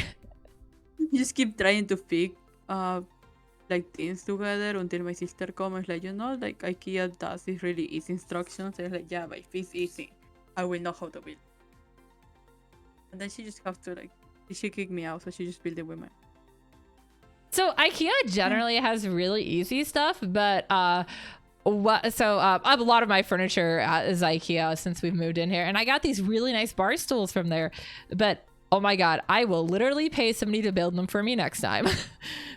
You just keep trying to pick like things together until my sister comes like, you know, like IKEA does this really easy instructions. And like, yeah, but if it's easy, I will know how to build. And then she just have to like, she kicked me out, so she just built it with me. So IKEA generally has really easy stuff, but I have a lot of my furniture is IKEA since we've moved in here, and I got these really nice bar stools from there. But oh my god, I will literally pay somebody to build them for me next time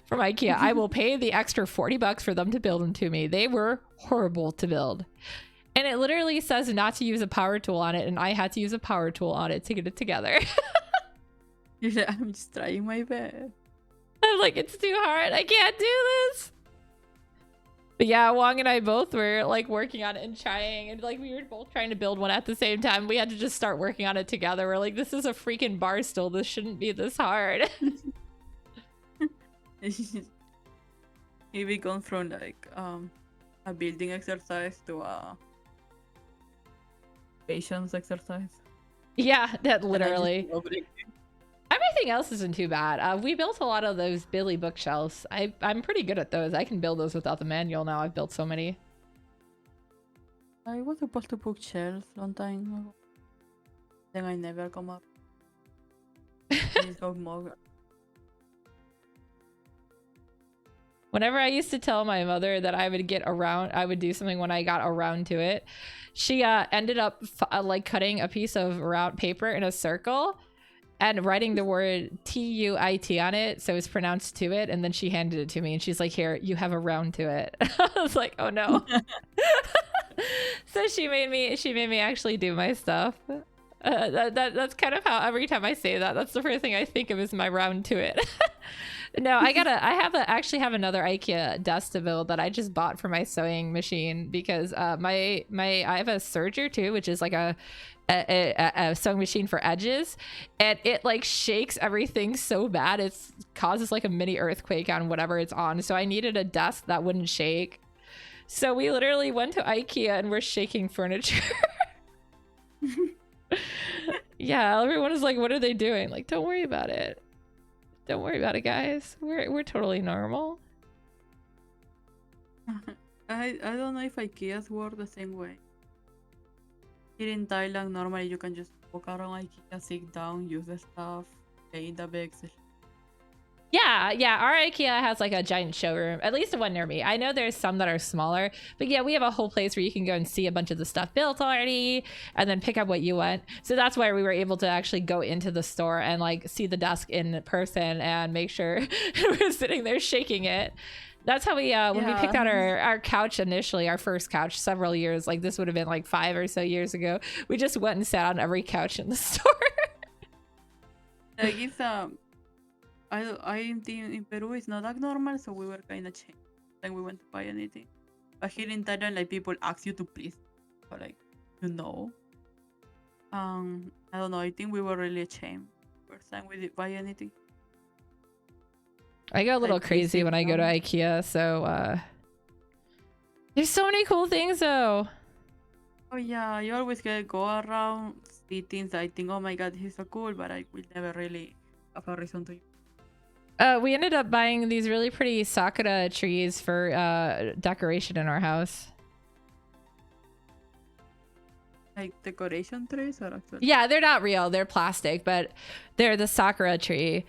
from IKEA. I will pay the extra $40 for them to build them to me. They were horrible to build. And it literally says not to use a power tool on it, and I had to use a power tool on it to get it together. You're like, I'm just trying my best. I'm like, it's too hard. I can't do this. But yeah, Wong and I both were like working on it and trying, and like we were both trying to build one at the same time. We had to just start working on it together. We're like, this is a freaking bar stool. This shouldn't be this hard. It gone from like a building exercise to a patience exercise. Yeah, that literally. Everything else isn't too bad. We built a lot of those Billy bookshelves. I'm pretty good at those. I can build those without the manual now. I've built so many. I was supposed to book shelves long time ago. Then I never come up. I just got more. Whenever I used to tell my mother that I would get around, I would do something when I got around to it. She ended up like cutting a piece of round paper in a circle and writing the word T-U-I-T on it, so it's pronounced to it, and then she handed it to me, and she's like, here, you have a round to it. I was like, oh no. So she made me actually do my stuff. That's kind of how every time I say that, that's the first thing I think of is my round to it. No, I actually have another IKEA desk to build that I just bought for my sewing machine because I have a serger too, which is like a sewing machine for edges, and it like shakes everything so bad it causes like a mini earthquake on whatever it's on. So I needed a desk that wouldn't shake. So we literally went to IKEA and we're shaking furniture. Yeah, everyone is like, what are they doing? Like, don't worry about it. Don't worry about it, guys. We're totally normal. I don't know if IKEAs work the same way. Here in Thailand, normally you can just walk around IKEA, sit down, use the stuff, play in the bags. Yeah, our IKEA has like a giant showroom, at least the one near me. I know there's some that are smaller, but yeah, we have a whole place where you can go and see a bunch of the stuff built already and then pick up what you want. So that's why we were able to actually go into the store and like see the desk in person and make sure we're sitting there shaking it. That's how we, when we picked out our couch initially, our first couch several years, like this would have been like 5 or so years ago, we just went and sat on every couch in the store. Like it's I think in Peru it's not that normal, so we were kind of changed. Then we went to buy anything. But here in Thailand, like people ask you to please, or like, you know. I don't know. I think we were really ashamed first time we did buy anything. I go a little crazy when I go to IKEA, so there's so many cool things though. Oh yeah, you always get go around, see things. I think, oh my god, this is so cool, but I will never really have a reason to. We ended up buying these really pretty sakura trees for decoration in our house. Like decoration trees or actually? Yeah, they're not real. They're plastic, but they're the sakura tree.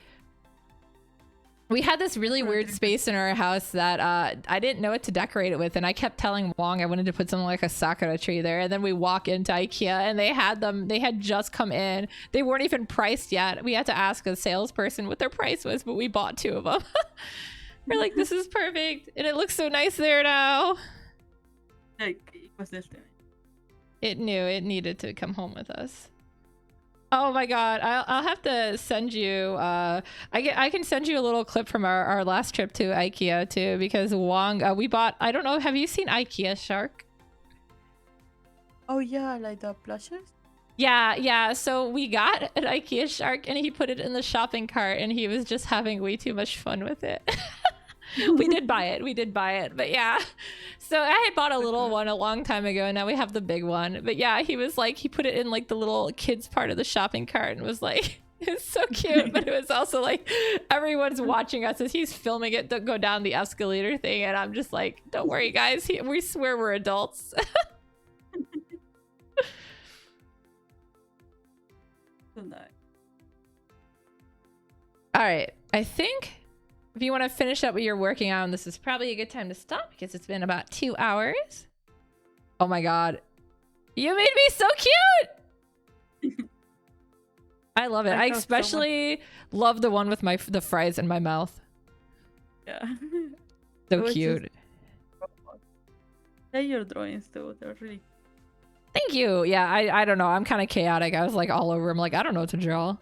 We had this really weird space in our house that I didn't know what to decorate it with, and I kept telling Wong I wanted to put something like a sakura tree there, and then we walk into IKEA and they had just come in. They weren't even priced yet. We had to ask a salesperson what their price was, but we bought 2 of them. We're like, this is perfect, and it looks so nice there now. Like, it was this thing. It knew it needed to come home with us. Oh my god, I'll have to send you I can send you a little clip from our last trip to IKEA too, because Wong we bought, I don't know, have you seen IKEA Shark? Oh yeah, like the plushes? Yeah, so we got an IKEA Shark and he put it in the shopping cart and he was just having way too much fun with it. we did buy it, but yeah. So I had bought a little one a long time ago, and now we have the big one. But yeah, he was like, he put it in like the little kids part of the shopping cart and was like, it's so cute. But it was also like, everyone's watching us as he's filming it to go down the escalator thing, and I'm just like, don't worry guys, we swear we're adults. All right, I think if you want to finish up what you're working on, this is probably a good time to stop because it's been about 2 hours. Oh my god. You made me so cute! I love it. I especially love the one with the fries in my mouth. Yeah. So cute. Yeah, your drawings too. They're really Thank you. Yeah, I don't know. I'm kind of chaotic. I was like all over. I'm like, I don't know what to draw.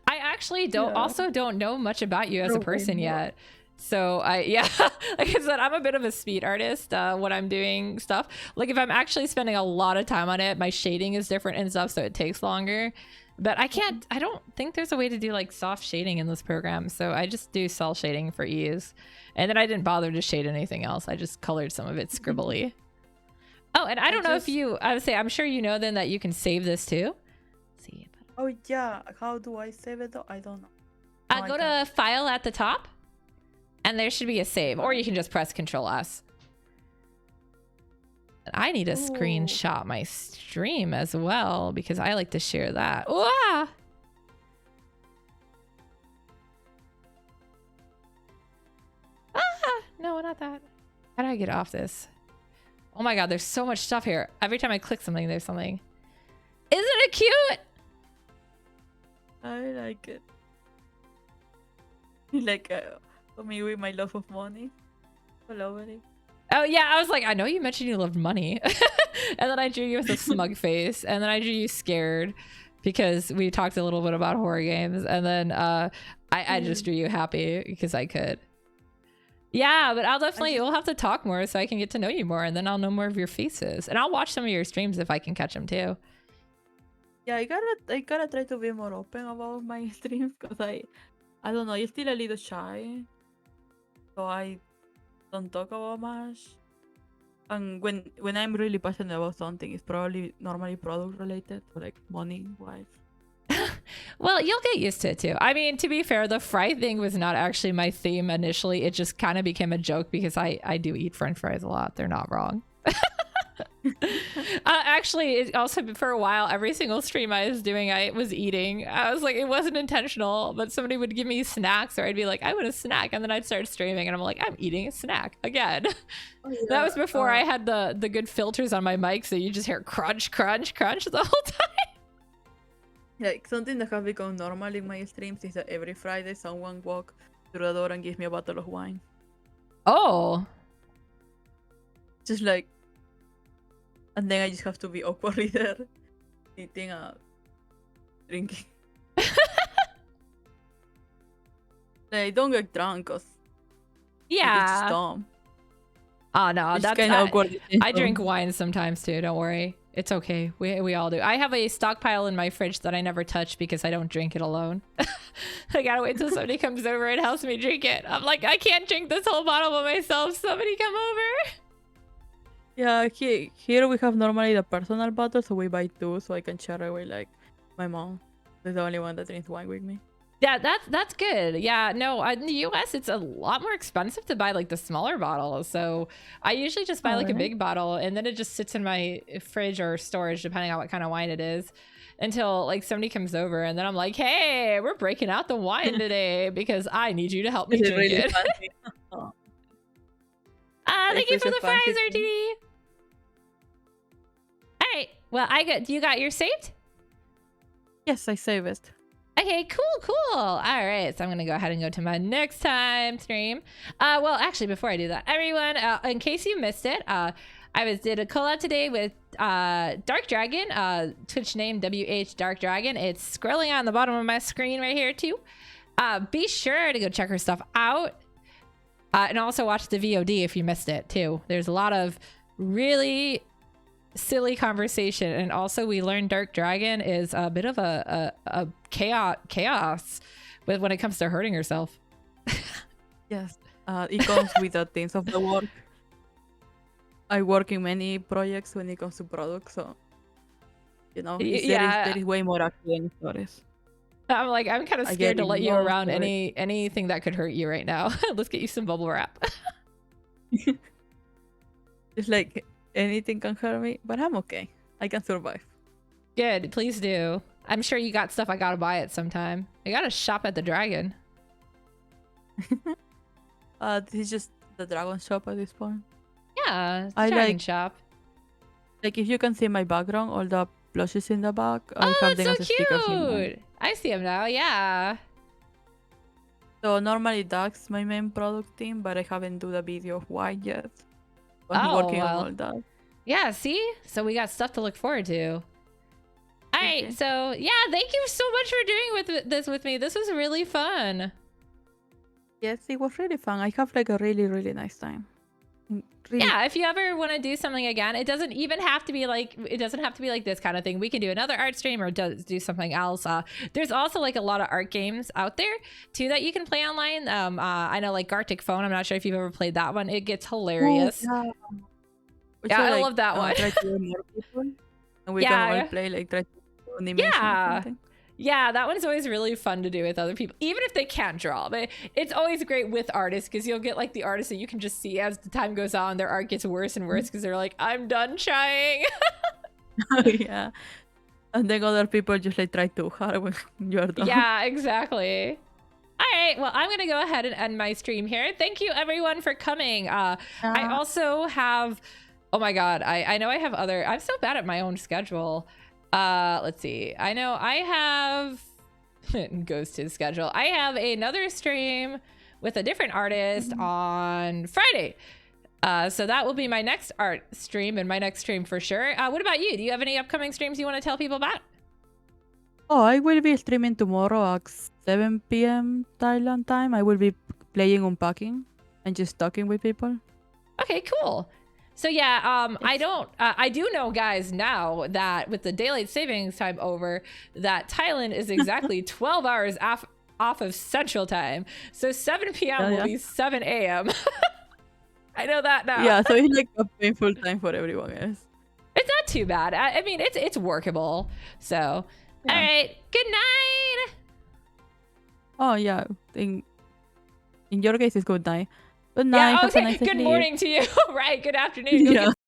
I actually don't know much about you as a person yet. So yeah, like I said, I'm a bit of a speed artist when I'm doing stuff. Like if I'm actually spending a lot of time on it, my shading is different and stuff, so it takes longer. But I don't think there's a way to do like soft shading in this program. So I just do cell shading for ease. And then I didn't bother to shade anything else. I just colored some of it scribbly. Oh, and I don't know if I would say, I'm sure you know then that you can save this too. Let's see. Oh yeah, how do I save it though? I don't know. Go to File at the top, and there should be a save, or you can just press Control S. I need to screenshot my stream as well because I like to share that. Ooh, ah! No, not that. How do I get off this? Oh my god, there's so much stuff here. Every time I click something, there's something. Isn't it cute? I like it. Like for me with my love of money. All over it. Oh yeah, I was like, I know you mentioned you loved money. And then I drew you with a smug face. And then I drew you scared because we talked a little bit about horror games. And then I just drew you happy because I could. Yeah, but I'll definitely, we'll have to talk more so I can get to know you more, and then I'll know more of your faces. And I'll watch some of your streams if I can catch them too. Yeah, I gotta try to be more open about my streams because I don't know, I'm still a little shy. So I don't talk about much. And when I'm really passionate about something, it's probably normally product related, so like money wise. Well, you'll get used to it too. I mean, to be fair, the fry thing was not actually my theme initially. It just kind of became a joke because I do eat French fries a lot. They're not wrong. Actually, it also for a while, every single stream I was doing, I was eating. I was like, it wasn't intentional, but somebody would give me snacks, or I'd be like, I want a snack, and then I'd start streaming, and I'm like, I'm eating a snack again. Oh, yeah. That was before I had the good filters on my mic, so you just hear crunch, crunch, crunch the whole time. Like something that has become normal in my streams is that every Friday someone walks through the door and gives me a bottle of wine. Oh. Just like, and then I just have to be awkwardly there, eating drinking. I don't get drunk cause yeah, it's just dumb. Oh no, it's that's kind of awkward. I drink wine sometimes too. Don't worry. It's okay. We all do. I have a stockpile in my fridge that I never touch because I don't drink it alone. I gotta wait till somebody comes over and helps me drink it. I'm like, I can't drink this whole bottle by myself. Somebody come over. Yeah, here we have normally the personal bottle, so we buy two so I can share it with like my mom. She's the only one that drinks wine with me. Yeah, that's good. Yeah, no, in the US, it's a lot more expensive to buy like the smaller bottles. So I usually just buy like a big bottle, and then it just sits in my fridge or storage, depending on what kind of wine it is, until like somebody comes over, and then I'm like, hey, we're breaking out the wine today because I need you to help me drink it. Thank you for the fries, RTD. All right. Well, you got yours saved? Yes, I saved it. Okay, cool. All right, so I'm gonna go ahead and go to my next time stream. Well, actually, before I do that, everyone, in case you missed it, I did a collab today with DarkDragon, Twitch name WHDarkDragon. It's scrolling on the bottom of my screen right here too. Be sure to go check her stuff out, and also watch the VOD if you missed it too. There's a lot of really silly conversation, and also we learned Dark Dragon is a bit of a chaos with when it comes to hurting herself. Yes, it comes with the things of the work. I work in many projects when it comes to products, so you know, there is way more actually in stories. I'm like, I'm kind of scared to let you around anything that could hurt you right now. Let's get you some bubble wrap. It's like anything can hurt me, but I'm okay. I can survive. Good, please do. I'm sure you got stuff I gotta buy at some time. I gotta shop at the Dragon. This is just the Dragon shop at this point. Yeah, it's Dragon shop. Like if you can see my background, all the plushes in the back. Oh, that's so cute. I see them now. Yeah. So normally that's my main product team, but I haven't do the video of why yet. But I'm working on all that. Yeah, see? So we got stuff to look forward to. All right, Okay. so yeah, thank you so much for doing this with me. This was really fun. Yes, it was really fun. I have like a really, really nice time. Really. Yeah, if you ever want to do something again, it doesn't even have to be like this kind of thing. We can do another art stream or do something else. There's also like a lot of art games out there too that you can play online. I know like Gartic Phone. I'm not sure if you've ever played that one. It gets hilarious. Oh, yeah. We Yeah, should, I like, love that one. try to get more people, and we can Yeah. all play like try to do animation or Yeah. something. Yeah, that one's always really fun to do with other people, even if they can't draw. But it's always great with artists because you'll get like the artists that you can just see as the time goes on, their art gets worse and worse because they're like, I'm done trying. Yeah. And then other people just like try too hard when you're done. Yeah, exactly. All right, well, I'm gonna go ahead and end my stream here. Thank you everyone for coming. I also have, oh my god, I know I have other, I'm so bad at my own schedule. Let's see. I know I have goes to the schedule. I have another stream with a different artist on Friday. So that will be my next art stream and my next stream for sure. What about you? Do you have any upcoming streams you want to tell people about? Oh, I will be streaming tomorrow at 7 p.m. Thailand time. I will be playing Unpacking and just talking with people. Okay, cool. So yeah, I do know, guys, now that with the daylight savings time over, that Thailand is exactly 12 hours off of Central Time. So 7 p.m. will be 7 a.m. I know that now. Yeah, so it's like a painful time for everyone else. It's not too bad. I mean, it's workable. So, all right, good night. Oh yeah, in your case, it's good night. Good night. Yeah, Have a nice good sleep. morning to you. Right, good afternoon. Go Yeah. get